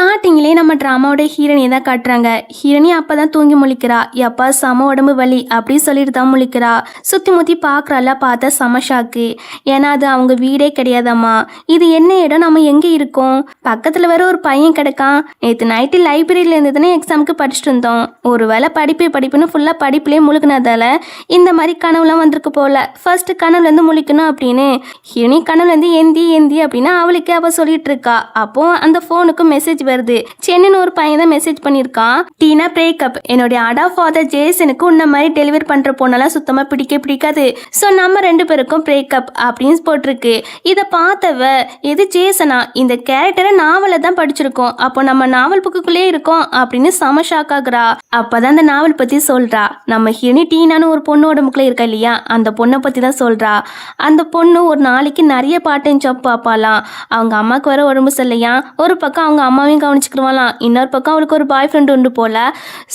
ஸ்டார்டிங்லேயே நம்ம ட்ராமாவோட ஹீரோனியை தான் காட்டுறாங்க. ஹீரோனி அப்பதான் தூங்கி முழிக்கிறா. எப்பா செம உடம்பு வலி அப்படி சொல்லிட்டு தான் முழிக்கிறா. சுற்றி முற்றி பார்க்குறால, பார்த்தா செம ஷாக்கு. ஏன்னா அது அவங்க வீடே கிடையாதாம்மா. இது என்ன இடம், நம்ம எங்கே இருக்கோம்? பக்கத்தில் வேற ஒரு பையன் கிடக்கான். நேற்று நைட்டு லைப்ரரியில் இருந்ததுன்னு எக்ஸாமுக்கு படிச்சுட்டு இருந்தோம். ஒரு வேளை படிப்புன்னு ஃபுல்லாக படிப்புலேயே முழுக்கினதால இந்த மாதிரி கனவுலாம் வந்திருக்கு போல. ஃபர்ஸ்ட் கனவுலேருந்து முழிக்கணும் அப்படின்னு ஹீரோனி கனவுலேருந்து ஏந்தி அப்படின்னு அவளுக்கே அவள் சொல்லிட்டு இருக்கா. அப்போ அந்த ஃபோனுக்கு மெசேஜ் வருது. சென்னைன்னு ஒரு பையன் தான் மெசேஜ் பண்ணியிருக்கான். டீனா பிரேக்கப். என்னுடைய அடா ஃபாதர் ஜேசனுக்கு உன்ன மாதிரி டெலிவரி பண்ற பொண்ணெல்லாம் சுத்தமா பிடிக்காது. ஸோ நம்ம 2 பேருக்கும் பிரேக்கப் அப்படின்னு போட்டிருக்கு. இதை பார்த்தவ எது ஜேசனா, இந்த கேரக்டரை நாவலை தான் படிச்சிருக்கோம், அப்போ நம்ம நாவல் புக்குள்ளே இருக்கோம் அப்படின்னு செம ஷாக் ஆகுறா. அப்பதான் அந்த நாவல் பத்தி சொல்றா. நம்ம ஹிரணி டீனான்னு ஒரு பொண்ணு உடம்புக்குள்ள இருக்கா இல்லையா, அந்த பொண்ணை பத்தி தான் சொல்றா. அந்த பொண்ணு ஒரு நாளைக்கு நிறைய பார்ட் டைம் ஜாப் பார்ப்பாலாம். அவங்க அம்மாவுக்கு வர உடம்பு சரியில்லையா, ஒரு பக்கம் அவங்க அம்மாவையும் கவனிச்சுக்கிடுவாளாம், இன்னொரு பக்கம் அவளுக்கு ஒரு பாய் ஃப்ரெண்ட் உண்டு போல.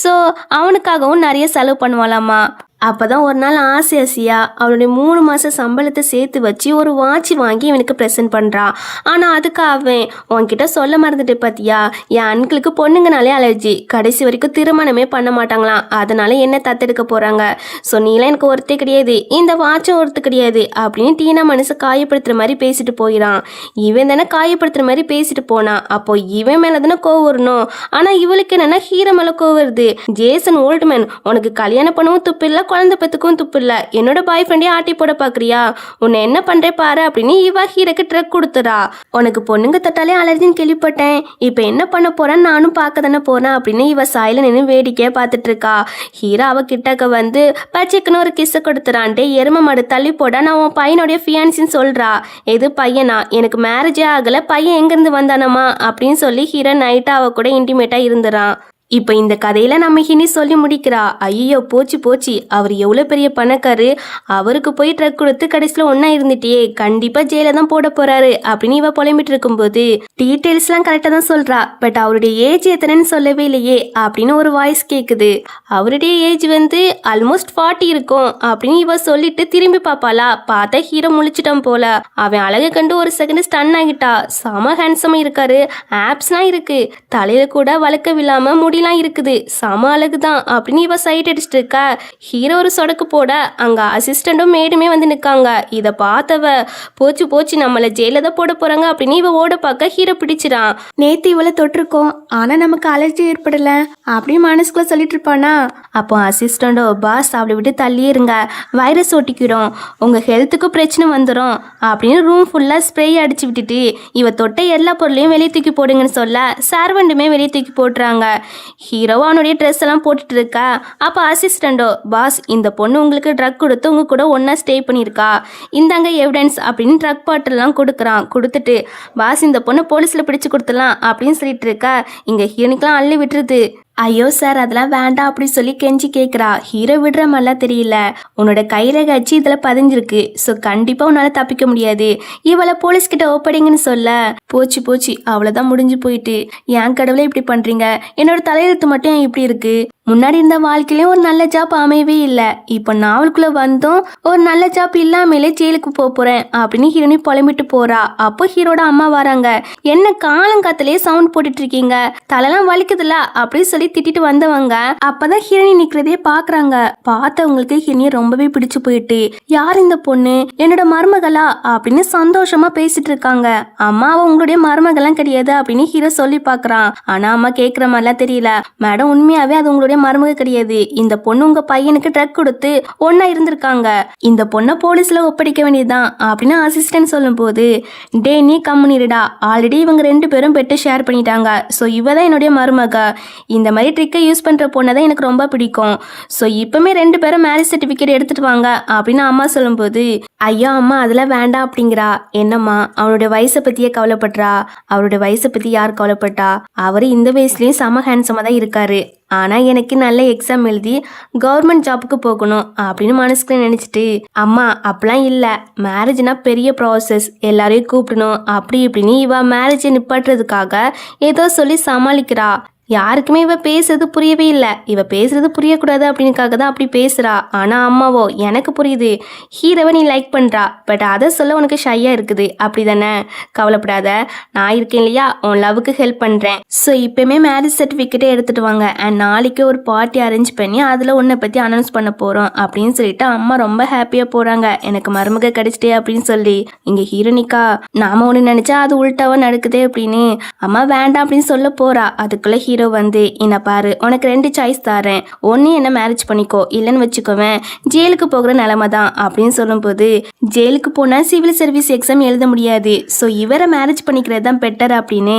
ஸோ அவனுக்காகவும் நிறைய செலவு பண்ணுவாளாமா. அப்போதான் ஒரு நாள் ஆசையா அவளுடைய 3 மாத சம்பளத்தை சேர்த்து வச்சு ஒரு வாட்ச் வாங்கி இவனுக்கு ப்ரெசென்ட் பண்ணுறான். ஆனால் அதுக்கு அவன் உன்கிட்ட சொல்ல மறந்துட்டு பார்த்தியா, என் அன்களுக்கு பொண்ணுங்கனாலே அலர்ஜி, கடைசி வரைக்கும் திருமணமே பண்ண மாட்டாங்களாம், அதனால என்ன தத்தெடுக்க போகிறாங்க. ஸோ நீலாம் எனக்கு ஒருத்தே கிடையாது, இந்த வாட்சும் ஒருத்து கிடையாது அப்படின்னு டீனா மனசை காயப்படுத்துகிற மாதிரி பேசிட்டு போயிடான். இவன் தானே காயப்படுத்துகிற மாதிரி பேசிட்டு போனான். அப்போ இவன் மேலே தானே கோவம் வரணும். ஆனால் இவளுக்கு என்னென்னா ஹீரோ மேலே கோவம் வருது. ஜேசன் ஓல்ட்மேன், உனக்கு கல்யாணம் பண்ணவும் துப்பு இல்லை, குழந்தை பெத்துக்கும் துப்பு இல்லை, என்னோட பாய் ஃப்ரெண்டே ஆட்டி போட பாக்குறியா, உன்னை என்ன பண்றே பாரு அப்படின்னு இவ ஹீரோக்கு ட்ரக் கொடுத்துறா. உனக்கு பொண்ணுங்க தொட்டாலே அலர்ஜின்னு கேள்விப்பட்டேன், இப்ப என்ன பண்ண போறான்னு நானும் பார்க்க தானே போறேன் அப்படின்னு இவ சாயில நின்று வேடிக்கையா பார்த்துட்டு இருக்கா. ஹீரோ அவ கிட்டக்க வந்து பச்சைக்குன்னு ஒரு கிஸ்ஸை கொடுத்துறான்ட்டு எரும மாடு தள்ளி போட நான் உன் பையனுடைய ஃபியான்சின்னு சொல்றா. எது பையனா, எனக்கு மேரேஜே ஆகல, பையன் எங்கிருந்து வந்தானம்மா அப்படின்னு சொல்லி ஹீரோ நைட்டா அவ கூட இன்டிமேட்டா இருந்துறான். இப்போ இந்த கதையில நம்ம ஹினி சொல்லி முடிக்கிறா. ஐயோ போச்சு, அவர் எவ்வளோ பெரிய பணக்காரு, அவருக்கு போய் ட்ரக் கொடுத்து கடைசியில் ஒன்றா இருந்துட்டியே, கண்டிப்பாக ஜெயில தான் போட போறாரு அப்படின்னு இவ புலம்பிட்டு இருக்கும்போது டீட்டெயில்ஸ்லாம் கரெக்டாக தான் சொல்றா. பட் அவருடைய ஏஜ் எத்தனைன்னு சொல்லவே இல்லையே அப்படின்னு ஒரு வாய்ஸ் கேட்குது. அவருடைய ஏஜ் வந்து ஆல்மோஸ்ட் 40 இருக்கும் அப்படின்னு இவ சொல்லிட்டு திரும்பி பார்ப்பாளா. பார்த்தா ஹீரோ முழிச்சிட்டான் போல. அவன் அழகை கண்டு ஒரு செகண்ட் ஸ்டன் ஆகிட்டா. செம ஹேண்ட்ஸமா இருக்காரு, ஆப்ஸ்லாம் இருக்கு, தலையில கூட வளர்க்கவில்லாம முடி இருக்குது, சம அழகுதான் அப்படின்னு இவ சைட் அடிச்சுட்டு இருக்கா. ஹீரோ ஒரு சொடக்கு போட அங்க அசிஸ்டண்டும் மேடுமே வந்து நிக்காங்க. இத பார்த்தவ போச்சு நம்மள ஜெயில தான் போட போறாங்க அப்படின்னு இவ ஓட பார்க்க ஹீரோ பிடிச்சிடான். நேத்து இவளை தொட்டிருக்கோம், ஆனா நமக்கு அலர்ஜி ஏற்படல அப்படின்னு மனசுக்குள்ள சொல்லிட்டு இருப்பானா. அப்போ அசிஸ்டண்டோ பாஸ் அவளை விட்டு தள்ளியே இருங்க, வைரஸ் ஒட்டிக்கிறோம், உங்க ஹெல்த்துக்கு பிரச்சனை வந்துடும் அப்படின்னு ரூம் ஃபுல்லா ஸ்ப்ரே அடிச்சு விட்டுட்டு இவ தொட்ட எல்லா பொருளையும் வெளியே தூக்கி போடுங்கன்னு சொல்ல சர்வெண்டுமே வெளியே தூக்கி போட்டுறாங்க. ஹீரோ அவனுடைய ட்ரெஸ் எல்லாம் போட்டுட்டு இருக்கா. அப்போ அசிஸ்டண்டோ பாஸ் இந்த பொண்ணு உங்களுக்கு ட்ரக் கொடுத்து உங்க கூட ஒன்னா ஸ்டே பண்ணியிருக்கா, இந்தாங்க எவிடன்ஸ் அப்படின்னு ட்ரக் பாட்டிலாம் கொடுக்குறான். கொடுத்துட்டு பாஸ் இந்த பொண்ணு போலீஸில் பிடிச்சு கொடுத்துடலாம் அப்படின்னு சொல்லிட்டு இருக்கா. இங்கே ஹீரோனிக்கெலாம் அள்ளி விட்டுருது. ஐயோ சார் அதெல்லாம் வேண்டாம் அப்படி சொல்லி கெஞ்சி கேட்குறா. ஹீரோ விடுற மாதிரிலாம் தெரியல, உன்னோட கையில கட்சி இதில் பதிஞ்சிருக்கு, ஸோ கண்டிப்பாக உன்னால் தப்பிக்க முடியாது, இவளை போலீஸ்கிட்ட ஒப்படைங்கன்னு சொல்ல போச்சு அவ்வளோதான் முடிஞ்சு போயிட்டு. என் கடவுளே இப்படி பண்ணுறீங்க, என்னோட தலையெழுத்து மட்டும் ஏன் இப்படி இருக்கு, முன்னாடி இருந்த வாழ்க்கையிலையும் ஒரு நல்ல ஜாப் அமையவே இல்லை, இப்போ நாவலுக்குள்ள வந்தும் ஒரு நல்ல ஜாப் இல்லாமலே ஜெயிலுக்கு போறேன் அப்படின்னு ஹீரோனி புலம்பிட்டு போறா. அப்போ ஹீரோட அம்மா வராங்க. என்ன காலங்காத்திலேயே சவுண்ட் போட்டுட்டு இருக்கீங்க, தலைலாம் வலிக்குதுல அப்படின்னு சொல்லி திட்டிட்டு வந்தவங்க. அப்பதான் ஹீரோனி நிக்கிறதே பாக்குறாங்க. பார்த்தவங்களுக்கு ஹீரோனி ரொம்பவே பிடிச்சு போயிட்டு, யார் இந்த பொண்ணு, என்னோட மருமகளா அப்படின்னு சந்தோஷமா பேசிட்டு இருக்காங்க. அம்மா உங்களுடைய மருமகள்லாம் கிடையாது அப்படின்னு ஹீரோ சொல்லி பாக்குறான். ஆனா அம்மா கேட்குற மாதிரிலாம் தெரியல. மேடம் உண்மையாவே அது உங்களுடைய மருமக கிடையாது, இந்த பொண்ணு உங்க பையனுக்கு ட்ரக் கொடுத்து ஒன்னா இருந்திருக்காங்க, இந்த பொண்ணை போலீஸ்ல ஒப்படைக்க வேண்டியதுதான் அப்படின்னு அசிஸ்டன்ட் சொல்லும் போது டே நீ கம்முனிடா, ஆல்ரெடி இவங்க 2 பேரும் பெட்டு ஷேர் பண்ணிட்டாங்க, ஸோ இவ தான் என்னுடைய மருமக, இந்த மாதிரி ட்ரிக்கை யூஸ் பண்ற பொண்ணை தான் எனக்கு ரொம்ப பிடிக்கும், ஸோ இப்பவுமே 2 பேரும் மேரேஜ் சர்டிபிகேட் எடுத்துட்டு வாங்க அப்படின்னு அம்மா சொல்லும் போது ஐயா அம்மா அதெல்லாம் வேண்டாம் அப்படிங்கிறா. என்னம்மா அவனுடைய வயசை பத்தியே கவலைப்படுறா, அவருடைய வயசை பத்தி யார் கவலைப்பட்டா, அவரு இந்த வயசுலயும் செம ஹேண்ட்ஸமா தான் இருக்காரு, ஆனா எனக்கு நல்ல எக்ஸாம் எழுதி கவர்மெண்ட் ஜாப்புக்கு போகணும் அப்படின்னு மனசுக்குள்ள நினைச்சிட்டு அம்மா அப்பெல்லாம் இல்ல, மேரேஜ்னா பெரிய ப்ராசஸ், எல்லாரையும் கூப்பிடணும் அப்படி இப்படின்னு இவ மேரேஜை நிப்பாட்டுறதுக்காக ஏதோ சொல்லி சமாளிக்கிறா. யாருக்குமே இவ பேசுறது புரியவே இல்லை. இவ பேசுறது புரியக்கூடாது அப்படின்னுக்காக தான் அப்படி பேசுறா. ஆனா அம்மாவோ எனக்கு புரியுது, ஹீரோவை நீ லைக் பண்றா, பட் அதை சொல்ல உனக்கு ஷையா இருக்குது அப்படிதானே? கவலைப்படாத, நான் இருக்கேன் இல்லையா, உன் லவ்வுக்கு ஹெல்ப் பண்றேன். ஸோ இப்பவுமே மேரேஜ் சர்டிஃபிகேட்டே எடுத்துட்டு வாங்க, அண்ட் நாளைக்கு ஒரு பார்ட்டி அரேஞ்ச் பண்ணி அதில் உன்னை பற்றி அனௌன்ஸ் பண்ண போகிறோம் அப்படின்னு சொல்லிட்டு அம்மா ரொம்ப ஹாப்பியாக போகிறாங்க. எனக்கு மருமக கிடைச்சிட்டே அப்படின்னு சொல்லி. இங்கே ஹீரோனிக்கா நாம ஒன்று நினச்சா அது உள்டாவா நடக்குதே அப்படின்னு அம்மா வேண்டாம் அப்படின்னு சொல்ல போறா. அதுக்குள்ள ஹீரோ வந்து, என்ன பாரு, உனக்கு 2 சாய்ஸ் தரேன், ஒன்று என்ன மேரேஜ் பண்ணிக்கோ, இல்லைன்னு வச்சுக்கோவேன் ஜெயிலுக்கு போகிற நிலைமை தான் அப்படின்னு சொல்லும்போது, ஜெயிலுக்கு போனால் சிவில் சர்வீஸ் எக்ஸாம் எழுத முடியாது, ஸோ இவரை மேரேஜ் பண்ணிக்கிறது தான் பெட்டர் அப்படின்னு.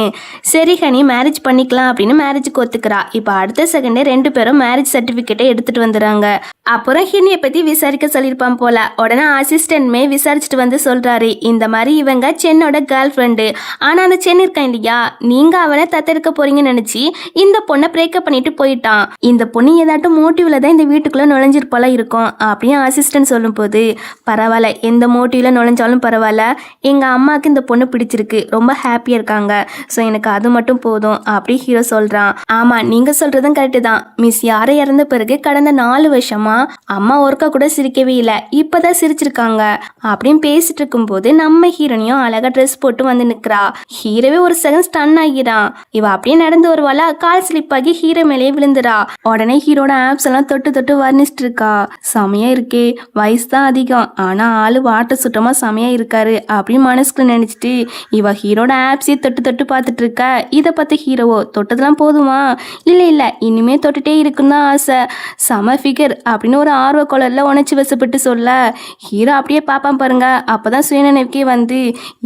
சரி ஹனி மேரேஜ் பண்ணிக்கலாம் அப்படின்னு மேரேஜுக்கு ஒத்துக்கிறா. இப்போ அடுத்த செகண்டே 2 பேரும் மேரேஜ் சர்டிஃபிகேட்டை எடுத்துட்டு வந்துடுறாங்க. அப்புறம் ஹினியை பற்றி விசாரிக்க சொல்லியிருப்பான் போல. உடனே அசிஸ்டன்ட்மே விசாரிச்சுட்டு வந்து சொல்கிறாரு, இந்த மாதிரி இவங்க சென்னோட கேர்ள் ஃப்ரெண்டு, ஆனால் அந்த சென் இருக்கான் இல்லையா, நீங்கள் அவனை தத்தெடுக்க போறீங்கன்னு நினச்சி இந்த பொண்ணை பிரேக்கப் பண்ணிட்டு போயிட்டான். இந்த பொண்ணு ஏதாட்டும் மோட்டிவ்ல தான் இந்த வீட்டுக்குள்ளே நுழைஞ்சிருப்பால இருக்கும் அப்படின்னு அசிஸ்டன்ட் சொல்லும்போது, பரவாயில்ல எந்த மோட்டிவ்ல நுழைஞ்சாலும் பரவாயில்ல, எங்கள் அம்மாவுக்கு இந்த பொண்ணு பிடிச்சிருக்கு, ரொம்ப ஹாப்பியாக இருக்காங்க, ஸோ எனக்கு அது மட்டும் போதும் அப்படி ஹீரோ சொல்கிறான். ஆமாம் நீங்கள் சொல்கிறதும் கரெக்டு தான் மிஸ், யாரை இறந்த பிறகு கடந்த 4 வருஷமா அம்மா ஒருக்கா கூட சிரிக்கவே இல்லை, இப்போதான் சிரிச்சிருக்காங்க அப்படின்னு பேசிட்டு இருக்கும்போது நம்ம ஹீரோனியும் அழகா ட்ரெஸ் போட்டு வந்து நிற்கிறா. ஹீரோவே ஒரு செகண்ட் ஸ்டன் ஆகிறான். இவ அப்படியே நடந்து வருவாளா, கால் ஸ்லிப் ஆகி ஹீரோ மேலேயே விழுந்துடா. உடனே ஹீரோட ஆப்ஸ் எல்லாம் தொட்டு தொட்டு வர்ணிச்சிட்டு இருக்கா. செமையா இருக்கே, வயசு தான் அதிகம் ஆனா ஆளு வாட்ட சுத்தமா செமையா இருக்காரு அப்படின்னு மனசுக்குள்ள நினைச்சிட்டு இவ ஹீரோட ஆப்ஸையே தொட்டு தொட்டு பார்த்துட்டு இருக்க. இதை பார்த்து ஹீரோவோ, தொட்டதெல்லாம் போதுமா, இல்ல இல்ல இனிமே தொட்டுட்டே இருக்குன்னு தான் ஆசை, செம ஃபிகர் அப்படின்னு ஒரு ஆர்வ கொலர்ல உணர்ச்சி வசப்பட்டு சொல்ல, ஹீரோ அப்படியே பாப்பான் பாருங்க. அப்பதான் சுயநினைவுக்கே வந்து,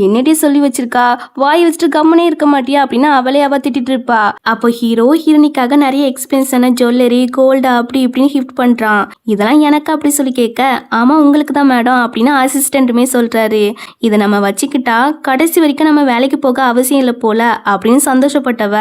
என்னடி சொல்லி வச்சிருக்கா, வாய் வச்சுட்டு கம்முனே இருக்க மாட்டியா அப்படின்னு அவளே அவ திட்டிட்டு இருப்பா. அப்போ ஹீரோ ஹீரோனிக்காக நிறைய எக்ஸ்பென்ஸான ஜுவல்லரி கோல்டு அப்படி இப்படின்னு கிஃப்ட் பண்றான். இதெல்லாம் எனக்கு அப்படி சொல்லி கேட்க, ஆமா உங்களுக்கு தான் மேடம் அப்படின்னு அசிஸ்டன்ட்டுமே சொல்றாரு. இதை நம்ம வச்சுக்கிட்டா கடைசி வரைக்கும் நம்ம வேலைக்கு போக அவசியம் இல்லை போல அப்படின்னு சந்தோஷப்பட்டவ,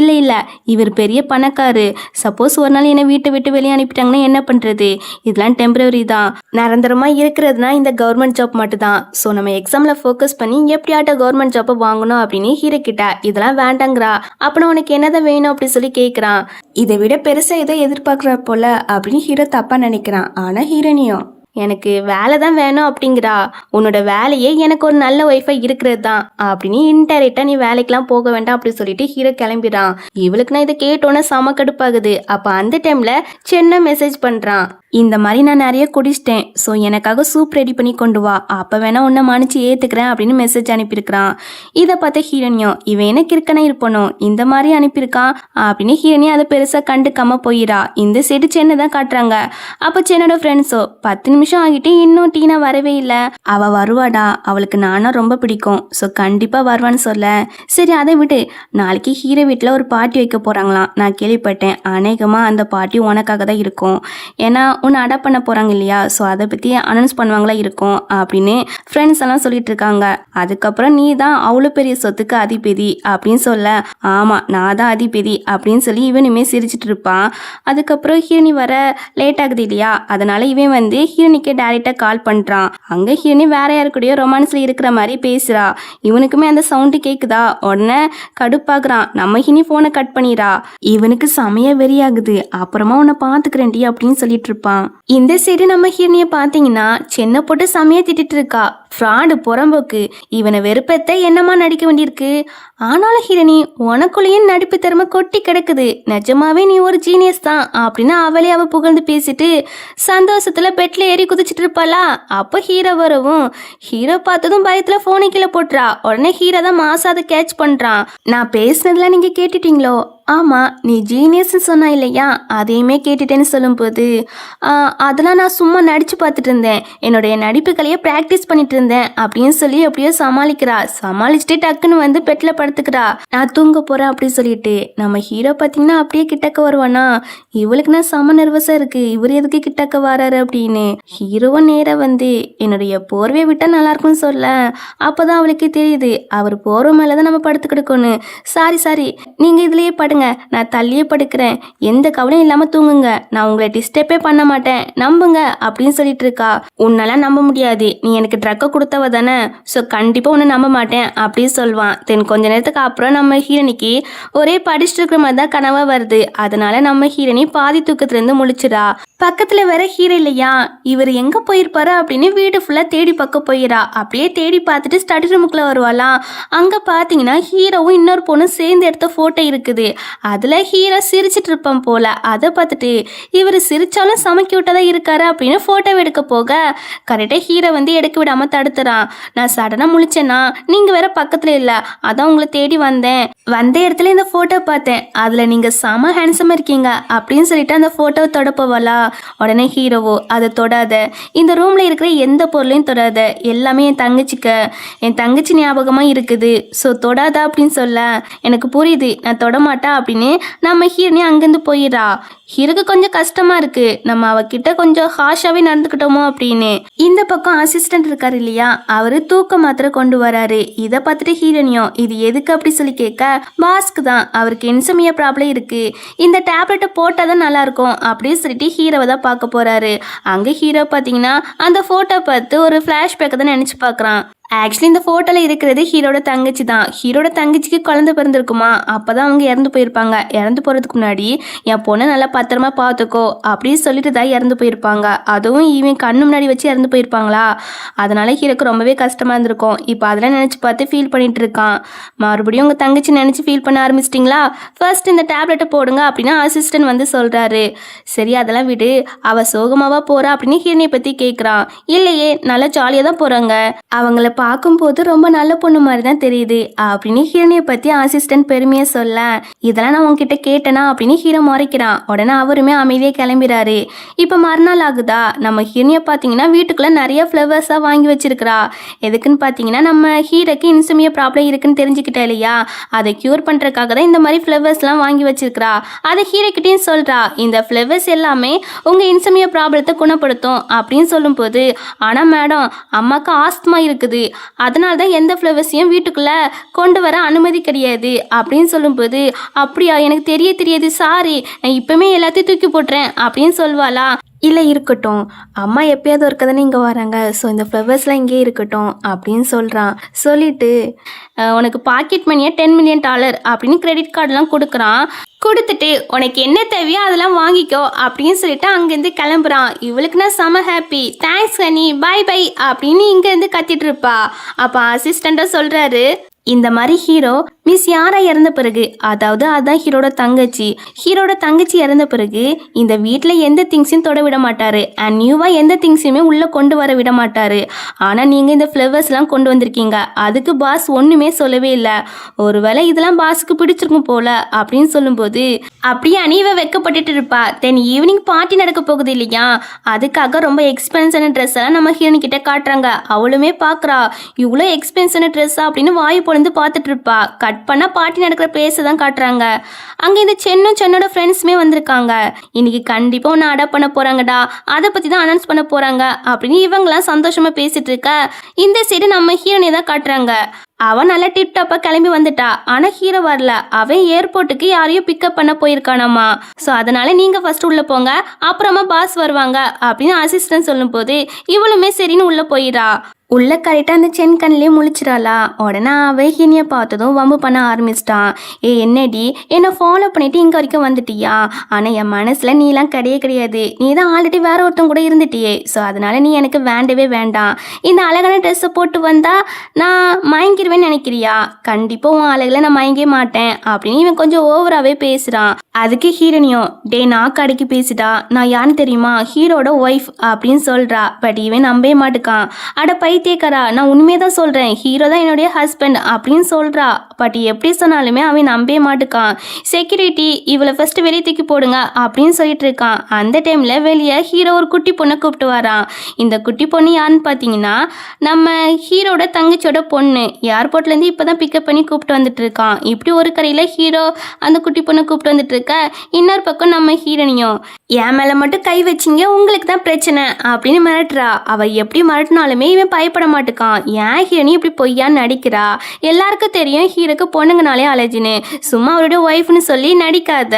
இல்ல இல்ல இவர் பெரிய பணக்காரு, சப்போஸ் ஒரு நாள் என்னை வீட்டை விட்டு வெளியே அனுப்பிட்டாங்கன்னா என்ன பண்றது, இதெல்லாம் டெம்பரவரி தான், நிரந்தரமா இருக்கிறதுனா இந்த கவர்மெண்ட் ஜாப் மட்டும் தான், ஸோ நம்ம எக்ஸாம்ல ஃபோக்கஸ் பண்ணி எப்படியாட்ட கவர்மெண்ட் ஜாப்பை வாங்கணும் அப்படின்னு ஹீரோ கிட்ட. இதெல்லாம் வேண்டாங்கிறா. அப்புறம் உனக்கு என்னதான் வேணும் அப்படி சொல்லி கேட்குறான். இதை விட பெருசா ஏதோ எதிர்பார்க்குற போல அப்படின்னு ஹீரோ தப்பா நினைக்கிறான். ஆனா ஹீரோனியும், எனக்கு வேலை தான் வேணும் அப்படிங்கிறா. உன்னோட வேலையே எனக்கு ஒரு நல்ல ஒய்ஃபை இருக்கிறது தான் அப்படின்னு இன்டைரக்டா நீ வேலைக்கெல்லாம் போக வேண்டாம் அப்படி சொல்லிட்டு ஹீரோ கிளம்பிடான். இவளுக்கு நான் இதை கேட்டோன்னே செம கடுப்பாகுது. அப்போ அந்த டைம்ல சென்னை மெசேஜ் பண்றான், இந்த மாதிரி நான் நிறைய குடிச்சிட்டேன், ஸோ எனக்காக சூப் ரெடி பண்ணி கொண்டு வா, அப்போ வேணா உன்னை மன்னிச்சு ஏற்றுக்கிறேன் அப்படின்னு மெசேஜ் அனுப்பியிருக்கிறான். இதை பார்த்த ஹீரோனியும், இவன் எனக்கு இருக்கனே இருப்பணும், இந்த மாதிரி அனுப்பியிருக்கான் அப்படின்னு ஹீரோனியும் அதை பெருசாக கண்டுக்காம போயிடா. இந்த சைடு சென்னை தான் காட்டுறாங்க. அப்போ சென்னோட ஃப்ரெண்ட்ஸோ, 10 நிமிஷம் ஆகிட்டு இன்னும் டீனா வரவே இல்லை, அவள் வருவாடா, அவளுக்கு நானா ரொம்ப பிடிக்கும், ஸோ கண்டிப்பாக வருவான்னு சொல்ல, சரி அதை விட்டு நாளைக்கு ஹீரோ வீட்டில் ஒரு பார்ட்டி வைக்க போகிறாங்களாம், நான் கேள்விப்பட்டேன், அநேகமாக அந்த பார்ட்டி உனக்காக தான் இருக்கும், ஏன்னா உன்னை அடாப்ட் பண்ண போகிறாங்க இல்லையா, ஸோ அதை பற்றி அனௌன்ஸ் பண்ணுவாங்களா இருக்கும் அப்படின்னு ஃப்ரெண்ட்ஸ் எல்லாம் சொல்லிட்டு இருக்காங்க. அதுக்கப்புறம் நீ தான் அவ்வளோ பெரிய சொத்துக்கு அதிபதி அப்படின்னு சொல்ல, ஆமாம் நான் தான் அதிபதி அப்படின்னு சொல்லி இவனுமே சிரிச்சிட்டு இருப்பான். அதுக்கப்புறம் ஹீரோனி வர லேட் ஆகுது இல்லையா, அதனால இவன் வந்து ஹீரோனிக்கே டேரெக்டாக கால் பண்ணுறான். அங்கே ஹீரோனி வேற யாருக்கூடயோ ரொமான்ஸில் இருக்கிற மாதிரி பேசுகிறா. இவனுக்குமே அந்த சவுண்டு கேட்குதா. உடனே கடுப்பாக்குறான், நம்ம ஹினி ஃபோனை கட் பண்ணிடுறா. இவனுக்கு செமையா வெறியாகுது. அப்புறமா உன்னை பார்த்துக்கிறேன்டி அப்படின்னு சொல்லிட்டு இருப்பான். இந்த சைடு நம்ம ஹீரோனிய பாத்தீங்கன்னா சென்னை போட்டு செமையா திட்டிட்டு இருக்கா. ஃப்ராடு புறம்போக்கு, இவனை வெறுப்பத்தை என்னமா நடிக்க வேண்டியிருக்கு. ஆனாலும் ஹீரோனி உனக்குள்ளேயும் நடிப்பு திறமை கொட்டி கிடக்குது, நிஜமாவே நீ ஒரு ஜீனியஸ் தான் அப்படின்னு அவளே அவ புகழ்ந்து பேசிட்டு சந்தோஷத்துல பெட்ல ஏறி குதிச்சிட்டு இருப்பாளா. அப்போ ஹீரோ வரவும் ஹீரோ பார்த்ததும் பயத்துல போனை கீழே போட்டுறா. உடனே ஹீரோ தான் மாசாத கேட்ச் பண்றான். நான் பேசுனதுல நீங்க கேட்டுட்டீங்களோ, ஆமாம் நீ ஜீனியஸ்ன்னு சொன்னா இல்லையா, அதையுமே கேட்டுட்டேன்னு சொல்லும்போது, அதெல்லாம் நான் சும்மா நடிச்சு பார்த்துட்டு இருந்தேன், என்னுடைய நடிப்புகளையே ப்ராக்டிஸ் பண்ணிட்டு இருந்தேன் அப்படின்னு சொல்லி எப்படியோ சமாளிக்கிறா. சமாளிச்சுட்டு டக்குன்னு வந்து பெட்டில் படுத்துக்கிறா. நான் தூங்க போகிறேன் அப்படின்னு சொல்லிட்டு நம்ம ஹீரோ பார்த்தீங்கன்னா அப்படியே கிட்டக்க வருவானா. இவளுக்கு நான் செம நர்வஸாக இருக்கு, இவர் எதுக்கு கிட்டக்க வராரு அப்படின்னு. ஹீரோவும் நேராக வந்து என்னுடைய போர்வையை விட்டால் நல்லா இருக்கும்னு சொல்ல, அப்போதான் அவளுக்கு தெரியுது அவர் போர்வை மேலே தான் நம்ம படுத்து கிடக்கணும். சாரி நீங்கள் இதுலேயே படுங்க காட்டுங்க, நான் தள்ளியே படுக்கிறேன், எந்த கவலையும் இல்லாமல் தூங்குங்க, நான் உங்களை டிஸ்டர்பே பண்ண மாட்டேன், நம்புங்க அப்படின்னு சொல்லிட்டு இருக்கா. உன்னெல்லாம் நம்ப முடியாது, நீ எனக்கு ட்ரக்கை கொடுத்தவ தானே, ஸோ கண்டிப்பாக உன்னை நம்ப மாட்டேன் அப்படின்னு சொல்லுவான். தென் கொஞ்ச நேரத்துக்கு அப்புறம் நம்ம ஹீரோனிக்கு ஒரே படிச்சுட்டு இருக்கிற மாதிரி தான் கனவா வருது. அதனால நம்ம ஹீரோனி பாதி தூக்கத்துலேருந்து முழிச்சிடா. பக்கத்தில் வேற ஹீரோ இல்லையா, இவர் எங்கே போயிருப்பாரு அப்படின்னு வீடு ஃபுல்லாக தேடி பக்கம் போயிடா. அப்படியே தேடி பார்த்துட்டு ஸ்டடி ரூமுக்குள்ளே வருவாளாம். அங்கே பார்த்தீங்கன்னா ஹீரோவும் இன்னொரு பொண்ணும் சேர்ந்து எடுத்த ஃபோட்டோ இருக்குது. அதில் ஹீரோ சிரிச்சிட்டு இருப்பான் போல. அதை பார்த்துட்டு இவர் சிரிச்சாலும் சமைக்க விட்டதான் இருக்காரு அப்படின்னு ஃபோட்டோ எடுக்க போக கரெக்டாக ஹீரோ வந்து எடுக்க விடாமல் தடுத்துறான். நான் சடனாக முழிச்சேன்னா நீங்கள் வேற பக்கத்தில் இல்லை, அதான் உங்களை தேடி வந்தேன். வந்த இடத்துல இந்த ஃபோட்டோ பார்த்தேன், அதில் நீங்கள் செம ஹேண்ட்ஸமாக இருக்கீங்க அப்படின்னு சொல்லிட்டு அந்த ஃபோட்டோவை தொட போவாளா. உடனே ஹீரோவோ அதை தொடாத, இந்த ரூமில் இருக்கிற எந்த பொருளையும் தொடாத, எல்லாமே என் தங்கச்சி ஞாபகமாக இருக்குது, ஸோ தொடாதா அப்படின்னு சொல்ல எனக்கு புரியுது, நான் தொடமாட்டா அப்படின்னு நம்ம ஹீரோனி அங்கேருந்து போயிடா. ஹீரோக்கு கொஞ்சம் கஷ்டமா இருக்கு, நம்ம அவகிட்ட கொஞ்சம் ஹாஷாவே நடந்துக்கிட்டோமோ அப்படின்னு. இந்த பக்கம் அசிஸ்டன்ட் இருக்காரு இல்லையா, அவரு தூக்க மாத்திரை கொண்டு வராரு. இதை பார்த்துட்டு ஹீரோனியும் இது எதுக்கு அப்படி சொல்லி கேட்க, பாஸ்க்கு தான், அவருக்கு இன்சோமியா ப்ராப்ளம் இருக்கு, இந்த டேப்லெட்டை போட்டால் தான் நல்லா இருக்கும் அப்படின்னு சொல்லிட்டு ஹீரோவை தான் பார்க்க போறாரு. அங்கே ஹீரோ பார்த்தீங்கன்னா அந்த ஃபோட்டோ பார்த்து ஒரு ஃப்ளாஷ்பேக்கை தான் நினச்சி பார்க்குறான். ஆக்சுவலி இந்த ஃபோட்டோவில் இருக்கிறது ஹீரோட தங்கச்சி தான். ஹீரோட தங்கச்சிக்கு குழந்தை பிறந்திருக்குமா, அப்போ தான் அவங்க இறந்து போயிருப்பாங்க. இறந்து போகிறதுக்கு முன்னாடி என் பொண்ணை நல்லா பத்திரமா பார்த்துக்கோ அப்படின்னு சொல்லிட்டு தான் இறந்து போயிருப்பாங்க. அதுவும் இவன் கண்ணு முன்னாடி வச்சு இறந்து போயிருப்பாங்களா, அதனால ஹீரோக்கு ரொம்பவே கஷ்டமாக இருந்திருக்கும். இப்போ அதெல்லாம் நினச்சி பார்த்து ஃபீல் பண்ணிட்டு இருக்கான். மறுபடியும் உங்கள் தங்கச்சி நினச்சி ஃபீல் பண்ண ஆரம்பிச்சிட்டிங்களா, ஃபர்ஸ்ட் இந்த டேப்லெட்டை போடுங்க அப்படின்னு அசிஸ்டன்ட் வந்து சொல்கிறாரு. சரி அதெல்லாம் விடு, அவள் சோகமாவா போகிறா அப்படின்னு ஹீரோனியை பற்றி கேட்குறான். இல்லையே, நல்லா ஜாலியாக தான் போகிறாங்க, அவங்கள பார்க்கும்போது ரொம்ப நல்ல பொண்ணு மாதிரி தான் தெரியுது அப்படின்னு ஹீரோனியை பற்றி அசிஸ்டன்ட் பெருமையாக சொல்ல, இதெல்லாம் நான் உங்ககிட்ட கேட்டேனா அப்படின்னு ஹீரோ முறைக்கிறான். உடனே அவருமே அமைதியாக கிளம்பிறாரு. இப்போ மறுநாள் ஆகுதா, நம்ம ஹீரோனியை பார்த்தீங்கன்னா வீட்டுக்குள்ளே நிறைய ஃப்ளவர்ஸாக வாங்கி வச்சிருக்கிறா. எதுக்குன்னு பார்த்தீங்கன்னா நம்ம ஹீரோக்கு இன்சோமியா ப்ராப்ளம் இருக்குன்னு தெரிஞ்சுக்கிட்டா இல்லையா, அதை க்யூர் பண்ணுறதுக்காக தான் இந்த மாதிரி ஃப்ளவர்ஸ்லாம் வாங்கி வச்சிருக்கிறா. அதை ஹீரோக்கிட்டையும் சொல்கிறா, இந்த ஃப்ளவர்ஸ் எல்லாமே உங்கள் இன்சோமியா ப்ராப்ளத்தை குணப்படுத்தும் அப்படின்னு சொல்லும்போது, ஆனால் மேடம் அம்மாவுக்கு ஆஸ்துமா இருக்குது, அதனால தான் எந்த ஃப்ளவர்ஸையும் வீட்டுக்குள்ளே கொண்டு வர அனுமதி கிடையாது அப்படின்னு சொல்லும்போது, அப்படியா எனக்கு தெரியாது சாரி, நான் இப்போமே எல்லாத்தையும் தூக்கி போட்டுறேன் அப்படின்னு சொல்வாளா. இல்லை இருக்கட்டும், அம்மா எப்பயாவது ஒருக்க தானே இங்கே வராங்க, ஸோ இந்த ஃப்ளவர்ஸ்லாம் இங்கே இருக்கட்டும் அப்படின்னு சொல்கிறான். சொல்லிட்டு உனக்கு பாக்கெட் மணியை $10 மில்லியன் அப்படின்னு கிரெடிட் கார்டெலாம் கொடுக்குறான். கொடுத்துட்டு உனக்கு என்ன தேவையோ அதெல்லாம் வாங்கிக்கோ அப்படின்னு சொல்லிட்டு அங்கேருந்து கிளம்புறான். இவளுக்கு நான் செம happy, thanks honey, bye bye அப்படின்னு இங்கேருந்து கத்திட்டு இருப்பா. அப்போ அசிஸ்டண்ட்டாக சொல்கிறாரு, இந்த மாதிரி ஹீரோ மிஸ் யாரா இறந்த பிறகு, அதாவது அதான் ஹீரோட தங்கச்சி இறந்த பிறகு இந்த வீட்டில் எந்த திங்ஸையும் தொட விட மாட்டாரு, அண்ட் நியூவாக எந்த திங்ஸையுமே உள்ளே கொண்டு வர விட மாட்டாரு. ஆனால் நீங்கள் இந்த ஃப்ளவர்ஸ்லாம் கொண்டு வந்திருக்கீங்க, அதுக்கு பாஸ் ஒன்றுமே சொல்லவே இல்லை, ஒருவேளை இதெல்லாம் பாஸுக்கு பிடிச்சிருக்கும் போல அப்படின்னு சொல்லும்போது அப்படியே அணிவை வெக்கப்பட்டுட்டு இருப்பா. தென் ஈவினிங் பார்ட்டி நடக்க போகுது இல்லையா, அதுக்காக ரொம்ப எக்ஸ்பென்சிவான ட்ரெஸ் எல்லாம் நம்ம ஹீரோனி கிட்ட காட்டுறாங்க. அவளுமே பார்க்குறா, இவ்வளோ எக்ஸ்பென்சிவான ட்ரெஸ்ஸா அப்படின்னு வாய் பொழுது பார்த்துட்டு இருப்பா. கட் பண்ணால் பார்ட்டி நடக்கிற பிளேஸை தான் காட்டுறாங்க. அங்கே இந்த சென்னோட ஃப்ரெண்ட்ஸுமே வந்திருக்காங்க. இன்னைக்கு கண்டிப்பாக ஒன்று அடாப்ட் பண்ண போகிறாங்கடா, அதை பற்றி தான் அனௌன்ஸ் பண்ண போகிறாங்க அப்படின்னு இவங்களாம் சந்தோஷமாக பேசிட்டு இருக்க, இந்த சைடு நம்ம ஹீரோனை தான் காட்டுறாங்க. அவன் நல்லா டிப்டாப்பாக கிளம்பி வந்துட்டா. ஆனால் ஹீரோ வரல, அவன் ஏர்போர்ட்டுக்கு யாரையும் பிக்கப் பண்ண போயிருக்கானாமா. ஸோ அதனால நீங்கள் ஃபர்ஸ்ட் உள்ளே போங்க, அப்புறமா பாஸ் வருவாங்க அப்படின்னு அசிஸ்டன்ட் சொல்லும் போது இவளுமே சரின்னு உள்ளே போயிடா. உள்ள கரெக்டாக அந்த சென் கண்ணிலே முழிச்சிடாளா. உடனே அவன் ஹீனியை பார்த்ததும் வம்பு பண்ண ஆரம்பிச்சிட்டான். என்னடி என்னை ஃபாலோ பண்ணிட்டு இங்கே வரைக்கும் வந்துட்டியா, ஆனால் என் மனசில் நீலாம் கிடையாது, நீ தான் ஆல்ரெடி வேற ஒருத்தன் கூட இருந்துட்டியே, ஸோ அதனால நீ எனக்கு வேண்டவே வேண்டாம், இந்த அழகான ட்ரெஸ்ஸை போட்டு வந்தா நான் மயங்கிடுவேன்னு நினைக்கிறியா, கண்டிப்பாக உன் அழகில் நான் மயங்கே மாட்டேன் அப்படின்னு இவன் கொஞ்சம் ஓவராகவே பேசுகிறான். அதுக்கு ஹீரோனியும், டே நாக்கு அடக்கி பேசிட்டா, நான் யாருன்னு தெரியுமா, ஹீரோட ஒய்ஃப் அப்படின்னு சொல்கிறா. பட் இவன் நம்பவே மாட்டுக்கான். அட பைத்தியக்காரா, நான் உண்மையை தான் சொல்கிறேன், ஹீரோ தான் என்னுடைய ஹஸ்பண்ட் அப்படின்னு சொல்கிறா. பட் எப்படி சொன்னாலுமே அவன் நம்பவே மாட்டுக்கான். செக்யூரிட்டி இவளை ஃபர்ஸ்ட் வெளியே தூக்கி போடுங்க அப்படின்னு சொல்லிட்டு இருக்கான். அந்த டைமில் வெளியே ஹீரோ ஒரு குட்டி பொண்ணை கூப்பிட்டு வரான். இந்த குட்டி பொண்ணு யாருன்னு பார்த்தீங்கன்னா நம்ம ஹீரோட தங்கச்சியோட பொண்ணு. ஏர்போர்ட்லேருந்து இப்போ தான் பிக்கப் பண்ணி கூப்பிட்டு வந்துட்டு இருக்கான். இப்படி ஒரு கரையில் ஹீரோ அந்த குட்டி பொண்ணை கூப்பிட்டு வந்துட்டு இருக்க, இன்னொரு பக்கம் நம்ம ஹீரோனியும் என் மேல மட்டும் கை வச்சிங்க உங்களுக்கு தான் பிரச்சனை அப்படின்னு மிரட்டுறா. அவ எப்படி மிரட்டினாலுமே இவன் பயப்பட மாட்டுக்கான். ஏன் ஹீரோனி இப்படி பொய்யான்னு நடிக்கிறா? எல்லாருக்கும் தெரியும் ஹீரோக்கு பொண்ணுங்கனாலே அலர்ஜின்னு. சும்மா அவருடைய ஒய்ஃப்னு சொல்லி நடிக்காத,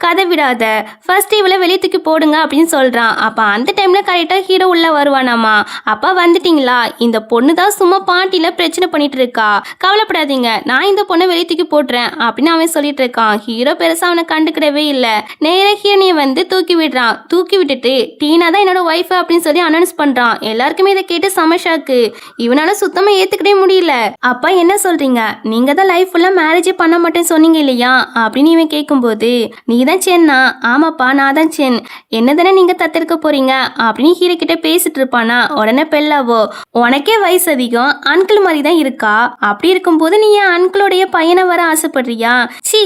கதை விடாத, ஃபர்ஸ்ட் இவளை வெளியே தூக்கி போடுங்க அப்படின்னு சொல்றான். அப்ப அந்த டைம்ல கரெக்டா ஹீரோ உள்ள வருவானாமா. அப்பா வந்துட்டீங்களா, இந்த பொண்ணு தான் சும்மா பாட்டில பிரச்சனை பண்ணிட்டு இருக்கா, கவலைப்படாதீங்க, நான் இந்த பொண்ணை வெளியே தூக்கி போட்டுறேன் அப்படின்னு அவன் சொல்லிட்டு இருக்கான். ஹீரோ பெருசா அவனை கண்டுக்கிடவே இல்லை. நேர ஹீரோனியை வந்து தூக்கி விடுறான். தூக்கி விட்டுட்டு டீனா தான் என்னோட ஒய்ஃப் அப்படின்னு சொல்லி அனௌன்ஸ் பண்றான். எல்லாருக்குமே இதை கேட்டு சமஷாக்கு. இவனால சுத்தமா ஏத்துக்கிட்டே முடியல. அப்பா என்ன சொல்றீங்க, நீங்க தான் லைஃப் ஃபுல்லா மேரேஜே பண்ண மாட்டேன்னு சொன்னீங்க இல்லையா அப்படின்னு இவன் கேட்கும்போது, நீ தான் சென்னா? ஆமாப்பா நான் தான் சென். என்ன தானே நீங்க தத்தெடுக்க போறீங்க அப்படின்னு ஹீரோ கிட்ட பேசிட்டு இருப்பானா. உடனே பெல்லாவோ, உனக்கே வயசு அதிகம், அங்கிள் மாதிரி தான் இருக்கா, அப்படி இருக்கும்போது நீ என் அங்கிளோடைய பையனை வர ஆசைப்படுறியா? சி,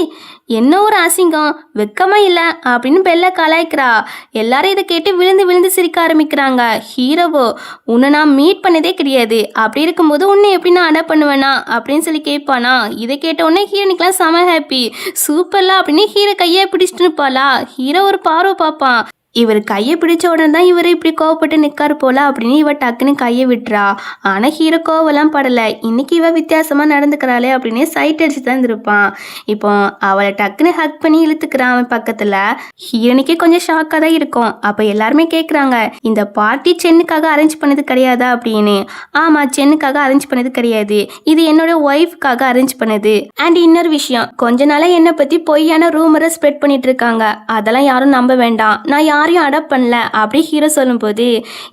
என்ன ஒரு அசிங்கம், வெக்கமா இல்ல அப்படின்னு பெல்ல கலாய்க்கிறா. எல்லாரும் இதை கேட்டு விழுந்து விழுந்து சிரிக்க ஆரம்பிக்கிறாங்க. ஹீரோவோ, உன்னை நான் மீட் பண்ணதே கிடையாது, அப்படி இருக்கும்போது உன்னை எப்படி நான் அடாப்ட் பண்ணுவேனா அப்படின்னு சொல்லி கேட்பானா. இதை கேட்ட உடனே ஹீரோனிக்கெல்லாம் செம ஹாப்பி. சூப்பர்ல அப்படின்னு ஹீரோ கையை பிடிச்சிட்டு இருப்பாளா. ஹீரோ ஒரு பார்வை பார்ப்பான். இவர் கையை பிடிச்ச உடனே தான் இவர் இப்படி கோவப்பட்டு நிற்காரு போல அப்படின்னு இவ டக்குன்னு கையை விட்டுறா. ஆனால் ஹீரோ கோவெல்லாம் படலை. இன்னைக்கு இவ வித்தியாசமாக நடந்துக்கிறாளே அப்படின்னு சைட் அடிச்சு தான் இருப்பான். இப்போ அவளை டக்குன்னு ஹக் பண்ணி இழுத்துக்கிறான் அவன் பக்கத்தில். ஹீரோனிக்கே கொஞ்சம் ஷாக்காக தான் இருக்கும். அப்போ எல்லாருமே கேட்குறாங்க, இந்த பார்ட்டி சென்னுக்காக அரேஞ்ச் பண்ணது கிடையாதா அப்படின்னு. ஆமாம், சென்னுக்காக அரேஞ்ச் பண்ணது கிடையாது, இது என்னோட ஒய்ஃப்காக அரேஞ்ச் பண்ணது. அண்ட் இன்னொரு விஷயம், கொஞ்ச நாளாக என்னை பற்றி பொய்யான ரூமரை ஸ்ப்ரெட் பண்ணிட்டு இருக்காங்க, அதெல்லாம் யாரும் நம்ப வேண்டாம், நான் யாரையும் அடாப்ட் பண்ணல அப்படி ஹீரோ சொல்லும்போது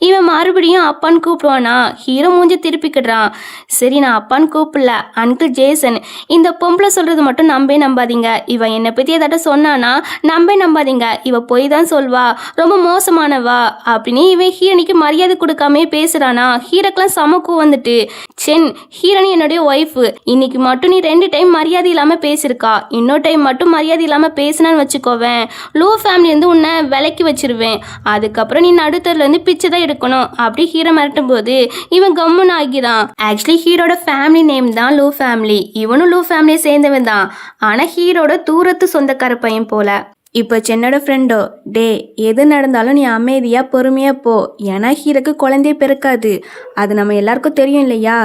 இவன் மறுபடியும் அப்பான்னு கூப்பிடுவானா. ஹீரோ மூஞ்சி திருப்பிக்கிடுறான். சரி, நான் அப்பான்னு கூப்பிடல, அங்கிள் ஜேசன். இந்த பொம்பளை சொல்றது மட்டும் நம்பாதீங்க. இவன் என்னை பத்தி ஏதாட்ட சொன்னானா நம்பாதீங்க, இவ போய் தான் சொல்வா, ரொம்ப மோசமானவா அப்படின்னு இவன் ஹீரோனிக்கு மரியாதை கொடுக்காமே பேசுறானா. ஹீரோக்கெல்லாம் சமக்கு வந்துட்டு, சென், ஹீரோனி என்னுடைய ஒய்ஃபு, இன்னைக்கு மட்டும் நீ 2 டைம் மரியாதை இல்லாம பேசியிருக்கா, இன்னொரு டைம் மட்டும் மரியாதை இல்லாம பேசினான்னு வச்சுக்கோவேன், லோ ஃபேமிலி வந்து உன்னை விலைக்கு வச்சிருவேன், அதுக்கப்புறம் நீ நடுத்தர்ல இருந்து பிச்சை தான் எடுக்கணும் அப்படி ஹீரோ மிரட்டும் போது இவன் கம்முன்னு ஆகிறான். ஆக்சுவலி ஹீரோட ஃபேமிலி நேம் தான் லோ ஃபேமிலி. இவனும் லோ ஃபேமிலியை சேர்ந்தவன் தான். ஆனா ஹீரோட தூரத்து சொந்தக்கார பையன் போல. இப்போ சென்னோட ஃப்ரெண்டோ, டே எது நடந்தாலும் நீ அமைதியாக பொறுமையாக போ, ஏன்னா ஹீரோக்கு குழந்தைய பிறக்காது, அது நம்ம எல்லாருக்கும் தெரியும் இல்லையா.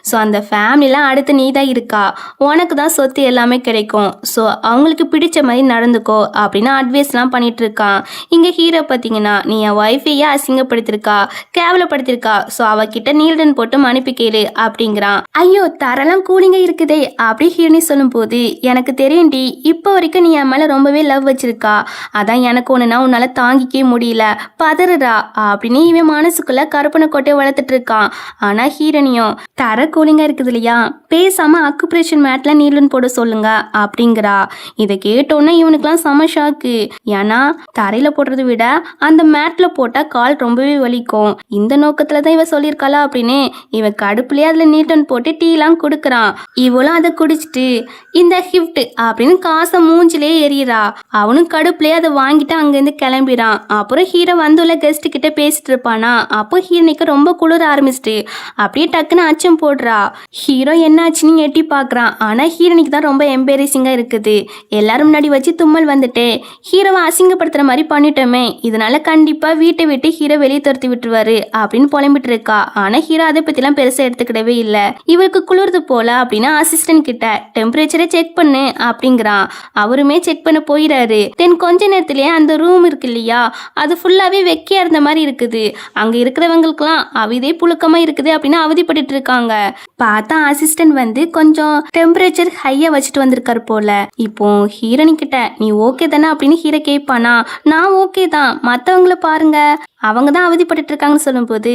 ஸோ அந்த ஃபேமிலிலாம் அடுத்து நீ தான் இருக்கா, உனக்கு தான் சொத்து எல்லாமே கிடைக்கும், ஸோ அவங்களுக்கு பிடிச்ச மாதிரி நடந்துக்கோ அப்படின்னு அட்வைஸ்லாம் பண்ணிட்டு இருக்கான். இங்கே ஹீரோ பார்த்தீங்கன்னா, நீ என் ஒய்ஃபையே அசிங்கப்படுத்திருக்கா, கேவலப்படுத்திருக்கா, ஸோ அவகிட்ட நீல்டன் போட்டு மன்னிப்பு கேளு அப்படிங்கிறான். ஐயோ தரெல்லாம் கூலிங்க இருக்குதே அப்படி ஹீரோனி சொல்லும்போது, எனக்கு தெரியும் டி, இப்போ வரைக்கும் நீ என் மேலே ரொம்பவே லவ் வச்சு இருக்கா, அதான் எனக்கு ஒண்ணுனா உன்னால தாங்கிக்கவே முடியல, பதறுறா அப்படின்னு இவன் மனசுக்குள்ள கருப்பனை கொட்டை வளர்த்துட்டு இருக்கான். ஆனா ஹீரோனியும், தர கூலிங்கா இருக்குது இல்லையா, பேசாம அக்குப்ரேஷன் மேட்ல நீலன் போட சொல்லுங்க அப்படிங்கிறா. இதை கேட்டோன்னே இவனுக்குலாம் செம ஷாக்கு. ஏன்னா தரையில போடுறதை விட அந்த மேட்ல போட்டா கால் ரொம்பவே வலிக்கும். இந்த நோக்கத்துல தான் இவ சொல்லியிருக்காளா அப்படின்னு இவன் கடுப்புலயே அதுல நீட்டன் போட்டு டீலாம் கொடுக்குறான். இவளும் அதை குடிச்சிட்டு இந்த கிஃப்ட் அப்படின்னு காசை மூஞ்சிலே எறிகிறா. அவனும் கடுப்புலயே அதை வாங்கிட்டு அங்கேருந்து கிளம்பிடான். அப்புறம் ஹீரோ வந்துள்ள கெஸ்ட் கிட்ட பேசிட்டு இருப்பானா. அப்போ ஹீரோனிக்கு ரொம்ப குளிர ஆரம்பிச்சிட்டு அப்படியே டக்குன்னு அச்சம் போடுறா. ஹீரோ என்னாச்சுன்னு எட்டி பார்க்குறான். ஆனால் ஹீரோனிக்கு தான் ரொம்ப எம்பேரசிங்காக இருக்குது. எல்லாரும் முன்னாடி வச்சு தும்மல் வந்துட்டு ஹீரோவை அசிங்கப்படுத்துற மாதிரி பண்ணிட்டோமே, இதனால கண்டிப்பாக வீட்டை விட்டு ஹீரோ வெளியே துரத்தி விட்டுருவாரு அப்படின்னு புலம்பிட்டு இருக்கா. ஆனால் ஹீரோ அதை பற்றிலாம் பெருசாக எடுத்துக்கிடவே இல்லை. இவருக்கு குளிர்து போல அப்படின்னு அசிஸ்டன்ட் கிட்ட டெம்பரேச்சரை செக் பண்ணு அப்படிங்கிறான். அவருமே செக் பண்ண போயிடாரு. தென் கொஞ்ச நேரத்திலேயே அந்த ரூம் இருக்கு இல்லையா, அது ஃபுல்லாவே வெக்கையா இருந்த மாதிரி இருக்குது. அங்க இருக்கிறவங்களுக்குலாம் அவிதே புழுக்கமா இருக்குது அப்படின்னு அவதிப்பட்டு இருக்காங்க. பார்த்தா அசிஸ்டன்ட் வந்து கொஞ்சம் டெம்பரேச்சர் ஹையா வச்சுட்டு வந்திருக்காரு போல. இப்போ ஹீரோனி கிட்ட நீ ஓகே தானே அப்படின்னு ஹீரோ கேட்பானா. நான் ஓகே தான், மற்றவங்கள பாருங்க, அவங்க தான் அவதிப்பட்டு இருக்காங்கன்னு சொல்லும்போது,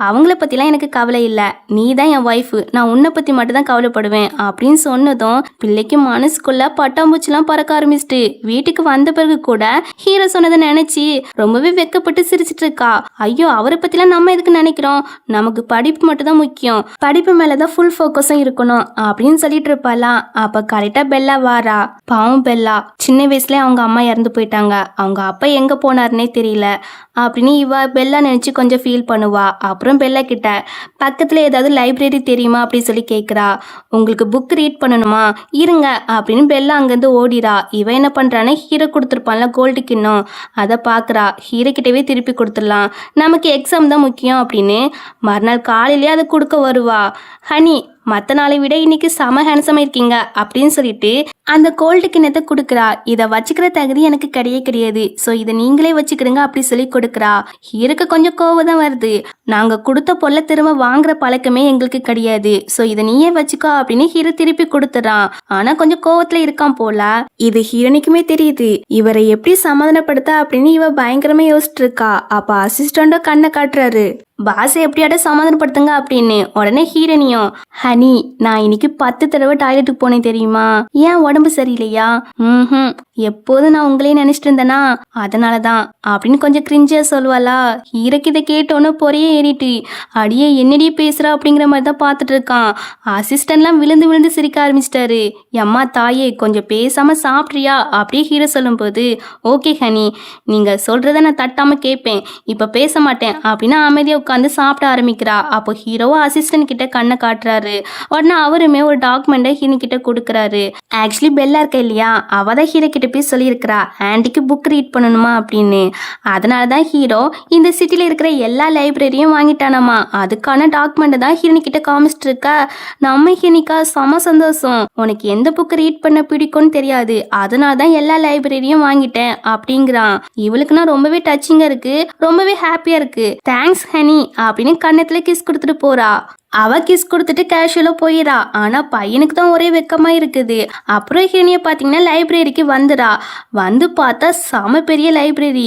அவங்கள பற்றிலாம் எனக்கு கவலை இல்லை, நீ தான் என் ஒய்ஃபு, நான் உன்னை பற்றி மட்டும் தான் கவலைப்படுவேன் அப்படின்னு சொன்னதும் பிள்ளைக்கு மனசுக்குள்ள பட்டாம்பூச்சிலாம் பறக்க ஆரம்பிச்சிட்டு வீட்டுக்கு வந்த பிறகு கூட ஹீரோ சொன்னதை நினைச்சு ரொம்பவே வெக்கப்பட்டு சிரிச்சிட்டு இருக்கா. ஐயோ, அவரை பற்றிலாம் நம்ம எதுக்கு நினைக்கிறோம், நமக்கு படிப்பு மட்டும் தான் முக்கியம், படிப்பு மேலே தான் ஃபுல் ஃபோக்கஸும் இருக்கணும் அப்படின்னு சொல்லிட்டு இருப்பாளாம். அப்போ கரெக்டாக பெல்லா வாரா. பாவம் பெல்லா, சின்ன வயசுல அவங்க அம்மா இறந்து போயிட்டாங்க, அவங்க அப்பா எங்கே போனாருன்னே தெரியல. அப்படின்னு இவ பெல்லா நினைச்சு கொஞ்சம் ஃபீல் பண்ணுவா. அப்புறம் பெல்லா கிட்ட பக்கத்துல ஏதாவது லைப்ரரி தெரியுமா அப்படின்னு சொல்லி கேட்குறா. உங்களுக்கு புக் ரீட் பண்ணணுமா, இருங்க அப்படின்னு பெல்லா அங்கேருந்து ஓடிரா. இவ என்ன பண்றான்னா ஹீரோ கொடுத்துருப்பான்ல கோல்டு கிண்ணம், அதை பார்க்குறா. ஹீரோ கிட்டவே திருப்பி கொடுத்துடலாம், நமக்கு எக்ஸாம் தான் முக்கியம் அப்படின்னு. மறுநாள் காலையிலேயே அதை கொடுக்க வருவா. ஹனி, மற்ற நாளை விட இன்னைக்கு செம ஹேண்ட்ஸமாக இருக்கீங்க அப்படின்னு சொல்லிட்டு அந்த கோல்டு கிண்ணத்தை கொடுக்குறா. இதை வச்சுக்கிற தகுதி எனக்கு கிடையாது, ஸோ இதை நீங்களே வச்சுக்கிறீங்க அப்படி சொல்லி கொடுக்குறா. ஹீரோக்கு கொஞ்சம் கோவம் தான் வருது. நாங்கள் கொடுத்த பொருளை திரும்ப வாங்குற பழக்கமே எங்களுக்கு கிடையாது, ஸோ இதை நீயே வச்சுக்கோ அப்படின்னு ஹீரோ திருப்பி கொடுத்துறான். ஆனால் கொஞ்சம் கோவத்தில் இருக்கான் போல. இது ஹீரோனிக்குமே தெரியுது. இவரை எப்படி சமாதானப்படுத்த அப்படின்னு இவ பயங்கரமா யோசிச்சுட்டு இருக்கா. அப்போ அசிஸ்டண்டோ கண்ணை காட்டுறாரு. பாஸை எப்படியாட சமாதானப்படுத்துங்க அப்படின்னு. உடனே ஹீரோனியும், ஹனி நான் இன்னைக்கு 10 தடவை டாய்லெட்டுக்கு போனேன் தெரியுமா, ஏன் உடம்பு சரியில்லையா? எப்போதும் நான் உங்களையே நினைச்சிட்டு இருந்தேனா, அதனாலதான் அப்படின்னு கொஞ்சம் கிரிஞ்சியா சொல்லுவாளா. ஹீரோக்கு இதை கேட்டோன்னு பொறையே ஏறிட்டு அடியே என்னடியே பேசுறா அப்படிங்கிற மாதிரி தான் பார்த்துட்டு இருக்கான். அசிஸ்டன்ட்லாம் விழுந்து விழுந்து சிரிக்க ஆரம்பிச்சிட்டாரு. எம்மா தாயே கொஞ்சம் பேசாம சாப்பிட்றியா அப்படியே ஹீரோ சொல்லும் போது, ஓகே ஹனி நீங்க சொல்றத நான் தட்டாம கேட்பேன், இப்ப பேச மாட்டேன் அப்படின்னு அமைதியா உட்காந்து சாப்பிட ஆரம்பிக்கிறா. அப்போ ஹீரோவா அசிஸ்டன்ட் கிட்ட கண்ணை காட்டுறாரு. உடனே அவருமே ஒரு டாக்குமெண்ட்டை ஹீரோ கிட்ட கொடுக்குறாரு. ஆக்சுவலி பெல்லா இருக்க இல்லையா, அவதான் ஹீரோ கிட்ட போய் சொல்லியிருக்கிறா ஆண்டிக்கு புக் ரீட் பண்ணணுமா அப்படின்னு. அதனாலதான் ஹீரோ இந்த சிட்டில இருக்கிற எல்லா லைப்ரரியும் வாங்கிட்டானாமா. அதுக்கான டாக்குமெண்ட் தான் ஹீரோனி கிட்ட காமிச்சிட்டு இருக்க. நம்ம ஹீரோனிக்கா செம சந்தோஷம். உனக்கு எந்த புக் ரீட் பண்ண பிடிக்கும்னு தெரியாது, அதனாலதான் எல்லா லைப்ரரியும் வாங்கிட்டேன் அப்படிங்கிறான். இவளுக்குன்னா ரொம்பவே டச்சிங்கா இருக்கு, ரொம்பவே ஹாப்பியா இருக்கு. தேங்க்ஸ் ஹனி அப்படின்னு கண்ணத்துல கிஸ் கொடுத்துட்டு போறா. அவ கிஸ் கொடுத்துட்டு கேஷுவலா போயிடா. ஆனா பையனுக்கு தான் ஒரே வெக்கமா இருக்குது. அப்புறம் ஹீரோனிய பாத்தீங்கன்னா லைப்ரரிக்கு வந்துடா. வந்து பார்த்தா செம பெரிய லைப்ரரி.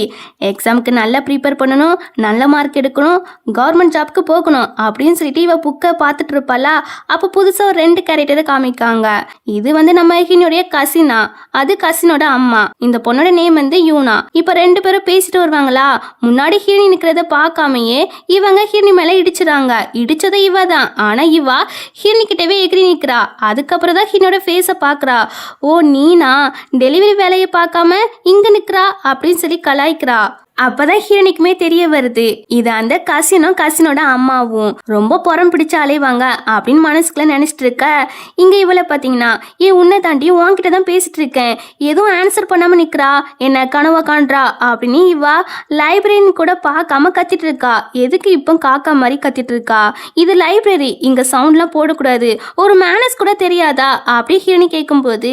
எக்ஸாமுக்கு நல்லா ப்ரிப்பேர் பண்ணணும், நல்ல மார்க் எடுக்கணும், கவர்மெண்ட் ஜாப்க்கு போகணும் அப்படின்னு சொல்லிட்டு இவ புக்கை பார்த்துட்டு இருப்பாளா. அப்போ புதுசா ஒரு 2 கேரக்டரை காமிக்காங்க. இது நம்ம ஹீரோனுடைய கசினா, அது கசினோட அம்மா. இந்த பொண்ணோட நேம் யூனா. இப்ப 2 பேரும் பேசிட்டு வருவாங்களா. முன்னாடி ஹீரோனி நிக்கிறத பார்க்காமையே இவங்க ஹீரோனி மேல இடிச்சுறாங்க. இடிச்சதை இவ தான். ஆனா இவா ஹீரோனி கிட்டவே எகிரி நிக்கிறா. அதுக்கப்புறம் தான் ஹீரோனோட ஃபேஸை பார்க்கறா. ஓ நீனா, டெலிவரி வேலையை பார்க்காம இங்க நிக்கிறா அப்படின்னு சொல்லி கலாய்க்கிறா. அப்பதான் ஹீரோனிக்குமே தெரிய வருது, இது அந்த கசினோட அம்மாவும் ரொம்ப புறம் பிடிச்ச அலைவாங்க அப்படின்னு மனசுக்குள்ள நினைச்சிட்டு இருக்க. இங்க இவளை பாத்தீங்கன்னா, உன்னை தாண்டி உன்கிட்ட தான் பேசிட்டு இருக்கேன், எதுவும் ஆன்சர் பண்ணாம நிக்கிறா, என்ன கனவா காண்றா அப்படின்னு இவா லைப்ரரின்னு கூட பார்க்காம கத்திட்டு இருக்கா. எதுக்கு இப்போ காக்கா மாதிரி கத்திட்டு இருக்கா? இது லைப்ரரி, இங்க சவுண்ட்லாம் போடக்கூடாது, ஒரு மேனஸ் கூட தெரியாதா அப்படி ஹீரோனி கேட்கும் போது,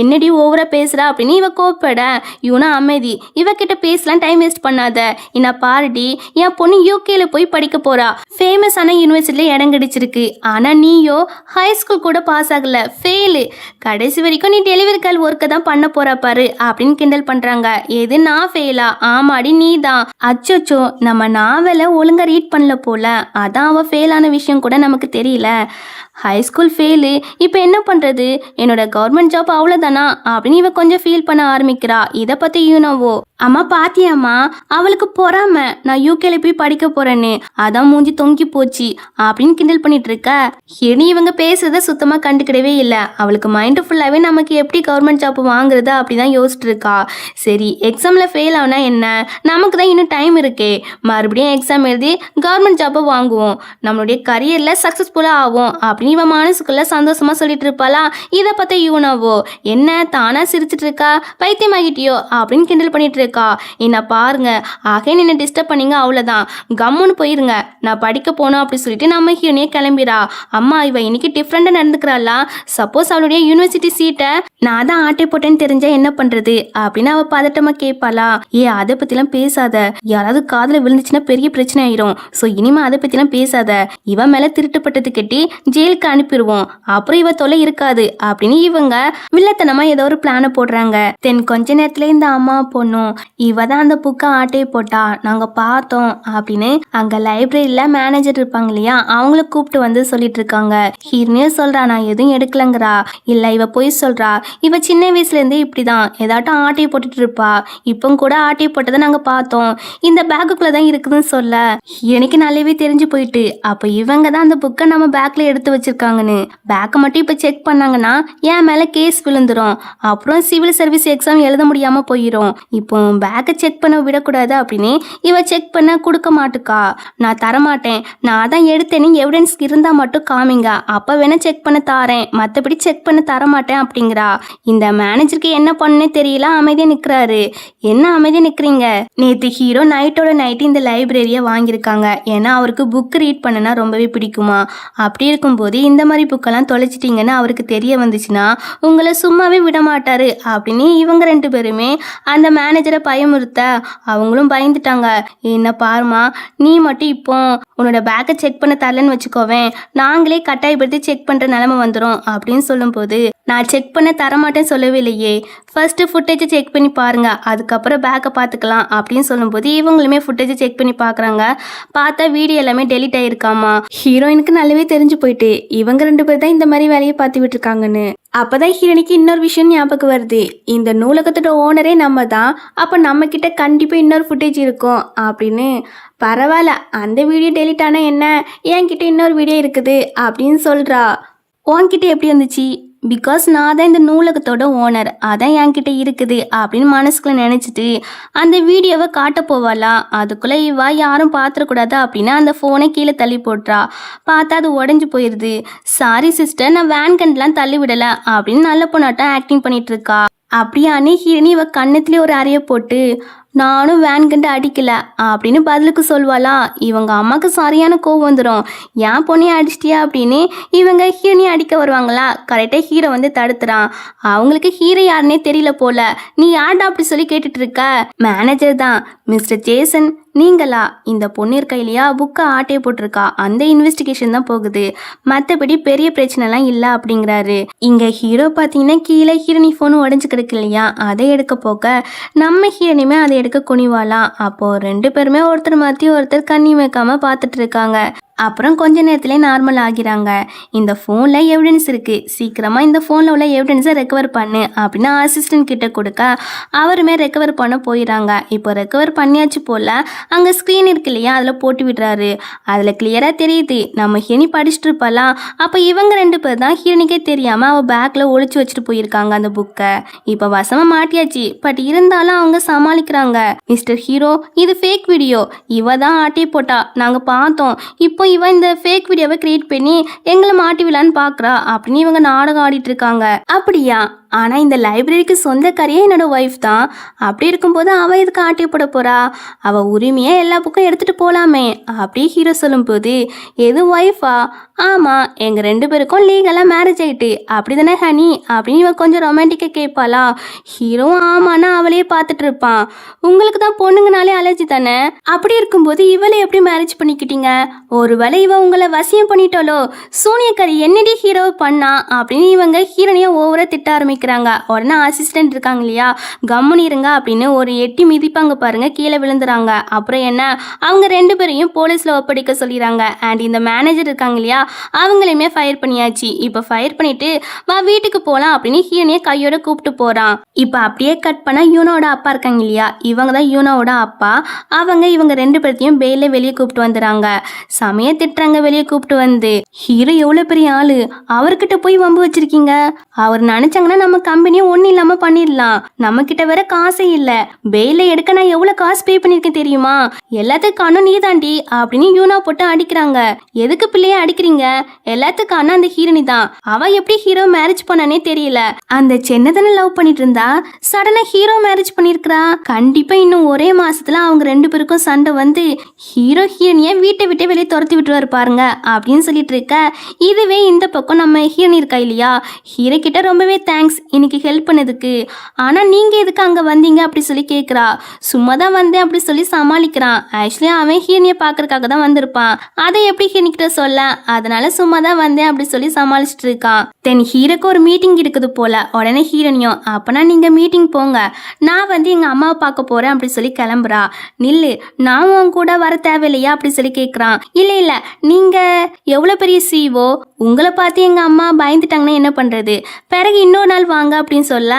என்னடி ஓவரா பேசுறா அப்படின்னு இவ கோப்பட. இவனா அமைதி, இவகிட்ட பேசலாம் டைம் வேஸ்ட் பண்ணாத, என்ன பாருடி என் பொண்ணு யூகேல போய் படிக்க போறா, ஃபேமஸான யூனிவர்சிட்டியில இடம் கிடைச்சிருக்கு. ஆனா நீயோ ஹை ஸ்கூல் கூட பாஸ் ஆகல, ஃபெயிலு. கடைசி வரைக்கும் நீ டெலிவரி கால் ஒர்க்கை தான் பண்ண போறா பாரு அப்படின்னு கிண்டல் பண்றாங்க. எது நான் ஃபெயிலா? ஆமாடி நீ தான். அச்சோச்சோ நம்ம நாவலை ஒழுங்கா ரீட் பண்ணல போல, அதான் அவ ஃபெயிலான விஷயம் கூட நமக்கு தெரியல. ஹை ஸ்கூல் ஃபெயிலு, இப்போ என்ன பண்ணுறது, என்னோட கவர்மெண்ட் ஜாப் அவ்வளோதானா அப்படின்னு இவ கொஞ்சம் ஃபீல் பண்ண ஆரம்பிக்கிறா. இதை பற்றி யூனோவோ, அம்மா பாத்தியாம்மா அவளுக்கு பொறாம நான் யூகேல போய் படிக்க போறேன்னு, அதான் மூஞ்சி தொங்கி போச்சு அப்படின்னு கிண்டல் பண்ணிட்டு இருக்க. இனி இவங்க பேசுறத சுத்தமாக கண்டுக்கிடவே இல்லை. அவளுக்கு மைண்டு ஃபுல்லாகவே நமக்கு எப்படி கவர்மெண்ட் ஜாப் வாங்குறது அப்படிதான் யோசிச்சுட்டு இருக்கா. சரி எக்ஸாமில் ஃபெயில் ஆகுனா என்ன, நமக்கு தான் இன்னும் டைம் இருக்கே, மறுபடியும் எக்ஸாம் எழுதி கவர்மெண்ட் ஜாப்பை வாங்குவோம், நம்மளுடைய கரியரில் சக்ஸஸ்ஃபுல்லாக ஆகும் அப்படின்னு இவன் மனசுக்குள்ள சந்தோஷமா சொல்லிட்டு இருப்பாளா. இதை பார்த்த யூனோவோ, என்ன தானா சிரிச்சிட்டு இருக்கா, பைத்தியமாகிட்டியோ அப்படின்னு கிண்டல் பண்ணிட்டு இருக்கா. என்ன பாருங்க ஆகே நின்று டிஸ்டர்ப் பண்ணீங்க, அவ்வளோதான், கம்முன்னு போயிருங்க, நான் படிக்க போனோம் அப்படி சொல்லிட்டு நம்ம ஹீரோனியே கிளம்பிடா. அம்மா இவ இன்னைக்கு டிஃப்ரெண்டாக நடந்துக்கிறாளா, சப்போஸ் அவளுடைய யூனிவர்சிட்டி சீட்டை நான் தான் ஆட்டை போட்டேன்னு தெரிஞ்சா என்ன பண்றது அப்படின்னு அவ பதட்டமா கேட்பாளா. அதை பத்திலாம் பேசாத, யாராவது காதுல விழுந்துச்சுன்னா பெரிய பிரச்சனை ஆயிரும், ஸோ இனிமே அதை பத்திலாம் பேசாத, இவன் மேல திருட்டுப்பட்டது கட்டி ஜெயிலுக்கு அனுப்பிடுவோம், அப்புறம் இவ தொலை இருக்காது அப்படின்னு இவங்க வில்லத்தனமா ஏதோ ஒரு பிளான போடுறாங்க. தென் கொஞ்ச நேரத்துல இந்த அம்மா பொண்ணும், இவ தான் அந்த புக்கை ஆட்டையை போட்டா, நாங்க பார்த்தோம் அப்படின்னு அங்க லைப்ரரியில மேனேஜர் இருப்பாங்க இல்லையா, அவங்கள கூப்பிட்டு வந்து சொல்லிட்டு இருக்காங்க. ஹீரோனியும் சொல்றா நான் எதுவும் எடுக்கலங்கிறா. இல்ல இவ போய் சொல்றா, இவ சின்ன வயசுல இருந்தே இப்படிதான் ஏதாட்டும் ஆட்டையை போட்டுட்டு இருப்பா, இப்போ கூட ஆட்டையை போட்டதை நாங்க பார்த்தோம், இந்த பேக்குக்குள்ளதான் இருக்குதுன்னு சொல்ல எனக்கு நல்லாவே தெரிஞ்சு போயிட்டு. அப்ப இவங்க தான் அந்த புக்கை நம்ம பேக்ல எடுத்து வச்சிருக்காங்கன்னு. பேக்கை மட்டும் இப்ப செக் பண்ணாங்கன்னா என் மேல கேஸ் விழுந்துரும், அப்புறம் சிவில் சர்வீஸ் எக்ஸாம் எழுத முடியாம போயிடும். இப்போ உன் பேக்கை செக் பண்ண விடக்கூடாது அப்படின்னு இவ செக் பண்ண கொடுக்க மாட்டுக்கா. நான் தரமாட்டேன், நான் தான் எடுத்தேன்னு எவிடன்ஸ் இருந்தா மட்டும் காமிங்க, அப்ப வேணா செக் பண்ண தாரேன், மற்றபடி செக் பண்ண தரமாட்டேன் அப்படிங்கிறா. இந்த மேனேஜருக்கு என்ன பண்ணுன்னே தெரியல, அமைதியா நிக்கிறாரு. என்ன அமைதியா நிக்கிறீங்க? நேத்து ஹீரோ நைட்டோட நைட்டு இந்த லைப்ரரியை வாங்கியிருக்காங்க. ஏன்னா அவருக்கு புக் ரீட் பண்ணனா ரொம்பவே பிடிக்குமா. அப்படி இருக்கும்போது இந்த மாதிரி புக்கெல்லாம் தொலைச்சிட்டிங்கன்னு அவருக்கு தெரிய வந்துச்சுன்னா உங்களை சும்மாவே விட மாட்டாரு அப்படின்னு இவங்க 2 பேருமே அந்த மேனேஜரை பயமுறுத்த அவங்களும் பயந்துட்டாங்க. என்ன பாருமா, நீ மட்டும் இப்போ உன்னோட பேக்கை செக் பண்ண தரலன்னு வச்சுக்கோவேன், நாங்களே கட்டாயப்படுத்தி செக் பண்ணுற நிலமை வந்துடும் அப்படின்னு சொல்லும்போது, நான் செக் பண்ண தரமாட்டேன்னு சொல்லவே இல்லையே, ஃபர்ஸ்ட்டு ஃபுட்டேஜை செக் பண்ணி பாருங்க, அதுக்கப்புறம் பேக்கை பார்த்துக்கலாம் அப்படின்னு சொல்லும்போது இவங்களுமே ஃபுட்டேஜை செக் பண்ணி பார்க்குறாங்க. பார்த்தா வீடியோ எல்லாமே டெலிட் ஆகிருக்காமா. ஹீரோயினுக்கு நல்லாவே தெரிஞ்சு போயிட்டு இவங்க 2 பேர் தான் இந்த மாதிரி வேலையை பார்த்து விட்டுருக்காங்கன்னு. அப்போதான் ஹீரோனிக்கு இன்னொரு விஷயம் ஞாபகம் வருது. இந்த நூலகத்தோட ஓனரே நம்ம தான், அப்போ நம்ம கிட்ட கண்டிப்பாக இன்னொரு ஃபுட்டேஜ் இருக்கும் அப்படின்னு. பரவாயில்ல, அந்த வீடியோ டெலிட் ஆனால் என்ன, என்கிட்ட இன்னொரு வீடியோ இருக்குது அப்படின்னு சொல்கிறா. உன்கிட்ட எப்படி வந்துச்சு? பிகாஸ் நான் தான் இந்த நூலகத்தோட ஓனர், அதான் என்கிட்ட இருக்குது அப்படின்னு மனசுக்குள்ள நினச்சிட்டு அந்த வீடியோவை காட்ட போவாளா. அதுக்குள்ளே இவா யாரும் பார்த்துடக்கூடாது அப்படின்னு அந்த ஃபோனை கீழே தள்ளி போட்டுறா. பார்த்தா அது உடஞ்சி போயிடுது. சாரி சிஸ்டர், நான் வேன் கண்டெலாம் தள்ளி விடலை அப்படின்னு நல்ல பொண்ணாட்டம் ஆக்டிங் பண்ணிட்டு இருக்கா. அப்படியானே ஹீரோனி இவ கண்ணத்துலேயே ஒரு அறையை போட்டு நானும் வேன் கண்டு அடிக்கல அப்படின்னு பதிலுக்கு சொல்வாளா. இவங்க அம்மாவுக்கு சரியான கோவம் வந்துடும். ஏன் பொண்ணையை அடிச்சிட்டியா அப்படின்னு இவங்க ஹீரோனியை அடிக்க வருவாங்களா. கரெக்டாக ஹீரோ வந்து தடுத்துறான். அவங்களுக்கு ஹீரோ யாருன்னே தெரியல போல. நீ யார்டா அப்படி சொல்லி கேட்டுட்டு இருக்க? மேனேஜர் தான். மிஸ்டர் ஜேசன் நீங்களா? இந்த பொண்ணு இருக்க இல்லையா, புக்கை ஆட்டையை போட்டிருக்கா, அந்த இன்வெஸ்டிகேஷன் தான் போகுது, மற்றபடி பெரிய பிரச்சனைலாம் இல்லை அப்படிங்கிறாரு. இங்கே ஹீரோ பார்த்தீங்கன்னா கீழே ஹீரோனி ஃபோனு உடஞ்சி கிடக்கு இல்லையா, அதை எடுக்க போக நம்ம ஹீரோனியுமே அதை எடுக்க குனிவாலாம். அப்போது 2 பேருமே ஒருத்தர் மாற்றி ஒருத்தர் கண்ணி வைக்காமல் பார்த்துட்டு இருக்காங்க. அப்புறம் கொஞ்ச நேரத்துலேயே நார்மல் ஆகிறாங்க. இந்த ஃபோனில் எவிடன்ஸ் இருக்குது, சீக்கிரமாக இந்த ஃபோனில் உள்ள எவிடன்ஸை ரெக்கவர் பண்ணு அப்படின்னு அசிஸ்டன்ட் கிட்ட கொடுக்க அவருமே ரெக்கவர் பண்ண போயிடறாங்க. இப்போ ரெக்கவர் பண்ணியாச்சு போல் அங்கே ஸ்க்ரீன் இருக்கு இல்லையா, அதில் போட்டு விடுறாரு. அதில் கிளியராக தெரியுது நம்ம ஹீரோனி படிச்சுட்டு இருப்பாலாம். அப்போ இவங்க 2 பேர் தான் ஹீரோனிக்கே தெரியாமல் அவள் பேக்கில் ஒழிச்சு வச்சுட்டு போயிருக்காங்க அந்த புக்கை. இப்போ வசமாக மாட்டியாச்சு, பட் இருந்தாலும் அவங்க சமாளிக்கிறாங்க. மிஸ்டர் ஹீரோ, இது ஃபேக் வீடியோ, இவ தான் ஆட்டி போட்டா, நாங்கள் பார்த்தோம், இப்போ இவன் இந்த ஃபேக் வீடியோவை கிரியேட் பண்ணி எங்களை மாட்டி விடலான்னு பார்க்குறா அப்படின்னு இவங்க நாடகம் ஆடிட்டு இருக்காங்க. அப்படியா? ஆனால் இந்த லைப்ரரிக்கு சொந்தக்காரியே என்னோட ஒய்ஃப் தான். அப்படி இருக்கும்போது அவள் எதுக்கு ஆட்டி போட போகிறா? அவள் உரிமையாக எல்லா புக்கும் எடுத்துகிட்டு போகலாமே அப்படி ஹீரோ சொல்லும்போது, எது ஒய்ஃபா? ஆமாம், எங்கள் 2 பேருக்கும் லீகலாக மேரேஜ் ஆகிட்டு அப்படி தானே ஹனி அப்படின்னு இவன் கொஞ்சம் ரொமான்டிக்காக கேட்பாளா. ஹீரோ ஆமான்னா அவளையே பார்த்துட்டு இருப்பான். உங்களுக்கு தான் பொண்ணுங்கனாலே அலர்ஜி தானே, அப்படி இருக்கும்போது இவளை எப்படி மேரேஜ் பண்ணிக்கிட்டீங்க? ஒருவேளை இவ உங்களை வசியம் பண்ணிட்டாலோ? சூனியக்காரி என்னடி ஹீரோவை பண்ணா அப்படின்னு இவங்க ஹீரோனையை ஓவராக திட்ட ஆரம்பிக்கிறாங்க. உடனே அசிஸ்டன்ட் இருக்காங்க இல்லையா, கம்முனி இருங்க அப்படின்னு ஒரு எட்டி மிதிப்பாங்க பாருங்க, கீழே விழுந்துறாங்க. அப்புறம் என்ன, அவங்க 2 பேரையும் போலீஸில் ஒப்படைக்க சொல்லிடுறாங்க. அண்ட் இந்த மேனேஜர் இருக்காங்க இல்லையா, அவங்களையுமே ஃபயர் பண்ணியாச்சு. இப்போ ஃபயர் பண்ணிட்டு வா வீட்டுக்கு போகலாம் அப்படின்னு ஹீரோனையை கையோட கூப்பிட்டு போகிறான். இப்போ அப்படியே கட் பண்ணால் யூனோட அப்பா இருக்காங்க இல்லையா, இவங்க தான் யூனோட அப்பா. அவங்க இவங்க 2 பேர்த்தையும் பெயிலில் வெளியே கூப்பிட்டு வந்துடுறாங்க. சமய திட்டுறாங்க வெளியே கூப்பிட்டு வந்து. ஹீரோ எவ்வளோ பெரிய ஆளு, அவர்கிட்ட போய் வம்பு வச்சிருக்கீங்க, அவர் நினைச்சாங்கன்னா நம்ம கம்பெனியை ஒன்றும் இல்லாமல் பண்ணிடலாம், நம்ம கிட்ட வேற காசே இல்லை, பெயில எடுக்க நான் எவ்வளோ காசு பே பண்ணியிருக்கேன் தெரியுமா, எல்லாத்துக்கானும் நீ தாண்டி அப்படின்னு யூனா போட்டு அடிக்கிறாங்க. எதுக்கு பிள்ளைய அடிக்கிறீங்க? எல்லாத்துக்கான அந்த ஹீரோனி தான், அவ எப்படி ஹீரோ மேரேஜ் பண்ணனே தெரியல, அந்த சென்னதானே லவ் பண்ணிட்டு இருந்தா, சடனா ஹீரோ மேரேஜ் பண்ணிருக்கிறா. கண்டிப்பா இன்னும் ஒரே மாசத்துல அவங்க 2 பேருக்கும் சண்டை வந்து ஹீரோ ஹீரோனிய வீட்டை விட்டு வெளியே துரத்தி விட்டுருவாரு பாருங்க அப்படின்னு சொல்லிட்டு இருக்க. இதுவே இந்த பக்கம் நம்ம ஹீரோனி இருக்கா இல்லையா, ஹீரோ கிட்ட ரொம்பவே தேங்க்ஸ் இன்னைக்கு ஹெல்ப் பண்ணதுக்கு, ஆனா நீங்க எதுக்கு அங்க வந்தீங்க அப்படி சொல்லி கேட்குறா. சும்மா தான் வந்தேன் அப்படி சொல்லி சமாளிக்கிறான். ஆக்சுவலி அவன் ஹீரோனியை பார்க்கறதுக்காக தான் வந்திருப்பான், அதை எப்படி ஹீரோனிக்கிட்ட சொல்ல, அதனால சும்மா தான் வந்தேன் அப்படி சொல்லி சமாளிச்சுட்டு இருக்கான். தென் ஹீரோக்கு ஒரு மீட்டிங் இருக்குது போல. உடனே ஹீரோனியும், அப்பனா நீங்க மீட்டிங் போங்க, நான் வந்து எங்க அம்மாவை பார்க்க போறேன் அப்படி சொல்லி கிளம்புறா. நில்லு, நான் உன் கூட வர தேவையில்லையா அப்படி சொல்லி கேட்குறான். இல்லை இல்லை, நீங்க எவ்வளோ பெரிய சிஓ, உங்களை பார்த்து எங்கள் அம்மா பயந்துட்டாங்கன்னா என்ன பண்ணுறது, பிறகு இன்னொரு நாள் வாங்க அப்படின்னு சொல்ல,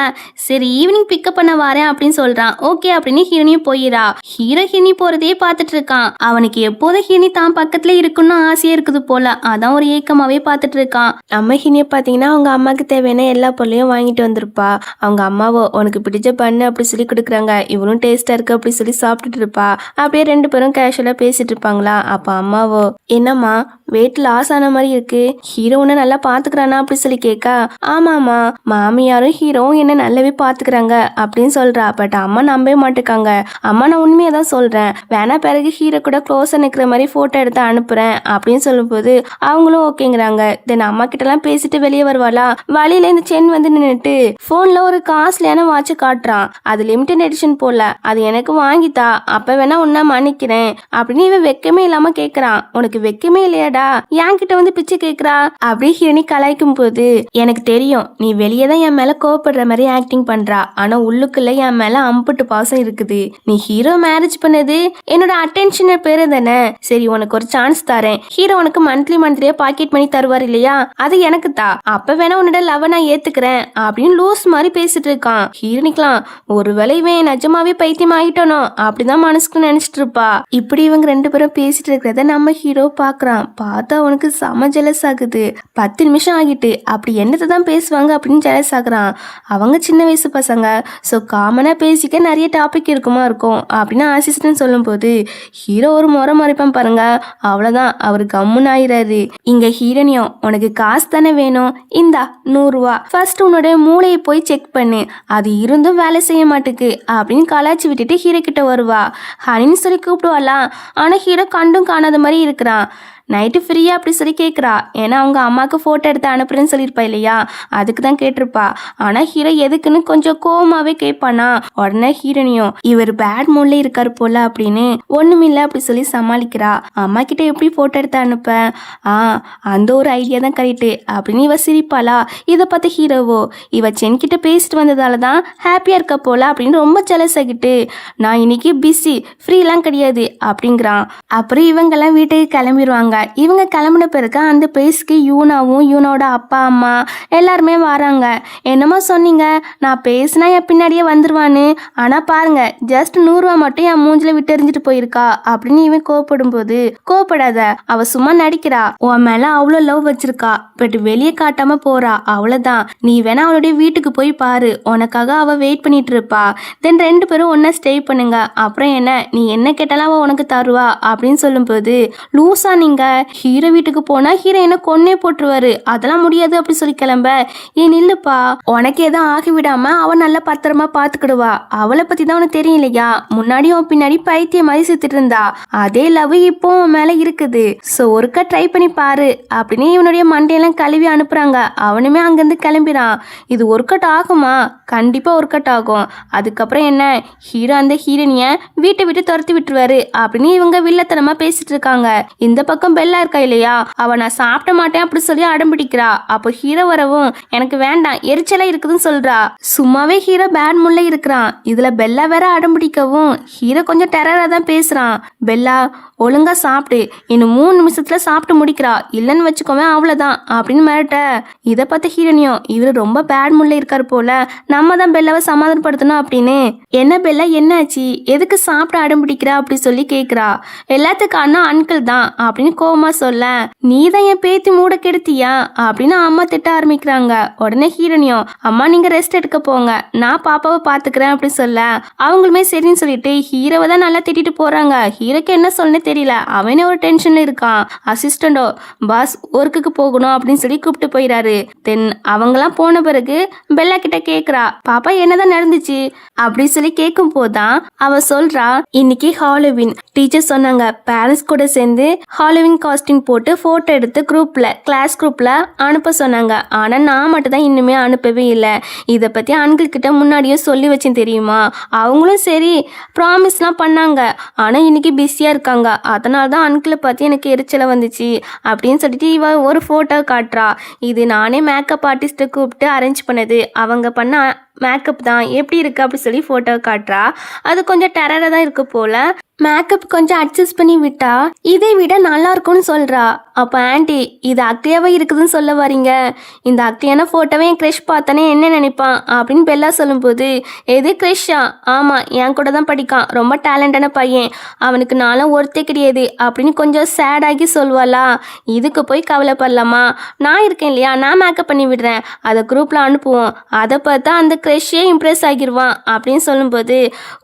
சரி ஈவினிங் பிக்கப் பண்ண வரேன் அப்படின்னு சொல்கிறான். ஓகே அப்படின்னு ஹீரோனியும் போயிடா. ஹீரோ ஹீரோனி போகிறதே பார்த்துட்டு இருக்கான். அவனுக்கு எப்போதும் ஹீரோனி தான் பக்கத்தில் இருக்குன்னு ஆசையாக இருக்குது போல, அதான் ஒரு ஏக்கமாகவே பார்த்துட்டு இருக்கான். அம்மா ஹீனியை பார்த்தீங்கன்னா அவங்க அம்மாவுக்கு தேவையான எல்லா பொருளையும் வாங்கிட்டு வந்திருப்பா. அவங்க அம்மாவோ உனக்கு பிடிச்ச பண்ணு அப்படி சொல்லி கொடுக்குறாங்க, இவனும் டேஸ்ட்டாக இருக்கு அப்படி சொல்லி சாப்பிட்டுட்டு இருப்பா. அப்படியே ரெண்டு பேரும் கேஷுவலாக பேசிட்டு இருப்பாங்களா. அப்போ அம்மாவோ என்னம்மா வெயிட் லாஸ் ஆன மாதிரி இருக்கு, ஹீரோ உன்னை நல்லா பாத்துக்கிறானா அப்படி சொல்லி கேட்கா. ஆமாம்மா மாமியாரும் ஹீரோவும் என்ன நல்லாவே பாத்துக்கிறாங்க அப்படின்னு சொல்றா. பட் அம்மா நம்பவே மாட்டேக்காங்க. அம்மா நான் உண்மையை தான் சொல்றேன், வேணா பிறகு ஹீரோ கூட க்ளோஸா நிக்கிற மாதிரி போட்டோ எடுத்து அனுப்புறேன் அப்படின்னு சொல்லும் போது அவங்களும் ஓகேங்கிறாங்க. தென் அம்மா கிட்ட எல்லாம் பேசிட்டு வெளியே வருவாளா. வழியில இந்த சென் வந்து நின்றுட்டு போன்ல ஒரு காஸ்ட்லியான வாட்ச் காட்டுறான். அது லிமிடெட் எடிஷன் போல, அது எனக்கு வாங்கித்தா, அப்ப வேணா உன்ன மன்னிக்கிறேன் அப்படின்னு இவன் வெக்கமே இல்லாம கேக்குறான். உனக்கு வெக்கமே இல்லையாடா, என் கிட்ட வந்து பிச்சை கேக்குறா அப்படி ஹீரோனி கலாய்க்கும் போது, எனக்கு தெரியும் நீ வெளியே தான் என் மேல கோவப்படுற மாதிரி ஆக்டிங் பண்றா, ஆனா உள்ளுக்குள்ள என் மேல அம்புட்டு பாசம் இருக்குது. நீ ஹீரோ மேரேஜ் பண்ணது என்னோட அட்டென்ஷன் பேரு தானே. சரி உனக்கு ஒரு சான்ஸ் தரேன், ஹீரோ உனக்கு மந்த்லியே பாக்கெட் மணி தருவார் இல்லையா, அது எனக்கு தா, அப்ப வேணா உன்னோட லவ் நான் ஏத்துக்கிறேன் அப்படின்னு லூஸ் மாதிரி பேசிட்டு இருக்கான். ஹீரோனிக்கலாம் ஒருவேளை இவன் நிஜமாவே பைத்தியம் ஆகிட்டானோ அப்படிதான் மனசுக்கு நினைச்சிட்டு இருப்பா. இப்படி இவங்க ரெண்டு பேரும் பேசிட்டு இருக்கிறத நம்ம ஹீரோ பாக்குறான். பார்த்தா அவனுக்கு செம ஜெலஸ் ஆகுது. 10 நிமிஷம் ஆகிட்டு அப்படி என்னத்தை தான் பேசுவாங்க அப்படின்னு ஜெலஸ் ஆகுறான். அவங்க சின்ன வயசு பசங்க, ஸோ காமனா பேசிக்க நிறைய டாபிக் இருக்கும் அப்படின்னு அசிஸ்டன்ட் சொல்லும் போது ஹீரோ ஒரு முறை மறைப்பான் பாருங்க. அவ்வளவுதான் அவர் கம்முன்னு ஆயிராரு. இங்க ஹீரோனியும் உனக்கு காசு தானே வேணும், இந்தா 100 ரூபா, ஃபர்ஸ்ட் உன்னோட மூளையை போய் செக் பண்ணு, அது இருந்தும் வேலை செய்ய மாட்டுக்கு அப்படின்னு கலாச்சி விட்டுட்டு ஹீரோ கிட்ட வருவா. ஹனின்னு சொல்லி கூப்பிடுவாளா. ஆனா ஹீரோ கண்டும் காணாத மாதிரி இருக்கிறான். நைட்டு ஃப்ரீயா அப்படி சொல்லி கேட்குறா. ஏன்னா அவங்க அம்மாவுக்கு ஃபோட்டோ எடுத்து அனுப்புறேன்னு சொல்லியிருப்பா இல்லையா, அதுக்கு தான் கேட்டிருப்பா. ஆனால் ஹீரோ எதுக்குன்னு கொஞ்சம் கோவமாகவே கேட்பானா. உடனே ஹீரோனியும் இவர் பேட் மூட்ல இருக்காரு போல அப்படின்னு ஒன்றுமில்லை அப்படி சொல்லி சமாளிக்கிறா. அம்மா கிட்ட எப்படி ஃபோட்டோ எடுத்து அனுப்பேன், அந்த ஒரு ஐடியா தான் கரெக்டு அப்படின்னு இவ சிரிப்பாளா. இதை பார்த்து ஹீரோவோ இவ சென்கிட்ட பேசிட்டு வந்ததால தான் ஹாப்பியாக இருக்க போல அப்படின்னு ரொம்ப ஜெலஸ் ஆகிட்டு, நான் இன்னைக்கு பிஸி ஃப்ரீலாம் கிடையாது அப்படிங்கிறான். அப்புறம் இவங்கெல்லாம் வீட்டுக்கு கிளம்பிடுவாங்க. இவங்க கிளம்பின பிறகு அந்த பிளேஸ்க்கு யூனாவும் யூனோட அப்பா அம்மா எல்லாருமே வராங்க. என்னமோ சொன்னீங்க, நான் பேசினா என் பின்னாடியே வந்துருவான்னு, ஆனா பாருங்க ஜஸ்ட் 100 ரூபா மட்டும் என் மூஞ்சில விட்டு எறிஞ்சிட்டு போயிருக்கா அப்படின்னு இவன் கோவப்படும் போது, கோவப்படாத அவ சும்மா நடிக்கிறா, உன் மேல அவ்வளோ லவ் வச்சிருக்கா, பட் வெளியே காட்டாம போறா, அவ்வளவுதான், நீ வேணா அவளுடைய வீட்டுக்கு போய் பாரு, உனக்காக அவ வெயிட் பண்ணிட்டு இருப்பா, தென் 2 பேரும் ஒன்னா ஸ்டே பண்ணுங்க, அப்புறம் என்ன நீ என்ன கேட்டாலும் அவ உனக்கு தருவா அப்படின்னு சொல்லும் போது, லூசா நீங்க, ஹீரோ வீட்டுக்கு போனா ஹீரோ என்ன கொன்னே போட்டுருவாரு, அதெல்லாம் முடியாது அப்படி சொல்லி கிளம்ப. ஏன் இல்லப்பா, உனக்கு எதுவும் ஆகி விடாம அவன் நல்லா பத்திரமா பாத்துக்கிடுவா, அவளை பத்தி தான் உனக்கு தெரியும் இல்லையா, முன்னாடி உன் பின்னாடி பைத்திய மாதிரி சுத்திட்டு இருந்தா, அதே லவ் இப்போ உன் மேல இருக்குது, சோ ஒருக்கா ட்ரை பண்ணி பாரு அப்படின்னு இவனுடைய மண்டையெல்லாம் கழுவி அனுப்புறாங்க. அவனுமே அங்கிருந்து கிளம்பிறான். இது ஒர்க் அவுட் ஆகுமா, கண்டிப்பா ஒர்க் அவுட் ஆகும். அதுக்கப்புறம் என்ன, ஹீரோ அந்த ஹீரோனிய வீட்டை விட்டு துரத்தி விட்டுருவாரு அப்படின்னு இவங்க வில்லத்தனமா பேசிட்டு இருக்காங்க. இந்த பக்கம் பெல்லா இருக்கா இல்லையா, அவ நான் சாப்பிட மாட்டேன் அப்படி சொல்லி அடம்பிடிக்கிறா. அப்போ ஹீரோ வரவும் எனக்கு வேண்டாம் எரிச்சலா இருக்குதுன்னு சொல்றா. சும்மாவே ஹீரோ பேட் முல்ல இருக்கிறான், இதுல பெல்லா வேற அடம்பிடிக்கவும் ஹீரோ கொஞ்சம் டெரரா தான் பேசுறான். பெல்லா ஒழுங்கா சாப்பிட்டு, இன்னும் 3 நிமிஷத்துல சாப்பிட்டு முடிக்கிறா, இல்லைன்னு வச்சுக்கோவேன் அவ்வளவுதான் அப்படின்னு மிரட்ட. இதை பார்த்த ஹீரோனியும் இவரு ரொம்ப பேட் முல்ல இருக்காரு போல, நம்ம தான் பெல்லாவை சமாதானப்படுத்தணும் அப்படின்னு. என்ன பெல்லா என்னாச்சு, எதுக்கு சாப்பிட அடம்பிடிக்கிறா அப்படி சொல்லி கேக்குறா. எல்லாத்துக்கான அன்கிள் தான் அப்படின்னு கோவமா சொல்ல, நீ தான் என் பேத்தி மூட கெடுத்தியா அப்படின்னு அம்மா திட்ட ஆரம்பிக்கிறாங்க. உடனே ஹீரோனியும் அம்மா நீங்க ரெஸ்ட் எடுக்க போங்க, நான் பாப்பாவை பாத்துக்கிறேன் அப்படி சொல்ல, அவங்களுமே சரின்னு சொல்லிட்டு ஹீரோவை தான் நல்லா திட்டிட்டு போறாங்க. ஹீரோக்கு என்ன சொல்லணும் தெரியல, அவனே ஒரு டென்ஷன்ல இருக்கான். அசிஸ்டண்டோ பாஸ் ஒர்க்குக்கு போகணும் அப்படின்னு சொல்லி கூப்பிட்டு போயிடாரு. தென் அவங்கெல்லாம் போன பிறகு பெல்லா கிட்ட கேக்குறா, பாப்பா என்னதான் நடந்துச்சு அப்படி சொல்லி கேட்கும் போதான் அவ சொல்றா, இன்னைக்கு ஹாலோவின் டீச்சர் சொன்னாங்க பேரண்ட்ஸ் கூட சேர்ந்து ஹாலோவின் காஸ்டியூம் போட்டு போட்டோ எடுத்து கிளாஸ் குரூப்ல அனுப்ப சொன்னாங்க. ஆனா நான் மட்டும் தான் இன்னுமே அனுப்பவே இல்லை. இதை பத்தி அன்கிள் கிட்ட முன்னாடியே சொல்லி வச்சேன் தெரியுமா, அவங்களும் சரி ப்ராமிஸ்லாம் பண்ணாங்க, ஆனா இன்னைக்கு பிஸியா இருக்காங்க, அதனால தான் அன்கிளை பார்த்து எனக்கு எரிச்சலை வந்துச்சு அப்படின்னு சொல்லிட்டு இவ ஒரு ஃபோட்டோ காட்டுறா. இது நானே மேக்கப் ஆர்டிஸ்ட்டை கூப்பிட்டு அரேஞ்ச் பண்ணது, அவங்க பண்ண மேக்கப் தான் எப்படி இருக்கு அப்படி சொல்லி ஃபோட்டோ காட்டுறா. அது கொஞ்சம் டெரராக தான் இருக்கு போல. மேக்கப் கொஞ்சம் அட்ஜஸ்ட் பண்ணி விட்டா இதை விட நல்லா இருக்கும்னு சொல்றா. அப்ப ஆண்டி இது அக்லியாவா இருக்குதுன்னு சொல்ல வரீங்க? இந்த அக்லியான போட்டோவை என் கிரஷ் பார்த்தானே என்ன நினைப்பான் அப்படின்னு பெல்லா சொல்லும்போது, எது கிரஷா? ஆமா, என் கூட தான் படிக்கான், ரொம்ப டேலண்டான பையன், அவனுக்கு நானும் ஒருத்தே கிடையாது அப்படின்னு கொஞ்சம் சேடாகி சொல்வாளா. இதுக்கு போய் கவலைப்படலாமா, நான் இருக்கேன் இல்லையா, நான் மேக்கப் பண்ணி விடுறேன், அதை குரூப்ல அனுப்புவோம், அதை பார்த்தா அந்த கிரஷே இம்ப்ரெஸ் ஆகிடுவான் அப்படின்னு சொல்லும்போது,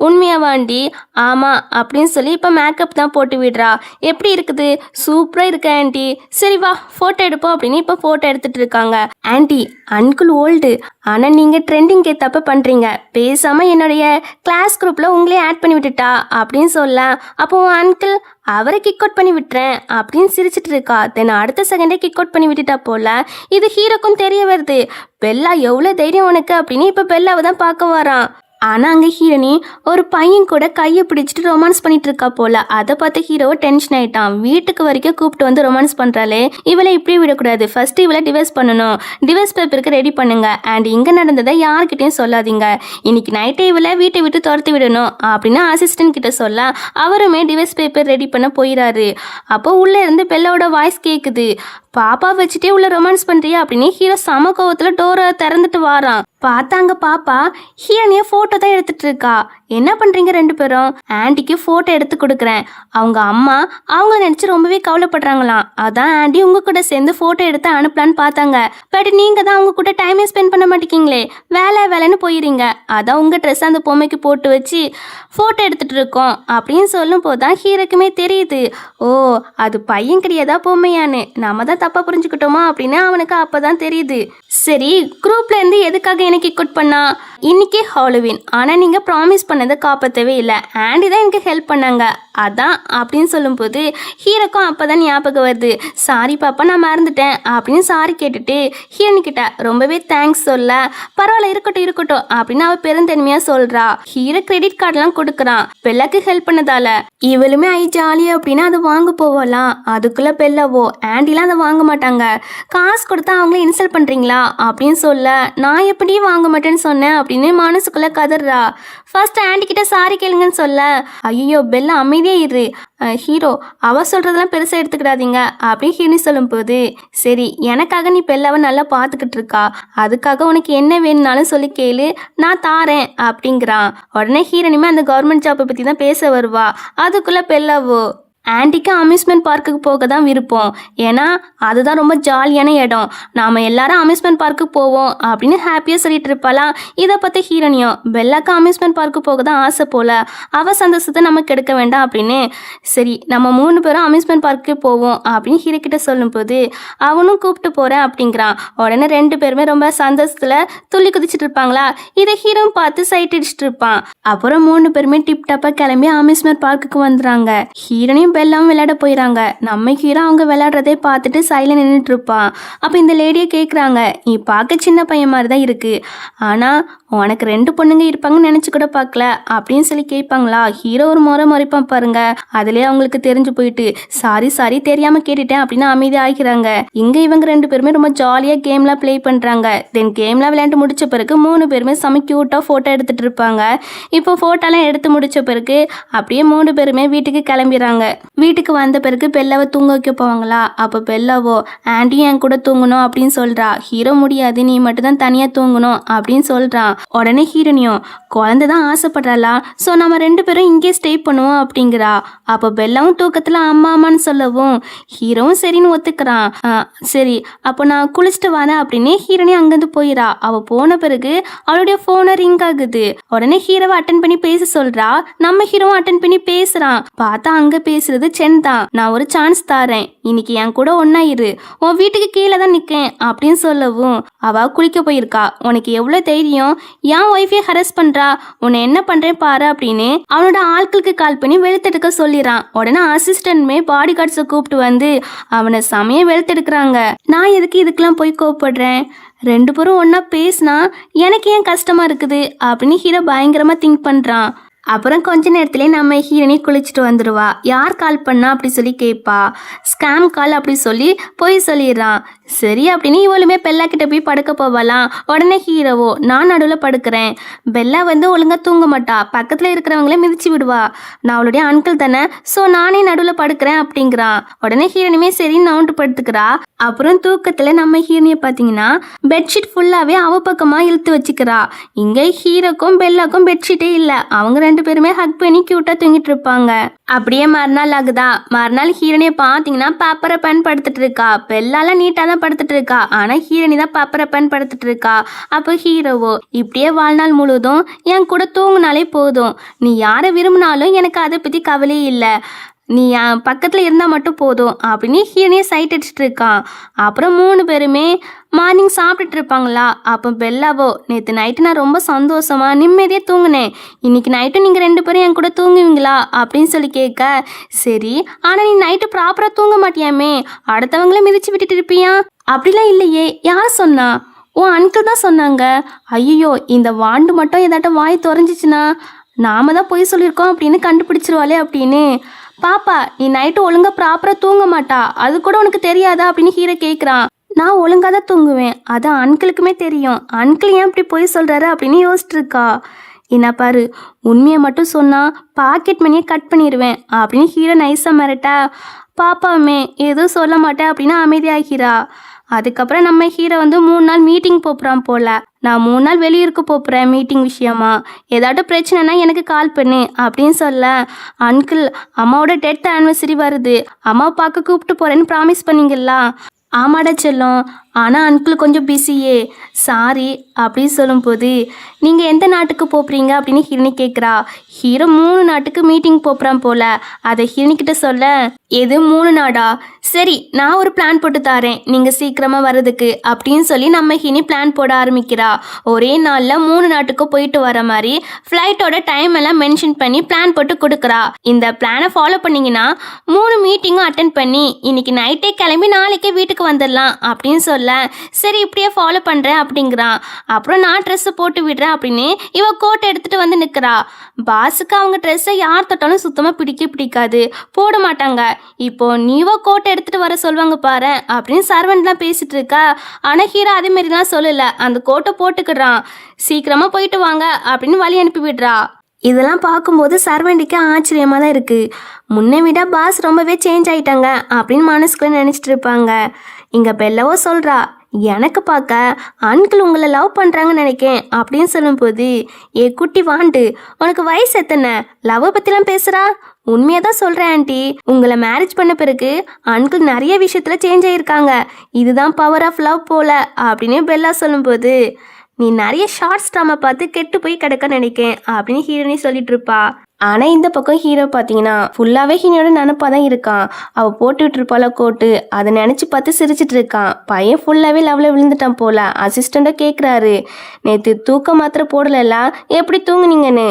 உண்மையாவாண்டி? ஆமா அப்படின்னு சொல்லி இப்போ மேக்கப் தான் போட்டு விடுறா. எப்படி இருக்குது? சூப்பராக இருக்கு ஆண்டி, சரி வா ஃபோட்டோ எடுப்போம் அப்படின்னு இப்போ ஃபோட்டோ எடுத்துட்டு இருக்காங்க. ஆண்டி அன்குள் ஓல்டு, ஆனால் நீங்கள் ட்ரெண்டிங் ஏற்றப்ப பண்ணுறீங்க, பேசாமல் என்னுடைய கிளாஸ் குரூப்பில் உங்களே ஆட் பண்ணி விட்டுட்டா அப்படின்னு சொல்ல, அப்போ அன்கிள் அவரை கிக் அவுட் பண்ணி விட்டுறேன் அப்படின்னு சிரிச்சிட்டு இருக்கா. தென் அடுத்த செகண்டே கிக் அவுட் பண்ணி விட்டுட்டா போல. இது ஹீரோக்கும் தெரிய வருது. பெல்லா எவ்வளோ தைரியம் உனக்கு அப்படின்னு இப்போ பெல்லாவை தான் பார்க்க வரான். ஆனால் அங்கே ஹீரோனி ஒரு பையன் கூட கையை பிடிச்சிட்டு ரொமான்ஸ் பண்ணிட்டு இருக்கா போல. அதை பார்த்து ஹீரோவை டென்ஷன் ஆயிட்டான். வீட்டுக்கு வரைக்கும் கூப்பிட்டு வந்து ரொமான்ஸ் பண்ணுறாளே, இவளை இப்படி விடக்கூடாது, ஃபர்ஸ்ட் இவளை டிவைஸ் பண்ணணும், டிவைஸ் பேப்பருக்கு ரெடி பண்ணுங்க, அண்ட் இங்கே நடந்ததை யார்கிட்டையும் சொல்லாதீங்க, இன்னைக்கு நைட்டே இவளை வீட்டை விட்டு துரத்தி விடணும் அப்படின்னு அசிஸ்டன்ட் கிட்ட சொல்ல அவருமே டிவைஸ் பேப்பர் ரெடி பண்ண போயிடாரு. அப்போ உள்ளே இருந்து பெல்லாவோட வாய்ஸ் கேட்குது, பாப்பா வச்சுட்டே உள்ள ரொமான்ஸ் பண்ணுறியா அப்படின்னு. ஹீரோ சம கோவத்தில் டோரை திறந்துட்டு வாரான். பார்த்தாங்க பாப்பா ஹீரோனிய ஃபோட்டோ தான் எடுத்துட்டு இருக்கா. என்ன பண்ணுறீங்க ரெண்டு பேரும்? ஆண்டிக்கு ஃபோட்டோ எடுத்து கொடுக்குறேன், அவங்க அம்மா அவங்க நினச்சி ரொம்பவே கவலைப்படுறாங்களாம், அதான் ஆண்டி உங்கள் கூட சேர்ந்து ஃபோட்டோ எடுத்து அனுப்பலான்னு பார்த்தாங்க, பட் நீங்கள் தான் அவங்க கூட டைமே ஸ்பெண்ட் பண்ண மாட்டேங்கிங்களே, வேலைன்னு போயிடுறீங்க, அதான் உங்கள் ட்ரெஸ் அந்த பொம்மைக்கு போட்டு வச்சு ஃபோட்டோ எடுத்துகிட்டு இருக்கோம் அப்படின்னு சொல்லும் போது தான் ஹீரோக்குமே தெரியுது, ஓ அது பையன் கிடையாதா பொம்மையான்னு, நம்ம தான் தப்பாக புரிஞ்சுக்கிட்டோமா அப்படின்னு அவனுக்கு அப்போ தான் தெரியுது. சரி குரூப்ல இருந்து எதுக்காக எனக்கு கிக் பண்ணா? இன்னைக்கு ஹாலோவின், ஆனால் நீங்கள் ப்ராமிஸ் பண்ணதை காப்பாற்றவே இல்லை, ஆண்டி தான் எனக்கு ஹெல்ப் பண்ணாங்க அதான் அப்படின்னு சொல்லும்போது ஹீரோக்கும் அப்போ தான் ஞாபகம் வருது, சாரி பாப்பா நான் மறந்துட்டேன் அப்படின்னு சாரி கேட்டுட்டு ஹீரோனிக்கிட்ட ரொம்பவே தேங்க்ஸ் சொல்ல, பரவாயில்ல இருக்கட்டும் அப்படின்னு அவள் பெருந்தன்மையாக சொல்கிறா. ஹீரோ கிரெடிட் கார்டெலாம் கொடுக்குறான் பெல்லாக்கு ஹெல்ப் பண்ணதால. இவளுமே ஜாலியா அப்படின்னா அதை வாங்க போகலாம். அதுக்குள்ளே பெல்லாவோ ஆண்டிலாம் அதை வாங்க மாட்டாங்க, காசு கொடுத்தா அவங்களே இன்சல்ட் பண்ணுறீங்களா அப்படின்னு சொல்ல, நான் எப்படி வாங்க மாட்டேன்னு சொன்னேன் அப்படின்னு மனசுக்குள்ளே கதறா. ஃபர்ஸ்ட் ஆண்டி கிட்ட சாரி கேளுங்கன்னு சொல்ல, ஐயோ பெல்லா அமைதியே இரு, ஹீரோ அவ சொல்கிறதெல்லாம் பெருசாக எடுத்துக்கிடாதீங்க அப்படின்னு ஹீரோனி சொல்லும்போது, சரி எனக்காக நீ பெல்லாவை நல்லா பார்த்துக்கிட்டு இருக்கா, அதுக்காக உனக்கு என்ன வேணும்னாலும் சொல்லி கேளு நான் தாரேன் அப்படிங்கிறான். உடனே ஹீரோனியுமே அந்த கவர்மெண்ட் ஜாப்பை பற்றி தான் பேச வருவா. அதுக்குள்ளே பெல்லாவோ ஆண்டிக்கு அம்யூஸ்மெண்ட் பார்க்குக்கு போக தான் விருப்பம், ஏன்னா அதுதான் ரொம்ப ஜாலியான இடம், நாம் எல்லாரும் அம்யூஸ்மெண்ட் பார்க்கு போவோம் அப்படின்னு ஹாப்பியாக சொல்லிட்டு இருப்பாளா. இதை பற்றி ஹீரோனியும் பெல்லாக்கு அம்யூஸ்மெண்ட் பார்க்கு போக தான் ஆசை போல், அவள் சந்தோஷத்தை நம்ம கெடுக்க வேண்டாம் அப்படின்னு, சரி நம்ம 3 பேரும் அம்யூஸ்மெண்ட் பார்க்கு போவோம் அப்படின்னு ஹீரோ கிட்ட சொல்லும்போது அவனும் கூப்பிட்டு போகிறேன் அப்படிங்கிறான். உடனே 2 பேருமே ரொம்ப சந்தோஷத்தில் துள்ளி குதிச்சுட்டு இருப்பாங்களா. இதை ஹீரோ பார்த்து சைட் அடிச்சுட்டு இருப்பான். அப்புறம் 3 பேருமே டிப் டாப்பாக கிளம்பி அம்யூஸ்மெண்ட் பார்க்குக்கு வந்துடுறாங்க. ஹீரோனையும் பெல்லாம் விளையாட போயிடறாங்க. நம்ம ஹீரோ அவங்க விளையாடுறதே பார்த்துட்டு சைலண்ட் நின்றுட்டு இருப்பான். அப்போ இந்த லேடியை கேட்குறாங்க, நீ பார்க்க சின்ன பையன் மாதிரி தான் இருக்கு, ஆனால் உனக்கு 2 பொண்ணுங்க இருப்பாங்கன்னு நினச்சி கூட பார்க்கல அப்படின்னு சொல்லி கேட்பாங்களா. ஹீரோ ஒரு முறை மறைப்பான் பாருங்க, அதுலேயே அவங்களுக்கு தெரிஞ்சு போயிட்டு சாரி தெரியாமல் கேட்டுட்டேன் அப்படின்னு அமைதி ஆகிறாங்க. இங்கே இவங்க 2 பேருமே ரொம்ப ஜாலியாக கேம்லாம் ப்ளே பண்ணுறாங்க. தென் கேம்லாம் விளையாண்டு முடிச்ச பிறகு 3 பேருமே செம க்யூட்டாக ஃபோட்டோ எடுத்துகிட்டு இருப்பாங்க. இப்போ ஃபோட்டோலாம் எடுத்து முடிச்ச பிறகு அப்படியே 3 பேருமே வீட்டுக்கு கிளம்பிடுறாங்க. வீட்டுக்கு வந்த பிறகு பெல்லாவை தூங்க வைக்க போவாங்களா. அப்போ பெல்லாவோ ஆண்டி என் கூட தூங்கணும் அப்படின்னு சொல்கிறா. ஹீரோ முடியாது, நீ மட்டும் தான் தனியாக தூங்கணும் அப்படின்னு சொல்கிறான். உடனே ஹீரோனியும் குழந்தை தான் ஆசைப்படுறாளா, ஸோ நம்ம 2 பேரும் இங்கே ஸ்டே பண்ணுவோம் அப்படிங்கிறா. அப்போ பெல்லாவும் தூக்கத்தில் அம்மான்னு சொல்லவும் ஹீரோவும் சரின்னு ஒத்துக்கிறான். சரி அப்போ நான் குளிச்சுட்டு வரேன் அப்படின்னு ஹீரோனி அங்கேருந்து போயிடா. அவள் போன பிறகு அவளுடைய ஃபோனை ரிங் ஆகுது. உடனே ஹீரோவை அட்டன் பண்ணி பேச சொல்கிறா. நம்ம ஹீரோவும் அட்டன் பண்ணி பேசுகிறான். பார்த்தா அங்கே பேசுறது சென் தான். நான் ஒரு சான்ஸ் தாரேன், இன்னைக்கு என் கூட ஒன்னா இரு, உன் வீட்டுக்கு கீழே தான் நிற்கேன் அப்படின்னு சொல்லவும் அவ குளிக்க போயிருக்கா. உனக்கு எவ்வளோ தைரியம், என் ஒய்ஃபே ஹரஸ் பண்றா, உன்னை என்ன பண்றேன் பாரு அப்படின்னு அவனோட ஆட்களுக்கு கால் பண்ணி வெளுத்தெடுக்க சொல்லிடுறான். உடனே அசிஸ்டன்ட்மே பாடி கார்ட்ஸை கூப்பிட்டு வந்து அவனை சமயம் வெளுத்தெடுக்கிறாங்க. நான் எதுக்கு இதுக்கெல்லாம் போய் கோவப்படுறேன், 2 பேரும் ஒன்னா பேசினா எனக்கு ஏன் கஷ்டமா இருக்குது அப்படின்னு ஹீரோ பயங்கரமா திங்க் பண்றான். அப்புறம் கொஞ்ச நேரத்திலே நம்ம ஹீரோனி குளிச்சுட்டு வந்துடுவா. யார் கால் பண்ணா அப்படி சொல்லி கேட்பா. ஸ்கேம் கால் அப்படி சொல்லி போய் சொல்லிடுறான். சரி அப்படின்னு இவளுமே பெல்லா கிட்ட போய் படுக்க போவாளாம். உடனே ஹீரோவோ நான் நடுவில் படுக்கிறேன். பெல்லா வந்து ஒழுங்கா தூங்க மாட்டா, பக்கத்தில் இருக்கிறவங்களே மிதிச்சு விடுவா. நான் அவளுடைய அங்கிள் தானே, ஸோ நானே நடுவில் படுக்கிறேன் அப்படிங்கிறான். உடனே ஹீரோனுமே சரி நவுண்டு படுத்துக்கிறா. அப்புறம் தூக்கத்தில் நம்ம ஹீரோனியை பார்த்தீங்கன்னா பெட்ஷீட் ஃபுல்லாகவே அவ பக்கமாக இழுத்து வச்சுக்கிறா. இங்கே ஹீரோக்கும் பெல்லாக்கும் பெட்ஷீட்டே இல்லை. அவங்க 2 பேருமே ஹக் பண்ணி க்யூட்டாக தூங்கிட்டு இருப்பாங்க. அப்படியே மறுநாள் ஆகுதா. மறுநாள் ஹீரோனியை பார்த்தீங்கன்னா பேப்பரை பென் படுத்துட்டு இருக்கா. பெல்லால நீட்டாக தான் படுத்துட்டு இருக்கா, ஆனால் ஹீரோனி தான் பேப்பரை பென் படுத்துட்டு இருக்கா. அப்போ ஹீரோவோ இப்படியே வாழ்நாள் முழுவதும் என் கூட தூங்குனாலே போதும், நீ யாரை விரும்பினாலும் எனக்கு அதை பற்றி கவலையே இல்லை, நீ என் பக்கத்தில் இருந்தால் மட்டும் போதும் அப்படின்னு ஹீரோனியை சைட் அடிச்சுட்டு இருக்கான். அப்புறம் 3 பேருமே மார்னிங் சாப்பிட்டுட்டு இருப்பாங்களா. அப்போ பெல்லாவோ நேற்று நைட்டு நான் ரொம்ப சந்தோஷமா நிம்மதியாக தூங்கினேன், இன்னைக்கு நைட்டு நீங்கள் 2 பேரும் என் கூட தூங்குவீங்களா அப்படின்னு சொல்லி கேட்க, சரி ஆனால் நீ நைட்டு ப்ராப்பராக தூங்க மாட்டியாமே, அடுத்தவங்கள மிதிச்சு விட்டுட்டு இருப்பியா? அப்படிலாம் இல்லையே, யார் சொன்னா? உன் அங்கிள் தான் சொன்னாங்க. ஐயோ, இந்த வாண்டு மட்டும் ஏதாட்டும் வாய் திறஞ்சிச்சுன்னா நாம தான் பொய் சொல்லியிருக்கோம் அப்படின்னு கண்டுபிடிச்சிருவாளே அப்படின்னு. பாப்பா நீ நைட்டு ஒழுங்கா ப்ராப்பராக தூங்க மாட்டா, அது கூட உனக்கு தெரியாதா அப்படின்னு ஹீரோ கேட்குறான். நான் ஒழுங்காக தான் தூங்குவேன், அது அங்கிளுக்குமே தெரியும், அங்கிள் ஏன் இப்படி பொய் சொல்கிறாரு அப்படின்னு யோசிச்சுட்டு இருக்கா. என்ன பாரு, உண்மையை மட்டும் சொன்னால் பாக்கெட் மணியை கட் பண்ணிடுவேன் அப்படின்னு ஹீரோ நைஸாக மிரட்டா. பாப்பாவுமே எதுவும் சொல்ல மாட்டேன் அப்படின்னு அமைதியாகிறா. அதுக்கப்புறம் நம்ம ஹீரோ வந்து 3 நாள் மீட்டிங் போகிறான் போல. நான் 3 நாள் வெளியூருக்கு போகிறேன் மீட்டிங் விஷயமா, ஏதாட்டும் பிரச்சனைனா எனக்கு கால் பண்ணு அப்படின்னு சொல்ல, அங்கிள் அம்மாவோட டெத் ஆனிவர்சரி வருது, அம்மாவை பார்க்க கூப்பிட்டு போகிறேன்னு ப்ராமிஸ் பண்ணீங்களா? ஆமாடா செல்லம், ஆனால் அங்கிள் கொஞ்சம் பிஸியே, சாரி அப்படின்னு சொல்லும்போது, நீங்கள் எந்த நாட்டுக்கு போகிறீங்க அப்படின்னு ஹிரணி கேட்குறா. ஹீரோ 3 நாட்டுக்கு மீட்டிங் போகிறான் போல. அதை ஹிரணிக்கிட்ட சொல்ல, எது 3 நாடா? சரி நான் ஒரு பிளான் போட்டு தரேன் நீங்கள் சீக்கிரமாக வர்றதுக்கு அப்படின்னு சொல்லி நம்ம ஹினி பிளான் போட ஆரம்பிக்கிறா. ஒரே நாளில் 3 நாட்டுக்கு போயிட்டு வர மாதிரி ஃப்ளைட்டோட டைம் எல்லாம் மென்ஷன் பண்ணி பிளான் போட்டு கொடுக்குறா. இந்த பிளானை ஃபாலோ பண்ணிங்கன்னா 3 மீட்டிங்கும் அட்டென்ட் பண்ணி இன்னைக்கு நைட்டே கிளம்பி நாளைக்கே வீட்டுக்கு வந்துடலாம் அப்படின்னு சொல்ல, சரி இப்படியே ஃபாலோ பண்ணுறேன் அப்படிங்கிறான். அப்புறம் நான் ட்ரெஸ்ஸை போட்டு விடுறேன் அப்படின்னு இவ கோட்டை எடுத்துகிட்டு வந்து நிற்கிறா. பாஸுக்கு அவங்க ட்ரெஸ்ஸை யார் தொட்டாலும் சுத்தமாக பிடிக்காது, போட மாட்டாங்க. இப்போ நீவோ கோட்டை எடுத்துகிட்டு வர சொல்லுவாங்க பாரு அப்படின்னு சர்வன்ட்லாம் பேசிகிட்டு இருக்கா. ஆனால் ஹீரோ அதே மாதிரிலாம் சொல்லலை, அந்த கோட்டை போட்டுக்கிடுறான். சீக்கிரமாக போயிட்டு வாங்க அப்படின்னு வழி அனுப்பி விடுறா. இதெல்லாம் பார்க்கும்போது சர்வெண்ட்டுக்கு ஆச்சரியமாக தான் இருக்குது. முன்னை விட பாஸ் ரொம்பவே சேஞ்ச் ஆகிட்டாங்க அப்படின்னு மனசுக்குள்ளே நினச்சிட்டு இருப்பாங்க. இங்கே பெல்லவோ சொல்கிறா, எனக்கு பார்க்க அங்கிள் உங்களை லவ் பண்ணுறாங்கன்னு நினைக்கேன் அப்படின்னு சொல்லும்போது, ஏ குட்டி வாண்டு, உனக்கு வயசு எத்தனை, லவ்வை பற்றிலாம் பேசுகிறா? உண்மையாக தான் சொல்கிறேன் ஆண்டி, உங்களை மேரேஜ் பண்ண பிறகு அங்கிள் நிறைய விஷயத்தில் சேஞ்ச் ஆகியிருக்காங்க, இதுதான் பவர் ஆஃப் லவ் போல அப்படின்னு பெல்லா சொல்லும்போது, நீ நிறைய ஷார்ட்ஸ் ட்ராமா பார்த்து கெட்டு போய் கிடக்க நினைக்கேன் அப்படின்னு ஹீரோனி சொல்லிட்டு இருப்பா. ஆனால் இந்த பக்கம் ஹீரோ பார்த்தீங்கன்னா ஃபுல்லாகவே ஹீரோட நினப்பாக தான் இருக்கான். அவள் போட்டு விட்டுருப்பாள கோட்டு, அதை நினச்சி பார்த்து சிரிச்சிட்டு இருக்கான். பையன் ஃபுல்லாகவே லவ்வில் விழுந்துட்டான் போல. அசிஸ்டண்ட்டாக கேட்குறாரு, நேற்று தூக்க மாத்திரை போடலைல்ல, எப்படி தூங்குனீங்கன்னு.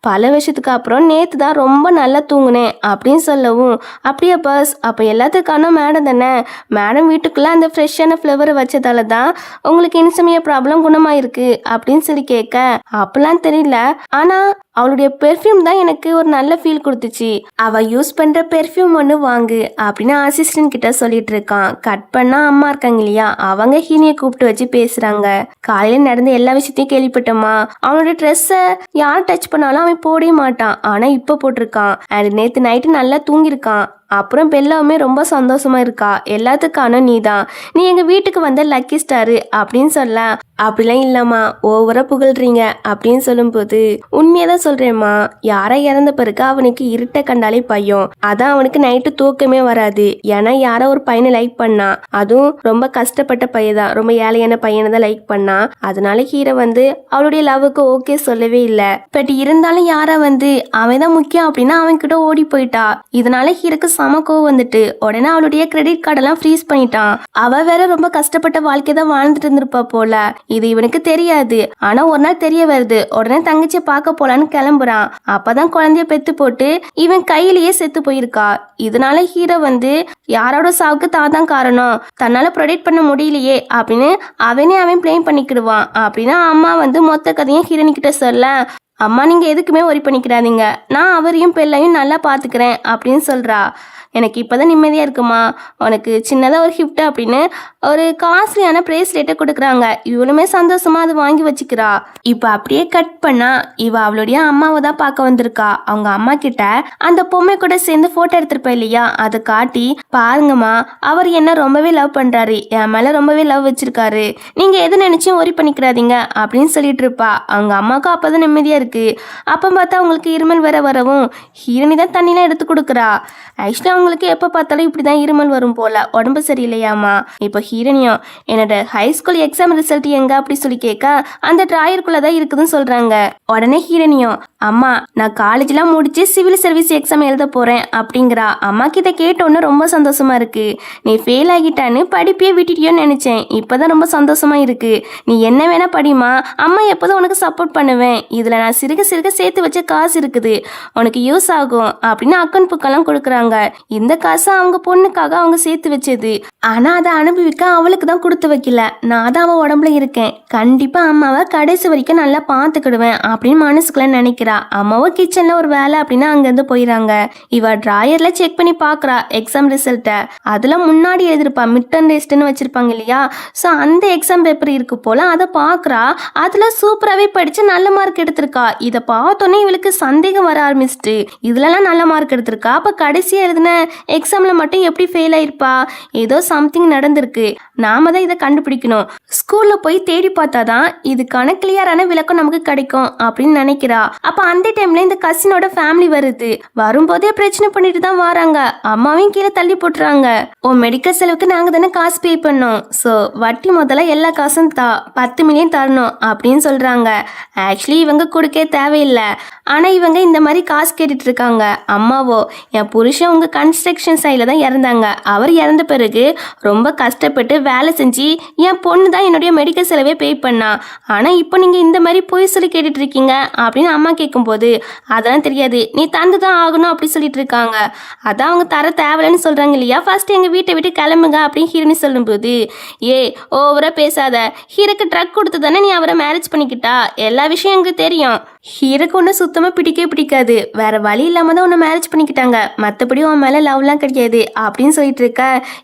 பல வருஷத்துக்கு அப்புறம் நேற்று தான் ரொம்ப நல்லா தூங்குனேன் அப்படின்னு சொல்லவும், அப்படியே பஸ் அப்போ எல்லாத்துக்கான மேடம் தானே, மேடம் வீட்டுக்குள்ளே அந்த ஃப்ரெஷ்ஷான ஃப்ளவரை வச்சதால தான் உங்களுக்கு இன்சமியா ப்ராப்ளம் குணமாயிருக்கு அப்படின்னு சொல்லி கேட்க, அப்பெல்லாம் தெரியல, ஆனால் அவளுடைய பெர்ஃப்யூம் தான் எனக்கு ஒரு நல்ல ஃபீல் கொடுத்துச்சு, அவள் யூஸ் பண்ணுற பெர்ஃப்யூம் ஒன்று வாங்கு அப்படின்னு அசிஸ்டன்ட் கிட்ட சொல்லிட்டு இருக்கான். கட் பண்ணால் அம்மா இருக்காங்க இல்லையா, அவங்க ஹீனியை கூப்பிட்டு வச்சு பேசுகிறாங்க. காலையில் நடந்த எல்லா விஷயத்தையும் கேள்விப்பட்டோமா, அவனோட ட்ரெஸ்ஸை யார் டச் பண்ணாலும் அவன் போடவே மாட்டான், ஆனால் இப்போ போட்டிருக்கான். அண்ட் நேற்று நைட்டு நல்லா தூங்கியிருக்கான். அப்புறம் பெல்லாவுமே ரொம்ப சந்தோஷமா இருக்கா. எல்லாத்துக்கான நீ தான், நீ எங்கள் வீட்டுக்கு வந்த லக்கி ஸ்டாரு அப்படின்னு சொல்ல, அப்படிலாம் இல்லைம்மா ஓவராக புகழ்றீங்க அப்படின்னு சொல்லும்போது, உண்மையாக தான் சொல்கிறேம்மா, யாரை இறந்த பிறகு அவனுக்கு இருட்டை கண்டாலே பயம், அதான் அவனுக்கு நைட்டு தூக்கமே வராது. ஏன்னா யாரோ ஒரு பையனை லைக் பண்ணா, அதுவும் ரொம்ப கஷ்டப்பட்ட பையன் தான், ரொம்ப ஏழையான பையனை தான் லைக் பண்ணா. அதனால ஹீரோ வந்து அவளுடைய லவ்வுக்கு ஓகே சொல்லவே இல்லை. பட் இருந்தாலும் யாரை வந்து அவன் தான் முக்கியம் அப்படின்னா அவன் கிட்ட ஓடி போயிட்டா. இதனால ஹீரோக்கு செம கோவம் வந்துட்டு உடனே அவளுடைய கிரெடிட் கார்டெல்லாம் ஃப்ரீஸ் பண்ணிட்டான். அவ வேற ரொம்ப கஷ்டப்பட்ட வாழ்க்கை தான் வாழ்ந்துட்டு இருந்திருப்பா போல. இது இவனுக்கு தெரியாது. ஆனா ஒரு நாள் தெரிய வருது. உடனே தங்கச்சியை பார்க்க போலான்னு கிளம்புறான். அப்பதான் குழந்தைய பெத்து போட்டு இவன் கையிலேயே செத்து போயிருக்கா. இதனால ஹீரோ வந்து யாரோட சாவுக்கு தான் காரணம், தன்னால ப்ரொடெக்ட் பண்ண முடியலையே அப்படின்னு அவன் பிளேம் பண்ணிக்கிடுவான். அப்படின்னா அம்மா வந்து மொத்த கதையும் ஹீரோனி கிட்ட சொல்ல, அம்மா நீங்கள் எதுக்குமே ஒரி பண்ணிக்கிறாதீங்க, நான் அவரையும் பிள்ளையும் நல்லா பார்த்துக்கிறேன் அப்படின்னு சொல்கிறா. எனக்கு இப்போ தான் நிம்மதியாக இருக்குமா. உனக்கு சின்னதாக ஒரு கிஃப்ட் அப்படின்னு ஒரு காஸ்ட்லியான ப்ரேஸ்லெட்டை கொடுக்குறாங்க. இவளுமே சந்தோஷமாக அதை வாங்கி வச்சுக்கிறா. இப்போ அப்படியே கட் பண்ணா இவ அவளுடைய அம்மாவை தான் பார்க்க வந்திருக்கா. அவங்க அம்மா கிட்ட அந்த பொம்மை கூட சேர்ந்து ஃபோட்டோ எடுத்திருப்பா இல்லையா, அதை காட்டி பாருங்கம்மா அவர் என்ன ரொம்பவே லவ் பண்ணுறாரு, என் மேலே ரொம்பவே லவ் வச்சிருக்காரு, நீங்கள் எது நினச்சும் ஒரி பண்ணிக்கிறாதீங்க அப்படின்னு சொல்லிட்டு இருப்பா. அவங்க அம்மாவுக்கும் அப்போ தான் நிம்மதியாக இருக்குது. அப்போ பார்த்தா அவங்களுக்கு இருமல் வேற வரவும் ஹீரோனி தான் தண்ணிலாம் எடுத்து கொடுக்குறா. ஆக்சுவலாக அவங்களுக்கு எப்போ பார்த்தாலும் இப்படி தான் இருமல் வரும் போல, உடம்பு சரியில்லையாமா. இப்போ ஹீரோனியும் என்னோட ஹை ஸ்கூல் எக்ஸாம் ரிசல்ட் எங்க அப்படி சொல்லி கேட்க அந்த ட்ராயருக்குள்ளே தான் இருக்குதுன்னு சொல்கிறாங்க. உடனே ஹீரோனியும் அம்மா நான் காலேஜ்லாம் முடிச்சு சிவில் சர்வீஸ் எக்ஸாம் எழுத போகிறேன் அப்படிங்கிறா. அம்மா கிட்ட கேட்டோன்னு ரொம்ப சந்தோஷமா இருக்கு. நீ ஃபெயில் ஆகிட்டான்னு படிப்பே விட்டுட்டியோன்னு நினச்சேன், இப்போ தான் ரொம்ப சந்தோஷமா இருக்கு. நீ என்ன வேணா படிமா, அம்மா எப்போதும் உனக்கு சப்போர்ட் பண்ணுவேன். இதில் நான் சிறுக சிறுக சேர்த்து வச்ச காசு இருக்குது, உனக்கு யூஸ் ஆகும் அப்படின்னு அக்கௌண்ட் புக்கெல்லாம் கொடுக்குறாங்க. இந்த காசு அவங்க பொண்ணுக்காக அவங்க சேர்த்து வச்சது. ஆனால் அதை அனுபவிக்க அவளுக்கு தான் கொடுத்து வைக்கல. நான் தான் அவள் உடம்புல இருக்கேன், கண்டிப்பாக அம்மாவை கடைசி வரைக்கும் நல்லா பார்த்துக்கிடுவேன் அப்படின்னு மனசுக்குள்ள நினைக்கிறா. அம்மாவும் கிச்சனில் ஒரு வேலை அப்படின்னு அங்கேருந்து போயிடறாங்க. இவ ட்ராயரில் செக் பண்ணி பார்க்குறா எக்ஸாம் ரிசல்ட்டை. அதில் முன்னாடி எழுதிருப்பா மிட் டர்ம் டெஸ்ட்னு வச்சுருப்பாங்க இல்லையா, ஸோ அந்த எக்ஸாம் பேப்பர் இருக்கு போல் அதை பார்க்குறா. அதில் சூப்பராகவே படித்து நல்ல மார்க் எடுத்திருக்கா. இதை பார்த்தோன்னே இவளுக்கு சந்தேகம் வர ஆரம்பிச்சிட்டு, இதுலலாம் நல்ல மார்க் எடுத்திருக்கா, அப்போ கடைசியாக எழுதின எக்ஸாமில் மட்டும் எப்படி ஃபெயில் ஆயிருப்பா, ஏதோ சம்திங் நடந்திருக்கு, நாம தான் இதை கண்டுபிடிக்கணும். ஸ்கூலில் போய் தேடி பார்த்தா தான் இதுக்கான கிளியரான விளக்கம் நமக்கு கிடைக்கும் அப்படின்னு நினைக்கிறா. அப்போ அந்த டைம்ல இந்த கசினோட ஃபேமிலி வருது. வரும்போதே பிரச்சனை பண்ணிட்டு தான் வராங்க. அம்மாவையும் கீழே தள்ளி போட்டுறாங்க. உன் மெடிக்கல் செலவுக்கு நாங்க தானே காசு பே பண்ணோம், ஸோ வட்டி முதல்ல எல்லா காசும் 10 மில்லியன் தரணும் அப்படின்னு சொல்றாங்க. ஆக்சுவலி இவங்க கொடுக்க தேவையில்லை, ஆனா இவங்க இந்த மாதிரி காசு கேட்டுட்டு இருக்காங்க. அம்மாவோ என் புருஷன் உங்க கன்ஸ்ட்ரக்ஷன் சைட்ல தான் இறந்தாங்க, அவர் இறந்த பிறகு ரொம்ப கஷ்டப்பட்டு வேலை செஞ்சு என் பொண்ணு தான் என்னுடைய மெடிக்கல் செலவே பே பண்ணா, ஆனா இப்போ நீங்க இந்த மாதிரி போய் சொல்லி கேட்டுட்டு இருக்கீங்க அப்படின்னு அம்மா கேட்கும்போது அதெல்லாம் தெரியாது, நீ தந்து தான் ஆகணும் அப்படி சொல்லிட்டு இருக்காங்க. அதான் அவங்க தர தேவையில்லைன்னு சொல்றாங்க இல்லையா, ஃபர்ஸ்ட் எங்க வீட்டை விட்டு கிளம்புங்க அப்படின்னு ஹீரோனி சொல்லும்போது ஓவரா பேசாத, ஹீரோக்கு ட்ரக் கொடுத்து தானே நீ அவரை மேரேஜ் பண்ணிக்கிட்டா, எல்லா விஷயம் எங்களுக்கு தெரியும். ஹீரோக்கு ஒன்று சுத்தமாக பிடிக்கவே பிடிக்காது, வேற வழி இல்லாம தான் உன்னை மேரேஜ் பண்ணிக்கிட்டாங்க, மற்றபடி உன் மேலே லவ்லாம் கிடையாது அப்படின்னு சொல்லிட்டு இருக்க.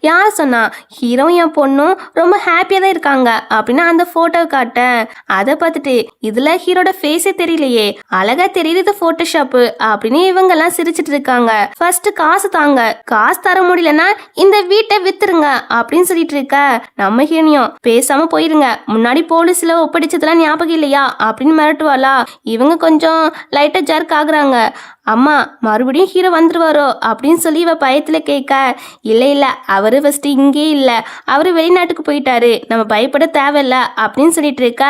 யார் சொன்னா, ஹீரோவும் என் பொண்ணும் ரொம்ப ஹாப்பியாக தான் இருக்காங்க அப்படின்னு அந்த ஃபோட்டோவை காட்டேன். அதை பார்த்துட்டு இதில் ஹீரோட ஃபேஸே தெரியலையே, அழகா தெரியுது ஃபோட்டோஷாப்பு அப்படின்னு இவங்கெல்லாம் சிரிச்சிட்டு இருக்காங்க. ஃபர்ஸ்ட் காசு தாங்க, காசு தர முடியலன்னா இந்த வீட்டை வித்துருங்க அப்படின்னு சொல்லிட்டு இருக்க. நம்ம ஹீரோனியும் பேசாம போயிருங்க, முன்னாடி போலீஸ்ல ஒப்படைச்சதெல்லாம் ஞாபகம் இல்லையா அப்படின்னு மிரட்டுவாளா. இவங்க கொஞ்சம் லைட்டா ஜர்க் ஆகுறாங்க. அம்மா மறுபடியும் ஹீரோ வந்துருவாரோ அப்படின்னு சொல்லி இவ பயத்துல கேட்க, இல்ல அவரு ஃபர்ஸ்ட் இங்கே இல்ல, அவரு வெளிநாட்டுக்கு போயிட்டாரு, நம்ம பயப்பட தேவையில்ல அப்படின்னு சொல்லிட்டு இருக்க.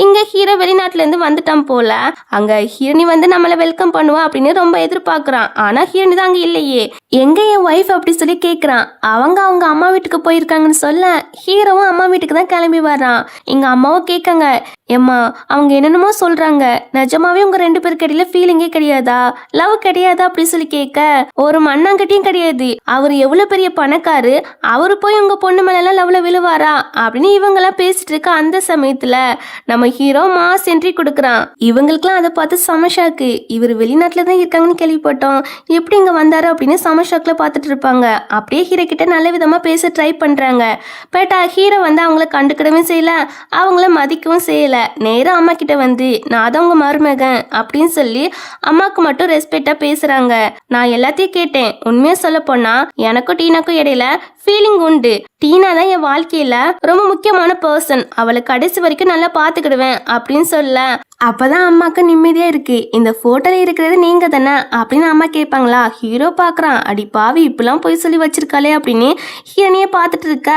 இங்க ஹீரோ வெளிநாட்டுல இருந்து வந்துட்டான் போல, அங்க ஹீரோனி வந்து நம்மள வெல்கம் பண்ணுவா அப்படின்னு ரொம்ப எதிர்பார்க்கறான். ஆனா ஹீரோனி தான் அங்க இல்லையே, எங்க என் ஒய்ஃப் அப்படி சொல்லி கேட்கறான். அவங்க அம்மா வீட்டுக்கு போயிருக்காங்கன்னு சொல்ல ஹீரோவும் அம்மா வீட்டுக்கு தான் கிளம்பி வர்றான். எங்க அம்மாவும் கேட்காங்க, ஏம்மா அவங்க என்னென்னமோ சொல்றாங்க, நிஜமாவே உங்க 2 பேருக்கு இடையில ஃபீலிங்கே கிடையாதா, லவ் கிடையாதா அப்படி சொல்லி கேட்க, ஒரு மண்ணாங்கட்டியும் கிடையாது, அவர் எவ்வளவு பெரிய பணக்காரு, அவரு போய் உங்க பொண்ணு மேலாம் லவ்ல விழுவாரா அப்படின்னு இவங்கெல்லாம் பேசிட்டு இருக்க. அந்த சமயத்துல நம்ம ஹீரோ மாஸ் என்ட்ரி கொடுக்குறான். இவங்களுக்குலாம் அதை பார்த்து சமஷாக்கு, இவர் வெளிநாட்டுல தான் இருக்காங்கன்னு கேள்விப்பட்டோம், எப்படி இங்க வந்தாரு அப்படின்னு சமஷாக்குல பார்த்துட்டு இருப்பாங்க. அப்படியே ஹீரோ கிட்ட நல்ல விதமா பேச ட்ரை பண்றாங்க. பட் ஹீரோ வந்து அவங்கள கண்டுக்கிடவும் செய்யல, அவங்கள மதிக்கவும் செய்யல. நேரா அம்மா கிட்ட வந்து நான் தான் உங்க மருமகன் அப்படின்னு சொல்லி அம்மாக்கு மட்டும் ரெஸ்பெக்டா பேசுறாங்க. நான் எல்லாத்தையும் கேட்டேன், உண்மையா சொல்ல போனா எனக்கும் டீனாக்கும் இடையில ஃபீலிங் உண்டு. டீனா தான் என் வாழ்க்கையில ரொம்ப முக்கியமான பர்சன், அவளை கடைசி வரைக்கும் நல்லா பாத்துக்கிடுவேன் அப்படின்னு சொல்ல. அப்பதான் அம்மாக்கு நிம்மதியா இருக்கு. இந்த போட்டோல இருக்கிறது நீங்க தானே அப்படின்னு அம்மா கேட்பாங்களா. ஹீரோ பாக்குறான், அடி பாவி இப்பெல்லாம் போய் சொல்லி வச்சிருக்காளே அப்படின்னு ஹீரோனிய பார்த்துட்டு இருக்க.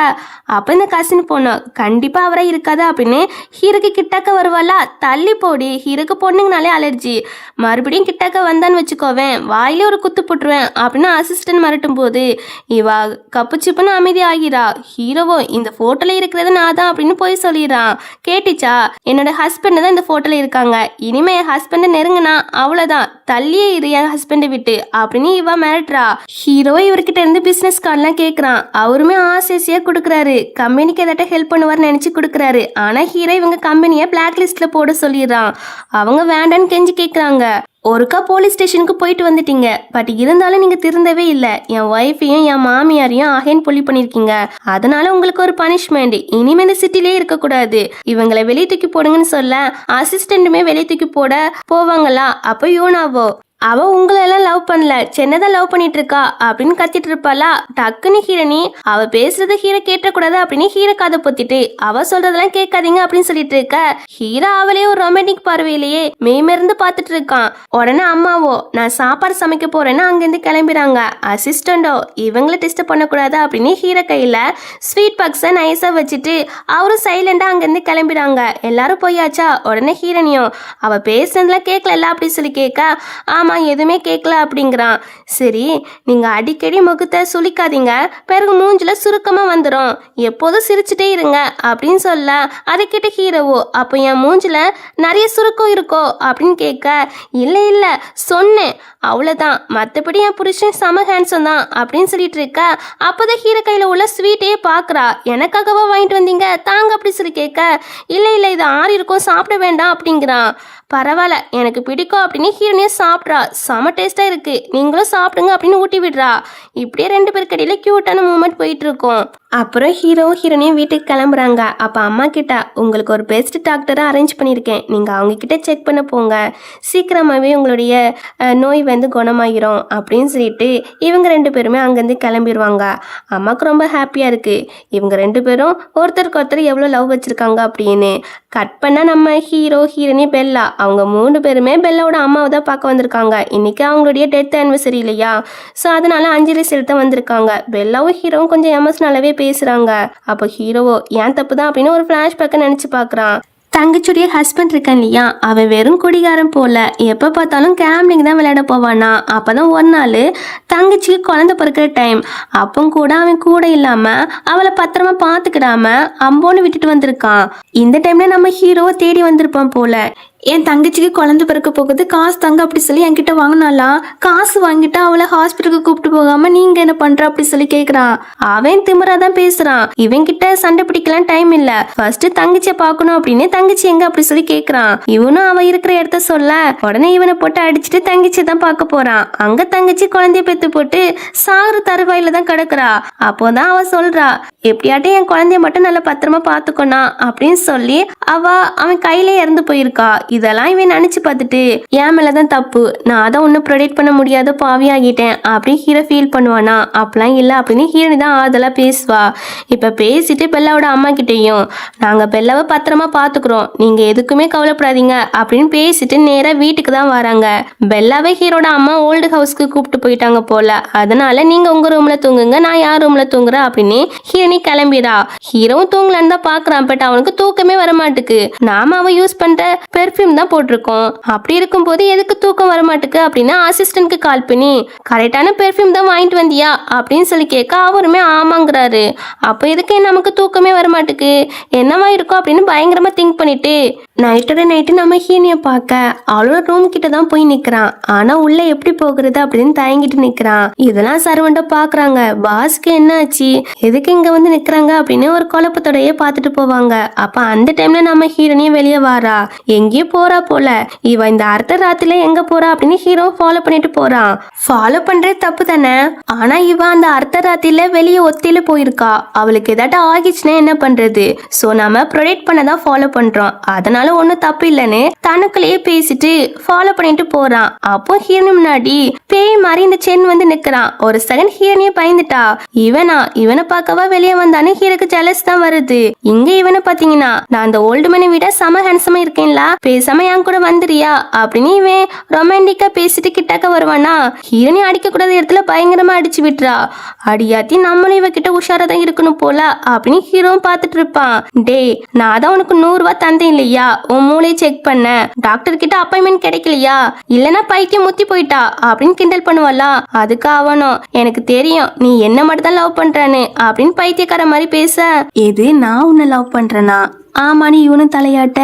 அப்ப இந்த கசின் பொண்ணு கண்டிப்பா அவரா இருக்காதா அப்படின்னு ஹீரோக்கு கிட்டக்க வருவாளா. தள்ளி போடி, ஹீரோக்கு பொண்ணுங்கனாலே அலர்ஜி, மறுபடியும் கிட்டக்க வந்தான்னு வச்சுக்கோவேன் வாயிலே ஒரு குத்து போட்டுருவேன் அப்படின்னு அசிஸ்டன்ட் மிரட்டும் போது இவா கப்பு சிப்புன்னு அமைதி ஆகிறா. ஹீரோவோ இந்த போட்டோல இருக்கிறது நான் தான் அப்படின்னு போய் சொல்லிடுறான். கேட்டுச்சா, என்னோட ஹஸ்பண்ட் தான் இந்த போட்டோல இருக்காங்க, இனிமே என் ஹஸ்பண்ட நெருங்கினா அவ்வளவுதான், தள்ளியே இரு என் ஹஸ்பண்டை விட்டு அப்படின்னு இவ மிரட்டுறா. ஹீரோ இவர்கிட்ட இருந்து பிசினஸ் கார்டெல்லாம் கேட்கறான். அவருமே ஆசையா கொடுக்குறாரு. கம்பெனிக்கு ஏதாட்ட ஹெல்ப் பண்ணுவார்னு நினைச்சு கொடுக்குறாரு. ஆனா ஹீரோ இவங்க கம்பெனியை பிளாக் லிஸ்ட்ல போட சொல்லிடுறான். அவங்க வேண்டான்னு கெஞ்சி கேட்கறாங்க. ஒருக்கா போலீஸ் ஸ்டேஷனுக்கு போயிட்டு வந்துட்டீங்க, பட் இருந்தாலும் நீங்க திருந்தவே இல்லை. என் ஒய்ஃபையும் என் மாமியாரையும் அகைன் புள்ளி பண்ணிருக்கீங்க. அதனால உங்களுக்கு ஒரு பனிஷ்மெண்ட். இனிமே இந்த சிட்டிலே இருக்கக்கூடாது. இவங்களை வெளியே தூக்கி போடுங்கன்னு சொல்ல அசிஸ்டன்ட்டுமே வெளியே தூக்கி போட போவாங்களா? அப்போ யோனாவோ அவ உங்களெல்லாம் லவ் பண்ணல, சென்னதான் லவ் பண்ணிட்டு இருக்கா அப்படின்னு கத்திட்டு இருப்பாளா. டக்குன்னு ஹீரணி அவ பேசுறத ஹீரோ கேட்டக்கூடாது அப்படின்னு ஹீரோ காதை பொத்திட்டு அவ சொல்றதெல்லாம் கேட்காதீங்க அப்படின்னு சொல்லிட்டு இருக்க. ஹீரோ அவளே ஒரு ரொமான்டிக் பார்வையிலேயே மேமிருந்து பார்த்துட்டு இருக்கான். உடனே அம்மாவோ நான் சாப்பாடு சமைக்க போறேன்னு அங்கிருந்து கிளம்பிறாங்க. அசிஸ்டண்டோ இவங்கள டிஸ்டர்ப் பண்ணக்கூடாது அப்படின்னு ஹீரோ கையில ஸ்வீட் பாக்ஸை நைஸா வச்சுட்டு அவரும் சைலண்டா அங்கிருந்து கிளம்பிறாங்க. எல்லாரும் போயாச்சா. உடனே ஹீரனியும் அவ பேசுனதுலாம் கேட்கல அப்படி சொல்லி கேட்க, ஆமா எதுவுமே கேட்கல அப்படிங்கிறான். சரி நீங்க அடிக்கடி முகத்தை சுளிக்காதீங்க, பிறகு மூஞ்சில சுருக்கமா வந்துடும், எப்போதும் சிரிச்சுட்டே இருங்க அப்படின்னு சொல்ல அதை கேட்ட ஹீரோவோ அப்போ என் மூஞ்சில நிறைய சுருக்கம் இருக்கோ அப்படின்னு கேட்க, இல்லை இல்லை சொன்னேன் அவ்வளோதான், மற்றபடி என் புருஷன் செம ஹேண்ட்ஸம் தான் அப்படின்னு சொல்லிட்டு இருக்க. அப்போதான் ஹீரோ கையில் உள்ள ஸ்வீட்டையே பார்க்குறா. எனக்காகவா வாங்கிட்டு வந்தீங்க தாங்க அப்படி சொல்லி கேட்க, இல்லை இல்லை இது ஆறி இருக்கும் சாப்பிட வேண்டாம் அப்படிங்கிறான். பரவாயில்ல எனக்கு பிடிக்கும் அப்படின்னு ஹீரோனியே சாப்பிட்றா. செம டேஸ்ட்டாக இருக்கு, நீங்களும் சாப்பிடுங்க அப்படின்னு ஊட்டி விடுறா. இப்படியே ரெண்டு பேருக்கு இடையில க்யூட்டான மூமெண்ட் போயிட்டு இருக்கும். அப்புறம் ஹீரோவும் ஹீரோனியும் வீட்டுக்கு கிளம்புறாங்க. அப்போ அம்மா கிட்ட உங்களுக்கு ஒரு பெஸ்ட் டாக்டரை அரேஞ்ச் பண்ணியிருக்கேன், நீங்கள் அவங்கக்கிட்ட செக் பண்ண போங்க, சீக்கிரமாகவே உங்களுடைய நோய் வந்து குணமாகிரும் அப்படின்னு சொல்லிட்டு இவங்க ரெண்டு பேருமே அங்கேருந்து கிளம்பிடுவாங்க. அம்மாவுக்கு ரொம்ப ஹாப்பியாக இருக்குது. இவங்க ரெண்டு பேரும் ஒருத்தருக்கு ஒருத்தர் எவ்வளோ லவ் வச்சுருக்காங்க அப்படின்னு. கட் பண்ணால் நம்ம ஹீரோ ஹீரோனி பெல்லா அவங்க மூணு பேருமே பெல்லாவோட அம்மாவை தான் பார்க்க வந்திருக்காங்க. இன்றைக்கி அவங்களுடைய டெத் ஆனிவர்சரி இல்லையா, ஸோ அதனால அஞ்சலி செலுத்த வந்திருக்காங்க. பெல்லாவும் ஹீரோவும் கொஞ்சம் எமோஷனலாகவே பேசுகிறாங்க. அப்போ ஹீரோவோ ஏன் தப்பு தான் அப்படின்னு ஒரு ஃப்ளாஷ்பேக்கை நினச்சி பார்க்குறான். தங்கச்சியுடைய ஹஸ்பண்ட் இருக்கான் இல்லையா, அவன் வெறும் குடிகாரன் போல, எப்போ பார்த்தாலும் கேம்லிங் தான் விளையாட போவானா. அப்போதான் ஒரு நாள் தங்கச்சிக்கு குழந்தை பிறக்கிற டைம், அப்போ கூட அவன் கூட இல்லாமல் அவளை பத்திரமா பார்த்துக்கிடாம அம்போன்னு விட்டுட்டு வந்திருக்கான். இந்த டைம்ல நம்ம ஹீரோவை தேடி வந்திருப்பான் போல. என் தங்கச்சிக்கு குழந்தை பிறக்க போகுது, காசு தங்க அப்படி சொல்லி என்கிட்ட வாங்கினாலாம். காசு வாங்கிட்டு அவளை ஹாஸ்பிட்டலுக்கு கூப்பிட்டு போகாம நீங்க என்ன பண்ற அப்படி சொல்லி கேட்குறான். அவன் திமிராதான் பேசுறான். இவன் கிட்ட சண்டை பிடிக்கலாம் டைம் இல்ல, ஃபர்ஸ்ட் தங்கச்சியை பார்க்கணும் அப்படின்னு தங்கச்சி எங்க அப்படி சொல்லி கேட்குறான். இவனும் அவ இருக்கிற இடத்த சொல்ல உடனே இவனை போட்டு அடிச்சுட்டு தங்கச்சியை தான் பார்க்க போறான். அங்க தங்கச்சி குழந்தைய பெத்து போட்டு சாகுற தருவாயில தான் கிடக்குறா. அப்போதான் அவ சொல்றா, எப்படியாட்டும் என் குழந்தைய மட்டும் நல்லா பத்திரமா பார்த்துக்கணும் அப்படின்னு சொல்லி அவன் கையிலே இறந்து போயிருக்கா. இதெல்லாம் இவன் நினைச்சு பார்த்துட்டு என் மேலதான் தப்பு, நான் தான் ஒன்னும் ப்ரொடெக்ட் பண்ண முடியாத பாவியாகிட்டேன் அப்படி ஹீரோ ஃபீல் பண்ணுவானா. அப்பெல்லாம் இல்லை அப்படின்னு ஹீரோனி தான் ஆதெல்லாம் பேசுவா. இப்போ பேசிட்டு பெல்லாவோட அம்மா கிட்டேயும் நாங்கள் பெல்லாவை பத்திரமா பார்த்துக்குறோம், நீங்கள் எதுக்குமே கவலைப்படாதீங்க அப்படின்னு பேசிட்டு நேராக வீட்டுக்கு தான் வராங்க. பெல்லாவை ஹீரோட அம்மா ஓல்டு ஹவுஸ்க்கு கூப்பிட்டு போயிட்டாங்க போல, அதனால நீங்கள் உங்கள் ரூமில் தூங்குங்க, நான் யார் ரூமில் தூங்குறேன் அப்படின்னு ஹீரோனி கிளம்பிடா. ஹீரோவும் தூங்கலான்னு தான் பார்க்குறான், பட் அவனுக்கு தூக்கமே வரமாட்டுக்கு. நாம அவன் யூஸ் பண்ணுற பெர்ஃப்யூம் தான் போட்டிருக்கோம், அப்படி இருக்கும் போது எதுக்கு தூக்கம் வரமாட்டுக்கு அப்படின்னு அசிஸ்டன்ட்க்கு கால் பண்ணி கரெக்டான பெர்ஃப்யூம் தான் வாங்கிட்டு வந்தியா அப்படின்னு சொல்லி கேட்க அவருமே ஆமாங்கிறாரு. அப்போ எதுக்கு நமக்கு தூக்கமே வரமாட்டுக்கு, என்னவா இருக்கும் அப்படின்னு பயங்கரமா திங்க் பண்ணிட்டு நைட்டோட நைட்டு நம்ம ஹீனியை பார்க்க அவளோட ரூம் கிட்ட தான் போய் நிற்கிறான். ஆனா உள்ள எப்படி போகிறது அப்படின்னு தயங்கிட்டு நிற்கிறான். இதெல்லாம் சர்வெண்ட்டை பார்க்குறாங்க. பாஸ்க்கு என்ன ஆச்சு, எதுக்கு இங்க வந்து நிற்கிறாங்க அப்படின்னு ஒரு குழப்பத்தோடையே பார்த்துட்டு போவாங்க. அப்ப அந்த டைம்ல நம்ம ஹீரோனியும் வெளியே வாரா. எங்கேயும் போறா போல. இவ இந்த அர்த்த ராத்திரில எங்க போறா அப்படின்னு ஹீரோ ஃபாலோ பண்ணிட்டு போறான். ஃபாலோ பண்றது தப்பு தானே, ஆனா இவ அந்த அர்த்த ராத்திரில வெளியே ஒத்தியில போயிருக்கா. அவளுக்கு ஏதாட்டும் ஆகிச்சுன்னா என்ன பண்றது, சோ நாம ப்ரொடெக்ட் பண்ணதான் ஃபாலோ பண்றோம், அதனால ஒன்னும் தப்பு இல்லைன்னு தனக்குள்ளேயே பேசிட்டு ஃபாலோ பண்ணிட்டு போறான். அப்போ ஹீரோனி முன்னாடி பேய் மாதிரி இந்த சென் வந்து நிக்கிறான். ஒரு செகண்ட் ஹீரோனிய பயந்துட்டா. இவனை பார்க்கவா வெளியே வந்தானே ஹீரோக்கு ஜெலஸ் தான் வருது. இங்க இவனை பாத்தீங்கன்னா நான் அந்த ஓல்டு மனை விட செம ஹேண்ட்ஸமா இருக்கேன்ல, பேசாம என் கூட வந்துறியா அப்படின்னு இவன் ரொமான்டிக்கா பேசிட்டு கிட்டக்க வருவானா. ஹீரோனி அடிக்க கூடாத இடத்துல பயங்கரமா அடிச்சு விட்டுறா. அடியாத்தி நம்மளும் இவகிட்ட உஷாரா தான் இருக்கணும் போல அப்படின்னு ஹீரோவும் பார்த்துட்டு இருப்பான். டே நான் தான் உனக்கு 100 ரூபாய் தந்தேன் இல்லையா, உன் மூளை செக் பண்ண, டாக்டர் கிட்ட அப்பாயின்மெண்ட் கிடைக்கலையா, இல்லனா பைத்தியம் முத்தி போயிட்டா அப்படின்னு கிண்டல் பண்ணுவாளா. அதுக்கு அவனும் எனக்கு தெரியும் நீ என்ன மட்டும் தான் லவ் பண்றான்னு அப்படின்னு பைத்தியக்கார மாதிரி பேச, எது நான் உன்னை லவ் பண்றேனா, ஆமான்னு இவனும் தலையாட்ட,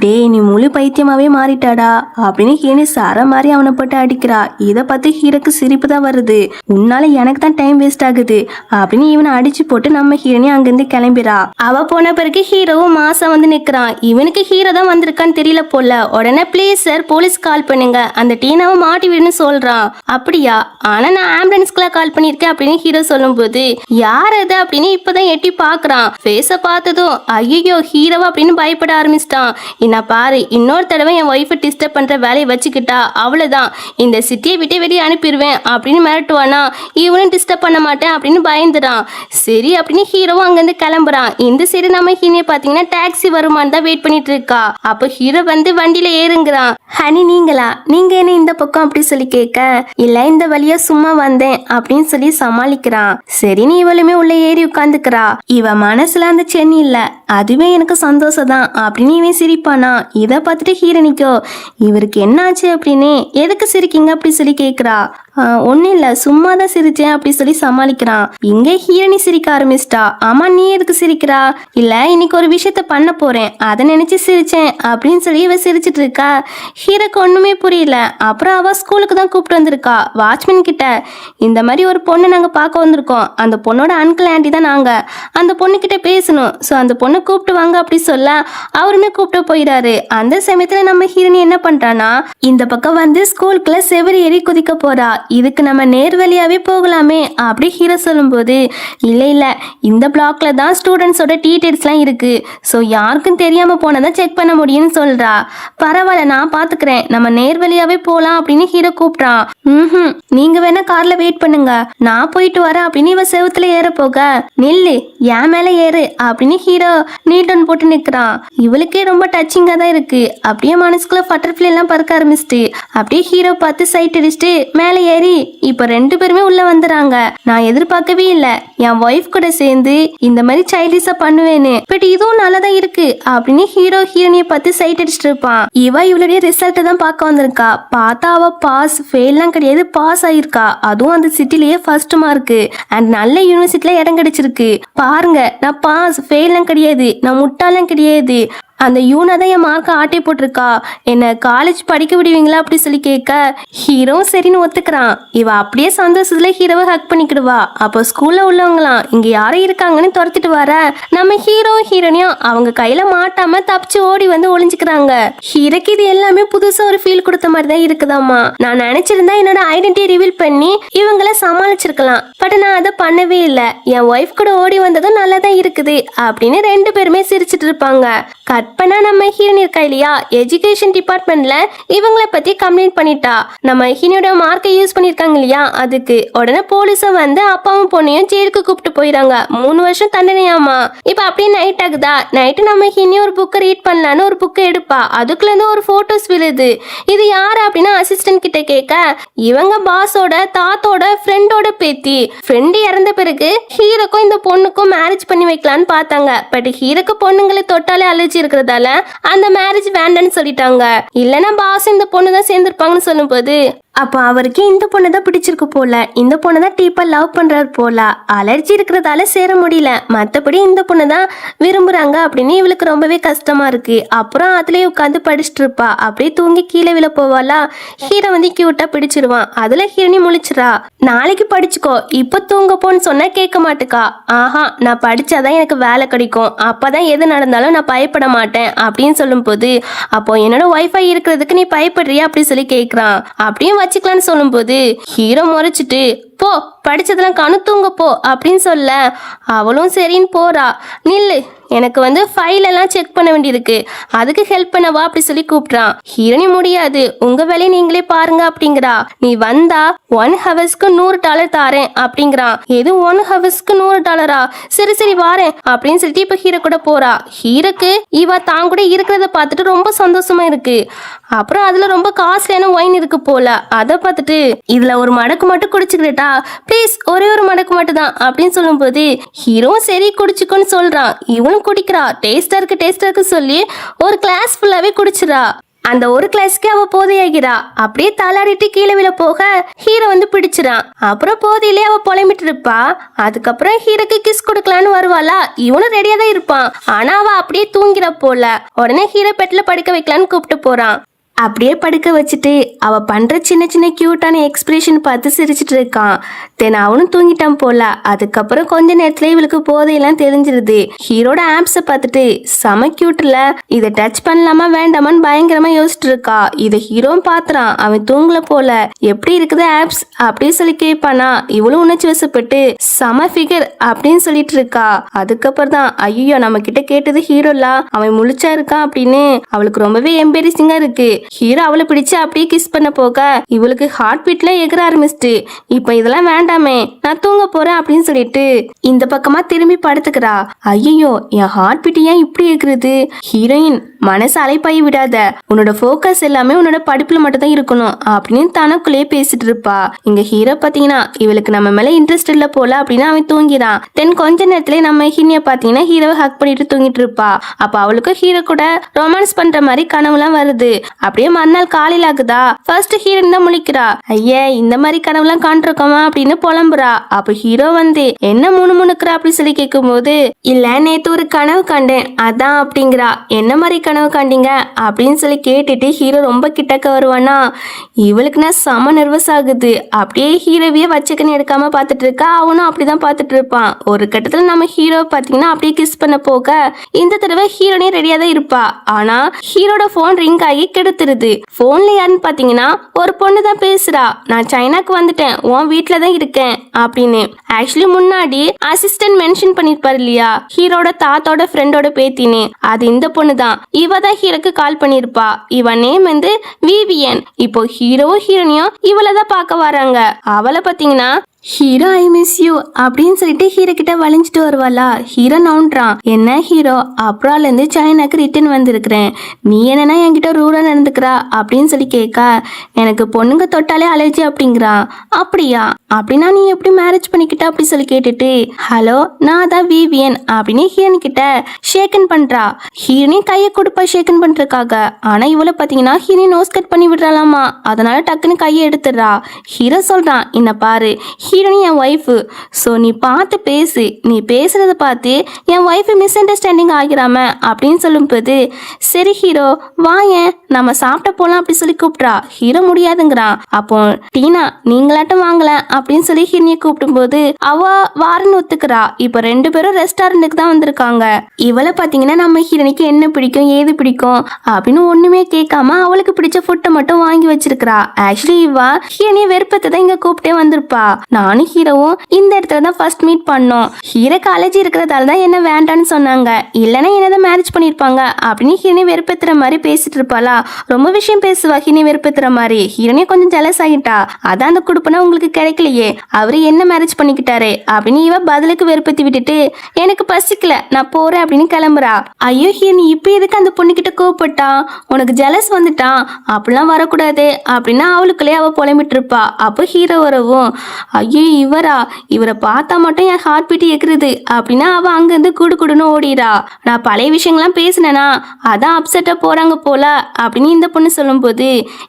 டேய் நீ முழு பைத்தியமாவே மாறிட்டாடா அப்படின்னு ஹீரோனி சார மாதிரி அவனை போட்டு அடிக்கிறா. இதை பார்த்து ஹீரோக்கு சிரிப்பு தான் வருது. உன்னால எனக்கு தான் டைம் வேஸ்ட் ஆகுது அப்படின்னு இவனை அடிச்சு போட்டு நம்ம ஹீரோனி அங்கிருந்து கிளம்பிடா. அவ போன பிறகு ஹீரோவும் மாசம் வந்து நிக்கிறான். இவனுக்கு ஹீரோ தான் வந்திருக்கான்னு தெரியல போல. உடனே ப்ளீஸ் சார் போலீஸ் கால் பண்ணுங்க, அந்த டீனாவை மாட்டி விடுன்னு சொல்றான். அப்படியா, ஆனா நான் ஆம்புலன்ஸ்க்குலாம் கால் பண்ணிருக்கேன் அப்படின்னு ஹீரோ சொல்லும் போது யார் அது அப்படின்னு இப்பதான் எட்டி பாக்குறான். ஃபேஸ பார்த்ததும் ஐயோ ஹீரோவா அப்படின்னு பயப்பட ஆரம்பிச்சிட்டான். என்ன பாரு, இன்னொரு தடவை என் ஒய்ஃபை டிஸ்டர்ப் பண்ற வேலையை வச்சுக்கிட்டா அவ்வளவுதான், இந்த சிட்டியை விட்டு வெளியே அனுப்பிடுவேன் அப்படின்னு மிரட்டுவானா. இவனும் டிஸ்டர்ப் பண்ண மாட்டேன் அப்படின்னு பயந்துடான். சரி அப்படின்னு ஹீரோவும் அங்கிருந்து கிளம்புறான். இந்த சைடு நம்ம ஹீரோயை பாத்தீங்கன்னா டாக்ஸி வருமானு தான் வெயிட் பண்ணிட்டு இருக்கா. அப்போ ஹீரோ வந்து வண்டியில ஏறுங்கிறான். ஹனி நீங்களா, நீங்க என்ன இந்த பக்கம் அப்படி சொல்லி கேட்க, இல்ல இந்த வழியா சும்மா வந்தேன் அப்படின்னு சொல்லி சமாளிக்கிறான். சரி நீ இவளுமே உள்ள ஏறி உட்காந்துக்கிறா. இவ மனசுல அந்த சென்னி இல்ல, அதுவே எனக்கு சந்தோஷம் தான் அப்படின்னு இவன் சிரிப்பானா. இதை பார்த்துட்டு ஹீரோனிக்கோ இவருக்கு என்ன ஆச்சு அப்படின்னு, எதுக்கு சிரிக்கீங்க அப்படி சொல்லி கேட்குறா. ஒன்றும் இல்லை சும்மா தான் சிரிச்சேன் அப்படி சொல்லி சமாளிக்கிறான். இங்கே ஹீரோனி சிரிக்க ஆரம்பிச்சிட்டா. ஆமா நீ எதுக்கு சிரிக்கிறா, இல்லை இன்னைக்கு ஒரு விஷயத்த பண்ண போறேன் அதை நினைச்சு சிரிச்சேன் அப்படின்னு சொல்லி இவ சிரிச்சிட்டு இருக்கா. ஹீரோக்கு ஒண்ணுமே புரியல. அப்புறம் அவ ஸ்கூலுக்கு தான் கூப்பிட்டு வந்திருக்கா வாட்ச்மேன் கிட்ட. இந்த மாதிரி ஒரு பொண்ணை நாங்கள் பார்க்க வந்திருக்கோம், அந்த பொண்ணோட அங்கிள் ஆண்டி தான் நாங்கள், அந்த பொண்ணுக்கிட்ட பேசணும், ஸோ அந்த பொண்ணை கூப்பிட்டு வாங்க அப்படி சொல்ல அவருமே கூப்பிட்டு போயிடாரு. அந்த சமயத்துல நம்ம ஹீரோனி என்ன பண்றானா, இந்த பக்கம் வந்து ஸ்கூலுக்குள்ள செவரி ஏறி குதிக்க போறா. இதுக்கு நம்ம நேர் வழியாவே போகலாமே அப்படி ஹீரோ சொல்லும்போது, இல்லை இல்லை இந்த பிளாக்ல தான் ஸ்டூடெண்ட்ஸோட டீடைல்ஸ்லாம் இருக்கு, ஸோ யாருக்கும் தெரியாம போனதை செக் பண்ண முடியும்னு சொல்றா. பரவாயில்ல நான் பாத்துக்கிறேன், நம்ம நேர் வழியாவே போலாம் அப்படின்னு ஹீரோ கூப்பிட்டான். நீங்க வேணா கார்ல வெயிட் பண்ணுங்க, நான் போயிட்டு வரேன் அப்படின்னு இவ செவுத்துல ஏற போக, நில்லு என் மேல ஏறு அப்படின்னு ஹீரோ நீட்டன் போட்டு நிக்கிறான். இவளுக்கே ரொம்ப டச்சிங்கா தான் இருக்கு. அப்படியே மனசுக்குள்ள பட்டர்ஃப்ளை எல்லாம் பறக்க ஆரம்பிச்சிட்டு அப்படியே ஹீரோ பார்த்து சைட் அடிச்சுட்டு மேலே ஏறி இப்ப ரெண்டு பேருமே உள்ள வந்துறாங்க. நான் எதிர்பார்க்கவே இல்லை என் ஒய்ஃப் கூட சேர்ந்து இந்த மாதிரி சைல்டிஷா பண்ணுவேன்னு, பட் இதுவும் நல்லதா இருக்கு அப்படின்னு ஹீரோ ஹீரோனிய பார்த்து சைட் அடிச்சுட்டு இருப்பான். இவ இவளுடைய ரிசல்ட்டை தான் பார்க்க வந்திருக்கா. பார்த்தா அவ பாஸ் ஃபெயில்லாம் கிடையாது, பாஸ் ஆயிருக்கா. அதுவும் அந்த சிட்டிலேயே ஃபர்ஸ்ட் மார்க்கு அண்ட் நல்ல யூனிவர்சிட்டில இடம் கிடைச்சிருக்கு. பாருங்க நான் பாஸ் ஃபெயில்லாம் கிடையாது, நான் முட்டாளம் கிடையாது, அந்த யூனா தான் என் மார்க்கை ஆட்டை போட்டிருக்கா, என்ன காலேஜ் படிக்க விடுவீங்களா அப்படி சொல்லி கேட்க ஹீரோ சரின்னு ஒத்துக்கிறான். இவ அப்படியே சந்தோஷத்துல ஹீரோவை ஹக் பண்ணிக்கிடுவா. அப்போ ஸ்கூல்ல உள்ளவங்களாம் இங்க யாரும் இருக்காங்கன்னு துரத்திட்டு வர நம்ம ஹீரோ ஹீரோனையும் அவங்க கையில மாட்டாம தப்பிச்சு ஓடி வந்து ஒளிஞ்சுக்கிறாங்க. ஹீரோக்கு இது எல்லாமே புதுசா ஒரு ஃபீல் கொடுத்த மாதிரி தான் இருக்குதாமா. நான் நினைச்சிருந்தா என்னோட ஐடென்டிட்டி ரிவீல் பண்ணி இவங்கள சமாளிச்சிருக்கலாம், பட் நான் அதை பண்ணவே இல்லை. என் ஒய்ஃப் கூட ஓடி வந்ததும் நல்லா தான் இருக்குது அப்படின்னு ரெண்டு பேருமே சிரிச்சிட்டு இருப்பாங்க. கற்பனா நம்ம ஹீரோனி இருக்கா இல்லையா, எஜுகேஷன் டிபார்ட்மெண்ட்ல இவங்கள பத்தி கம்ப்ளைண்ட் பண்ணிட்டா. நம்ம ஹீரோட மார்க்கை யூஸ் பண்ணிருக்காங்க இல்லையா, அதுக்கு உடனே போலீஸும் வந்து அப்பாவும் பொண்ணையும் ஜெயிலுக்கு கூப்பிட்டு போயிடாங்க. 3 வருஷம் தண்டனையாமா. இப்ப அப்படியே நைட் ஆகுதா, நைட்டு நம்ம ஹீரோனி ஒரு புக்கை ரீட் பண்ணலான்னு ஒரு புக்கை எடுப்பா. அதுக்குள்ள இருந்து ஒரு போட்டோஸ் விழுது. இது யாரு அப்படின்னா அசிஸ்டன்ட் கிட்ட கேட்க, இவங்க பாஸோட தாத்தோட ஃப்ரெண்டோட பேத்தி. ஃப்ரெண்டு இறந்த பிறகு ஹீரோக்கும் இந்த பொண்ணுக்கும் மேரேஜ் பண்ணி வைக்கலான்னு பார்த்தாங்க. பட் ஹீரோக்கு பொண்ணுங்களை தொட்டாலே அலர்ஜி இருக்கிறதால அந்த மேரேஜ் வேண்டான்னு சொல்லிட்டாங்க. இல்லைன்னா பாஸ் இந்த பொண்ணு தான் சேர்ந்திருப்பாங்கன்னு சொல்லும் போது அப்போ அவருக்கு இந்த பொண்ணு தான் பிடிச்சிருக்கு போல, இந்த பொண்ணு தான் டீப்பா லவ் பண்றாரு போல, அலர்ஜி இருக்கிறதால சேர முடியல, மற்றபடி இந்த பொண்ணு தான் விரும்புறாங்க அப்படின்னு இவளுக்கு ரொம்பவே கஷ்டமா இருக்கு. அப்புறம் அதுலயே உட்காந்து படிச்சுட்டு இருப்பா. அப்படியே தூங்கி கீழே விழ போவாளா. ஹீரோ வந்து கியூட்டா பிடிச்சிருவான். அதுல ஹீரோனி முழிச்சிரா. நாளைக்கு படிச்சுக்கோ, இப்ப தூங்க போன்னு சொன்னா கேட்க மாட்டுக்கா. ஆஹா நான் படிச்சாதான் எனக்கு வேலை கிடைக்கும், அப்பதான் எது நடந்தாலும் நான் பயப்பட மாட்டேன் அப்படின்னு சொல்லும் போது, அப்போ என்னோட ஒய்ஃபை இருக்கிறதுக்கு நீ பயப்படுறியா அப்படி சொல்லி கேட்கறான். அப்படியும் வச்சுக்கலான்னு சொல்லும் போது ஹீரோ முறைச்சிட்டு போ படிச்சதெல்லாம் கணு தூங்க போ அப்படின்னு சொல்ல அவளும் சரின்னு போறா. நில்லு எனக்கு வந்து ஃபைல் எல்லாம் செக் பண்ண வேண்டியிருக்கு, அதுக்கு ஹெல்ப் பண்ணவா அப்படி சொல்லி கூப்பிட்றான். ஹீரோனி முடியாது, உங்க வேலையை நீங்களே பாருங்க அப்படிங்கிறா. நீ வந்தா 1 ஹவர்ஸ்க்கு $100 தாரேன் அப்படிங்கிறான். எது 1 ஹவர்ஸ்க்கு $100? சரி சரி வாரேன் அப்படின்னு சொல்லிட்டு இப்ப ஹீரோ கூட போறா. ஹீரோக்கு இவ தான் கூட இருக்கிறத பார்த்துட்டு ரொம்ப சந்தோஷமா இருக்கு. அப்புறம் அதுல ரொம்ப காஸ்ட்லியான ஒயின் இருக்கு போல, அதை பார்த்துட்டு இதுல ஒரு மடக்கு மட்டும் குடிச்சுக்கிட்டா குடிக்கிறா, ப்ளீஸ் ஒரே ஒரு மடக்கு மட்டும் தான் அப்படின்னு சொல்லும்போது ஹீரோவும் சரி குடிச்சுக்கோன்னு சொல்றான். இவனும் குடிக்கிறா, டேஸ்டா இருக்கு சொல்லி ஒரு கிளாஸ் ஃபுல்லாவே குடிச்சிடா. அந்த ஒரு கிளாஸ்க்கு அவ போதையாகிறா. அப்படியே தலாடிட்டு கீழே விழ போக ஹீரோ வந்து பிடிச்சிடான். அப்புறம் போதையிலே அவ புலம்பிட்டு இருப்பா. அதுக்கப்புறம் ஹீரோக்கு கிஸ் கொடுக்கலான்னு வருவாளா, இவனும் ரெடியா தான் இருப்பான். ஆனா அவ அப்படியே தூங்கிற போல. உடனே ஹீரோ பெட்ல படுக்க வைக்கலான்னு கூப்பிட்டு போறான். அப்படியே படுக்க வச்சுட்டு அவ பண்ற சின்ன சின்ன கியூட்டான எக்ஸ்பிரஷன் பார்த்து சிரிச்சிட்டு இருக்கான். தென் அவனும் தூங்கிட்டான் போல. அதுக்கப்புறம் கொஞ்ச நேரத்துல இவளுக்கு போதையெல்லாம் தெரிஞ்சிருது. ஹீரோட ஆப்ஸை பார்த்துட்டு செம கியூட்ல, இதை டச் பண்ணலாமா வேண்டாமான்னு பயங்கரமா யோசிச்சுட்டு இருக்கா. இதை ஹீரோவும் பாத்துறான். அவன் தூங்கல போல. எப்படி இருக்குது ஆப்ஸ் அப்படி சொல்லி கேட்பானா. இவளும் உணர்ச்சி வசப்பட்டு செம ஃபிகர் அப்படின்னு சொல்லிட்டு இருக்கா. அதுக்கப்புறம் தான் ஐயோ நம்ம கிட்ட கேட்டது ஹீரோலா, அவன் முழிச்சா இருக்கான் அப்படின்னு அவளுக்கு ரொம்பவே எம்பேரிசிங்கா இருக்கு. ஹீரோ அவளை பிடிச்சு அப்படியே கிஸ் பண்ண போக இவளுக்கு ஹார்ட் பீட்ல எகிற ஆரம்பிச்சிட்டு, இப்ப இதெல்லாம் வேண்டாமே நான் தூங்க போறேன் அப்படின்னு சொல்லிட்டு இந்த பக்கமா திரும்பி படுத்துக்கிறா. ஐயோ என் ஹார்ட் பீட் ஏன் இப்படி எகிறது? ஹீரோயின் மனசு அலைப்பாய் விடாத, உன்னோட ஃபோக்கஸ் எல்லாமே உன்னோட படிப்புல மட்டும் தான் இருக்கணும் அப்படின்னு தனக்குள்ளேயே பேசிட்டு இருப்பா. இங்க ஹீரோ பாத்தீங்கன்னா இவளுக்கு நம்ம மேல இன்ட்ரெஸ்ட் இல்ல போல அப்படின்னு அவன் தூங்கிறான். தென் கொஞ்ச நேரத்துல நம்ம ஹீனிய பாத்தீங்கன்னா ஹீரோவை ஹக் பண்ணிட்டு தூங்கிட்டு இருப்பா. அப்ப அவளுக்கும் ஹீரோ கூட ரொமான்ஸ் பண்ற மாதிரி கனவுலாம் வருது. அப்படியே மறுநாள் காலையில ஆகுதா. ஃபர்ஸ்ட் ஹீரோயின் தான் முழிக்கிறா. ஐயே இந்த மாதிரி கனவுலாம் காண்டிருக்கோமா அப்படின்னு புலம்புறா. அப்ப ஹீரோ வந்து என்ன முணுமுணுக்குறா அப்படி சொல்லி கேட்கும் போது, இல்ல நேத்து ஒரு கனவு கண்டேன் அதான் அப்படிங்கிறா. என்ன மாதிரி கனவு காண்டீங்க அப்படின்னு சொல்லி கேட்டுட்டு ஹீரோ ரொம்ப கிட்டக்க வருவானா. இவளுக்கு நான் செம நர்வஸ் ஆகுது. அப்படியே ஹீரோவையே வச்சுக்கன்னு எடுக்காம பாத்துட்டு இருக்கா. அவனும் அப்படிதான் பாத்துட்டு இருப்பான். ஒரு கட்டத்துல நம்ம ஹீரோ பாத்தீங்கன்னா அப்படியே கிஸ் பண்ண போக இந்த தடவை ஹீரோனே ரெடியா தான் இருப்பா. ஆனா ஹீரோட போன் ரிங் ஆகி கெடுத்துருது. போன்ல யாருன்னு பாத்தீங்கன்னா ஒரு பொண்ணு தான் பேசுறா. நான் சைனாக்கு வந்துட்டேன், உன் வீட்டுல தான் இருக்கேன் அப்படின்னு. ஆக்சுவலி முன்னாடி அசிஸ்டன்ட் மென்ஷன் பண்ணிருப்பாரு இல்லையா, ஹீரோட தாத்தோட ஃப்ரெண்டோட பேத்தின்னு, அது இந்த பொண்ணு தான். இவ தான் ஹீரோக்கு கால் பண்ணிருப்பா. இவ நேம் வந்து விவியன். இப்போ ஹீரோவும் ஹீரோனியும் இவளை தான் பார்க்க வராங்க. அவளை பாத்தீங்கன்னா ஹீரோ ஐ மிஸ் யூ அப்படின்னு சொல்லிட்டு ஹீரோ கிட்ட வளைஞ்சிட்டு வருவாளா. ஹீரோ நோன்றான். என்ன ஹீரோ, அப்ரால இருந்து சைனாக்கு ரிட்டர்ன் வந்திருக்கிறேன், நீ என்னன்னா என்கிட்ட ரூடா நடந்துக்கிறா அப்படின்னு சொல்லி கேட்க, எனக்கு பொண்ணுங்க தொட்டாலே அலர்ஜி அப்படிங்கிறான். அப்படியா, அப்படின்னா நீ எப்படி மேரேஜ் பண்ணிக்கிட்ட அப்படி சொல்லி கேட்டுட்டு, ஹலோ நான் தான் விவியன் அப்படின்னு ஹீரோன் கிட்ட ஷேக்கன் பண்றா. ஹீரோனே கையை கொடுப்பா ஷேக்கன் பண்றதுக்காக. ஆனா இவளை பாத்தீங்கன்னா ஹீரோ நோஸ் கட் பண்ணி விடுறாளாமா. அதனால டக்குன்னு கையை எடுத்துடுறா. ஹீரோ சொல்றான், என்ன பாரு ஹீரோனி என் ஒய்ஃபு, ஸோ நீ பார்த்து பேசு, நீ பேசுறத பார்த்து என் ஒய்ஃபு மிஸ் அண்டர்ஸ்டாண்டிங் ஆகிறாம அப்படின்னு சொல்லும்போது, சரி ஹீரோ வாயேன் நம்ம சாப்பிட்ட போலாம் அப்படி சொல்லி கூப்பிட்றா. ஹீரோ முடியாதுங்கிறான். அப்போ டீனா நீங்களாட்டம் வாங்கல அப்படின்னு சொல்லி ஹீரோனியை கூப்பிடும்போது அவ வாரன்னு ஒத்துக்கிறா. இப்போ ரெண்டு பேரும் ரெஸ்டாரண்ட்டுக்கு தான் வந்திருக்காங்க. இவளை பார்த்தீங்கன்னா நம்ம ஹீரோனிக்கு என்ன பிடிக்கும் ஏது பிடிக்கும் அப்படின்னு ஒண்ணுமே கேட்காம அவளுக்கு பிடிச்ச ஃபுட்டை மட்டும் வாங்கி வச்சிருக்கிறா. ஆக்சுவலி இவ ஹீரோனியை வெறுப்பத்தை தான் இங்க கூப்பிட்டே வந்திருப்பா. நானும் ஹீரோவும் இந்த இடத்துல தான் ஃபர்ஸ்ட் மீட் பண்ணோம். ஹீரோ காலேஜ் இருக்கிறதால தான் என்ன வேண்டான்னு சொன்னாங்க, இல்லைன்னா என்னதான் மேரேஜ் பண்ணிருப்பாங்க அப்படின்னு ஹீரோனி வெறுப்பேத்துற மாதிரி பேசிட்டு இருப்பாளா. ரொம்ப விஷயம் பேசுவா ஹீரோனி வெறுப்பேத்துற மாதிரி. ஹீரோனி கொஞ்சம் ஜெலஸ் ஆகிட்டா. அதான் அந்த குடுப்பனா உங்களுக்கு கிடைக்கலையே, அவரு என்ன மேரேஜ் பண்ணிக்கிட்டாரு அப்படின்னு இவ பதிலுக்கு வெறுப்பேத்தி விட்டுட்டு, எனக்கு பசிக்கல நான் போறேன் அப்படின்னு கிளம்புறா. ஐயோ ஹீரோனி இப்ப எதுக்கு அந்த பொண்ணுகிட்ட கோவப்பட்டா, உனக்கு ஜெலஸ் வந்துட்டான் அப்படிலாம் வரக்கூடாது அப்படின்னா அவளுக்குள்ளே அவ புலம்பிட்டு இருப்பா. அப்போ ஹீரோ வரவும், ஐயோ இவரை பார்த்தா மட்டும் என் ஹார்ட் பீட் எக்குறது அப்படின்னா அவ அங்கிருந்து குடு குடுன்னு ஓடிடா. நான் பழைய விஷயங்கள்லாம் பேசினேனா அதான் அப்செட்டா போறாங்க போல அப்படின்னு இந்த பொண்ணு சொல்லும் போது,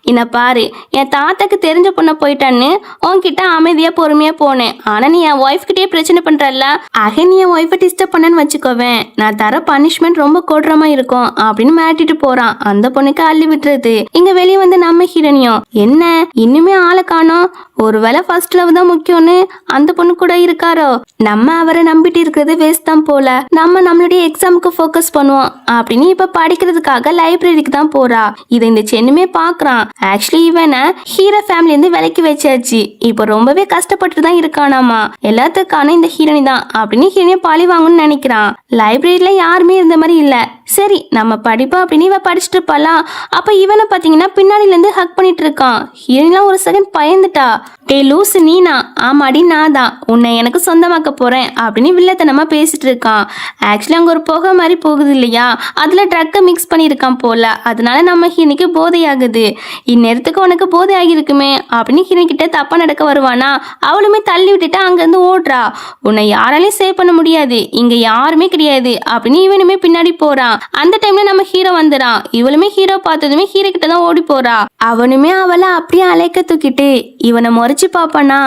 என்ன பாரு என் தாத்தாக்கு தெரிஞ்ச பொண்ணை போயிட்டான்னு உன்கிட்ட அமைதியா பொறுமையா போனேன். ஆனா நீ என் ஒய்ஃப் கிட்டே பிரச்சனை பண்றல்ல, ஆக நீ என் ஒய்ஃபை டிஸ்டர்ப் பண்ணன்னு வச்சுக்கோவேன், நான் தர பனிஷ்மெண்ட் ரொம்ப கொடூரமா இருக்கும் அப்படின்னு மாட்டிட்டு போறான். அந்த பொண்ணுக்கு அள்ளி விட்டுறது. இங்க வெளியே வந்து நம்ம ஹீரோனியும் என்ன இன்னுமே ஆளை காணோம், ஒருவேளை ஃபர்ஸ்ட் லவ் தான் முக்கியம்னு அந்த பொண்ணு கூட இருக்காரோ, நம்ம அவரை நம்பிட்டு இருக்கிறது வேஸ்ட் தான் போல, நம்ம நம்மளுடைய எக்ஸாமுக்கு ஃபோக்கஸ் பண்ணுவோம் அப்படின்னு இப்ப படிக்கிறதுக்காக லைப்ரரிக்கு தான் போறா. இதை இந்த சென்னுமே பாக்குறான். ஆக்சுவலி இவனை ஹீரோ ஃபேமிலி இருந்து விலைக்கு வச்சாச்சு. இப்போ ரொம்பவே கஷ்டப்பட்டு தான் இருக்கானாமா. எல்லாத்துக்கான இந்த ஹீரோனி தான் அப்படின்னு ஹீரோனியை பழி வாங்கணும்னு நினைக்கிறான். லைப்ரரியில யாருமே இருந்த மாதிரி இல்ல. சரி நம்ம படிப்போம் அப்படின்னு இவ படிச்சுட்டு இருப்பாளா. அப்ப இவனை பாத்தீங்கன்னா பின்னாடில இருந்து ஹக் பண்ணிட்டு இருக்கான். ஹீரோனிலாம் ஒரு செகண்ட் பயந்துட்டா. டே லூசு நீனா, ஆமாடி நான் தான் உன்னை எனக்கு சொந்தமாக்க போறேன் அப்படின்னு வில்லத்தனமா பேசிட்டு இருக்கான். ஆக்சுவலி அங்க ஒரு புகை மாதிரி போகுது இல்லையா, அதுல ட்ரக்கை மிக்ஸ் பண்ணியிருக்கான் போல, அதனால நம்ம ஹீரோனிக்கு போதையாகுது. இந்நேரத்துக்கு உனக்கு போதை ஆகியிருக்குமே அப்படின்னு ஹீரோகிட்ட தப்பா நடக்க வருவானா, அவளுமே தள்ளி விட்டுட்டு அங்கேருந்து ஓடுறா. உன்னை யாராலையும் சேவ் பண்ண முடியாது, இங்க யாருமே கிடையாது அப்படின்னு இவனுமே பின்னாடி போறான். அந்த டைம்ல நம்ம ஹீரோ வந்துறான். இவளுமே ஹீரோ பார்த்ததுமே ஹீரோ கிட்ட தான் ஓடி போறா. அவனுமே அவளை அப்படியே அலைக்க தூக்கிட்டு இவனை முறைச்சு பாப்பானா,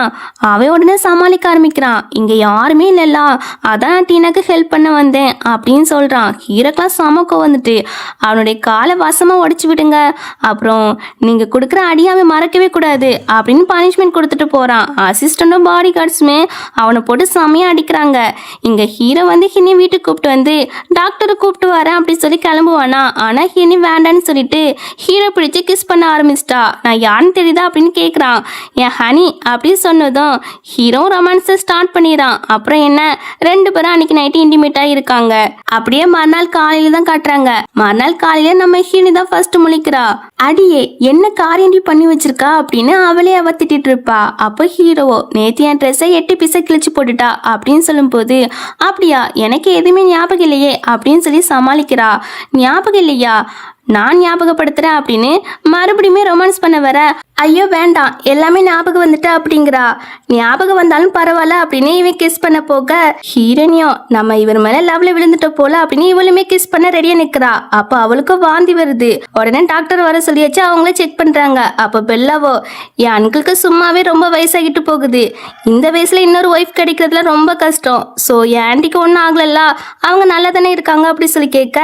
அவன் உடனே சமாளிக்க ஆரம்பிக்கிறான். இங்க யாருமே இல்லல்ல, அதான் நான் டீனாக்கு ஹெல்ப் பண்ண வந்தேன் அப்படின்னு சொல்றான். ஹீரோக்கெல்லாம் சமக்கம் வந்துட்டு அவனுடைய காலை வசமா உடைச்சு விடுங்க, அப்புறம் நீங்க கொடுக்குற அடியை அவன் மறக்கவே கூடாது அப்படின்னு பனிஷ்மெண்ட் கொடுத்துட்டு போறான். அசிஸ்டண்டும் பாடி கார்ட்ஸுமே அவனை போட்டு செமையா அடிக்கிறாங்க. இங்க ஹீரோ வந்து ஹினி வீட்டுக்கு கூப்பிட்டு வந்து டாக்டரை கூப்பிட்டு வரேன் அப்படின்னு சொல்லி கிளம்புவானா. ஆனா ஹினி வேண்டான்னு சொல்லிட்டு ஹீரோ பிடிச்சு கிஸ் பண்ண ஆரம்பிச்சிட்டா. நான் யாருன்னு தெரியுதா அப்படின்னு கேட்குறான். என் ஹனி அப்படின்னு சொன்னதும் ஹீரோ ரொமான்ஸை ஸ்டார்ட் பண்ணிடுறான். அப்புறம் என்ன, ரெண்டு பேரும் அன்னைக்கு நைட்டு இன்டிமேட்டாக இருக்காங்க. அப்படியே மறுநாள் காலையில தான் காட்டுறாங்க. மறுநாள் காலையில நம்ம ஹீனி தான் ஃபர்ஸ்ட் முழிக்கிறா. அடியே என்ன காரியண்டி பண்ணி வச்சிருக்கா அப்படின்னு அவளே அவ திட்டிட்டு இருப்பா. அப்போ ஹீரோவோ நேற்று என் ட்ரெஸ்ஸை 8 பீஸை கிழிச்சு போட்டுட்டா அப்படின்னு சொல்லும்போது, அப்படியா எனக்கு எதுவுமே ஞாபகம் இல்லையே அப்படின்னு சொல்லி சமாளிக்கிறா. ஞாபகம் இல்லையா, நான் ஞாபகப்படுத்துறேன் அப்படின்னு மறுபடியுமே ரொமான்ஸ் பண்ண வர, ஐயோ வேண்டாம் எல்லாமே ஞாபகம் வந்துட்டா அப்படிங்கிறா. ஞாபகம் வந்தாலும் பரவாயில்ல அப்படின்னு இவன் கிஸ் பண்ண போக, ஹீரோனியோ நம்ம இவர் மேல லவ்ல விழுந்துட்ட போல அப்படின்னு இவளுமே கிஸ் பண்ண ரெடியா நிக்கிறா. அப்ப அவளுக்கும் வாந்தி வருது. உடனே டாக்டர் வர சொல்லியாச்சு, அவங்களே செக் பண்றாங்க. அப்ப பெல்லாவோ, என் அங்கிளுக்கு சும்மாவே ரொம்ப வயசாகிட்டு போகுது, இந்த வயசுல இன்னொரு ஒய்ஃப் கிடைக்கிறதுல ரொம்ப கஷ்டம், ஸோ என் ஆண்டிக்கு ஒன்றும் ஆகலல்ல, அவங்க நல்லா தானே இருக்காங்க அப்படி சொல்லி கேட்க,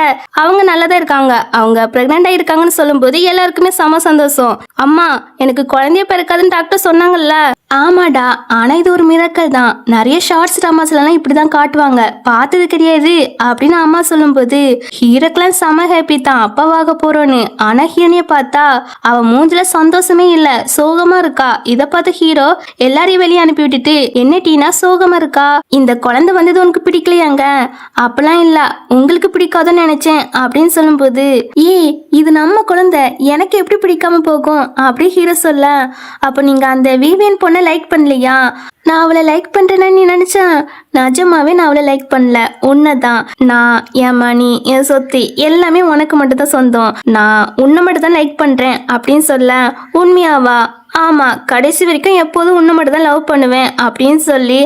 அவங்க நல்லா தான் இருக்காங்க, அவங்க பிரெக்னெண்டா இருக்காங்கன்னு சொல்லும்போது எல்லாருக்குமே செம சந்தோஷம். அம்மா எனக்கு குழந்தைய பிறக்காதுன்னு டாக்டர் சொன்னாங்கல்ல. ஆமாடா, ஆனா இது ஒரு மிராக்கல் தான். நிறைய ஷார்ட்ஸ் ட்ராமாஸ்லாம் இப்படிதான் காட்டுவாங்க, பார்த்தது கிடையாது அப்படின்னு அம்மா சொல்லும்போது ஹீரோக்கெல்லாம் செம ஹாப்பி தான் அப்பாவாக போறோன்னு. ஆனா ஹீரோனிய பார்த்தா அவ மூஞ்சில சந்தோஷமே இல்ல, சோகமா இருக்கா. இதை பார்த்த ஹீரோ எல்லாரையும் வெளியே அனுப்பி விட்டுட்டு, என்ன டீனா சோகமா இருக்கா, இந்த குழந்தை வந்தது உனக்கு பிடிக்கலையாங்க, அப்பெல்லாம் இல்ல உங்களுக்கு பிடிக்காதுன்னு நினைச்சேன் அப்படின்னு சொல்லும்போது, இது நம்ம குழந்தை எனக்கு எப்படி பிடிக்காம போகும் அப்படி ஹீரோ சொல்ல, அப்போ நீங்க அந்த விவியன் பொண்ணை லைக் பண்ணலையா, நான் அவளை லைக் பண்றேன்னு நீ நினைச்சேன், நிஜமாவே நான் அவளை லைக் பண்ணல, உன்னைதான். நான் என் மணி என் சொத்து எல்லாமே உனக்கு மட்டும் தான் சொந்தம், நான் உன்னை மட்டும் தான் லைக் பண்றேன் அப்படின்னு சொல்ல, உண்மையாவா, ஆமா கடைசி வரைக்கும் எப்போதும் உன்னை மட்டும் தான் லவ் பண்ணுவேன் அப்படின்னு சொல்லி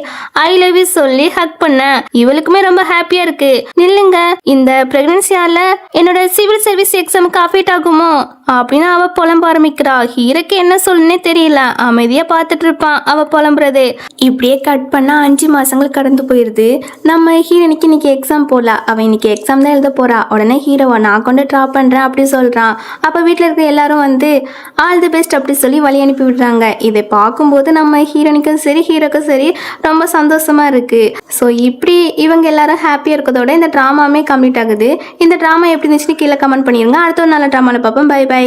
ஐ லவ் யூ சொல்லி ஹக் பண்ண. இவளுக்குமே ரொம்ப ஹாப்பியா இருக்கு. நில்லுங்க, இந்த பிரெக்னன்சியால என்னோட சிவில் சர்வீஸ் எக்ஸாமுக்கு அஃபெக்ட் ஆகுமோ அப்படின்னு அவ புலம்ப ஆரம்பிக்கிறா. ஹீரோக்கு என்ன சொல்லுன்னே தெரியல, அமைதியா பார்த்துட்டு இருப்பான் அவ புலம்புறது. இப்படியே கட் பண்ணா 5 மாசங்கள் கடந்து போயிருது. நம்ம ஹீரோனுக்கு இன்னைக்கு எக்ஸாம் போல, அவன் இன்னைக்கு எக்ஸாம் தான் எழுத போறா. உடனே ஹீரோவா நான் கொண்டு ட்ராப் பண்றேன் அப்படி சொல்றான். அப்ப வீட்டுல இருக்க எல்லாரும் வந்து ஆல் தி பெஸ்ட் அப்படி சொல்லி வழி அனுப்பி விடுறாங்க. இதை பார்க்கும்போது நம்ம ஹீரோனுக்கும் சரி ஹீரோக்கும் சரி ரொம்ப சந்தோஷமா இருக்கு. ஸோ இப்படி இவங்க எல்லாரும் ஹாப்பியா இருக்கிறதோட இந்த ட்ராமாவே கம்ப்ளீட் ஆகுது. இந்த ட்ராமா எப்படி இருந்துச்சுன்னு கீழே கமெண்ட் பண்ணிருங்க. அடுத்த ஒரு நல்ல ட்ராமாவில் பார்ப்போம். Bye by.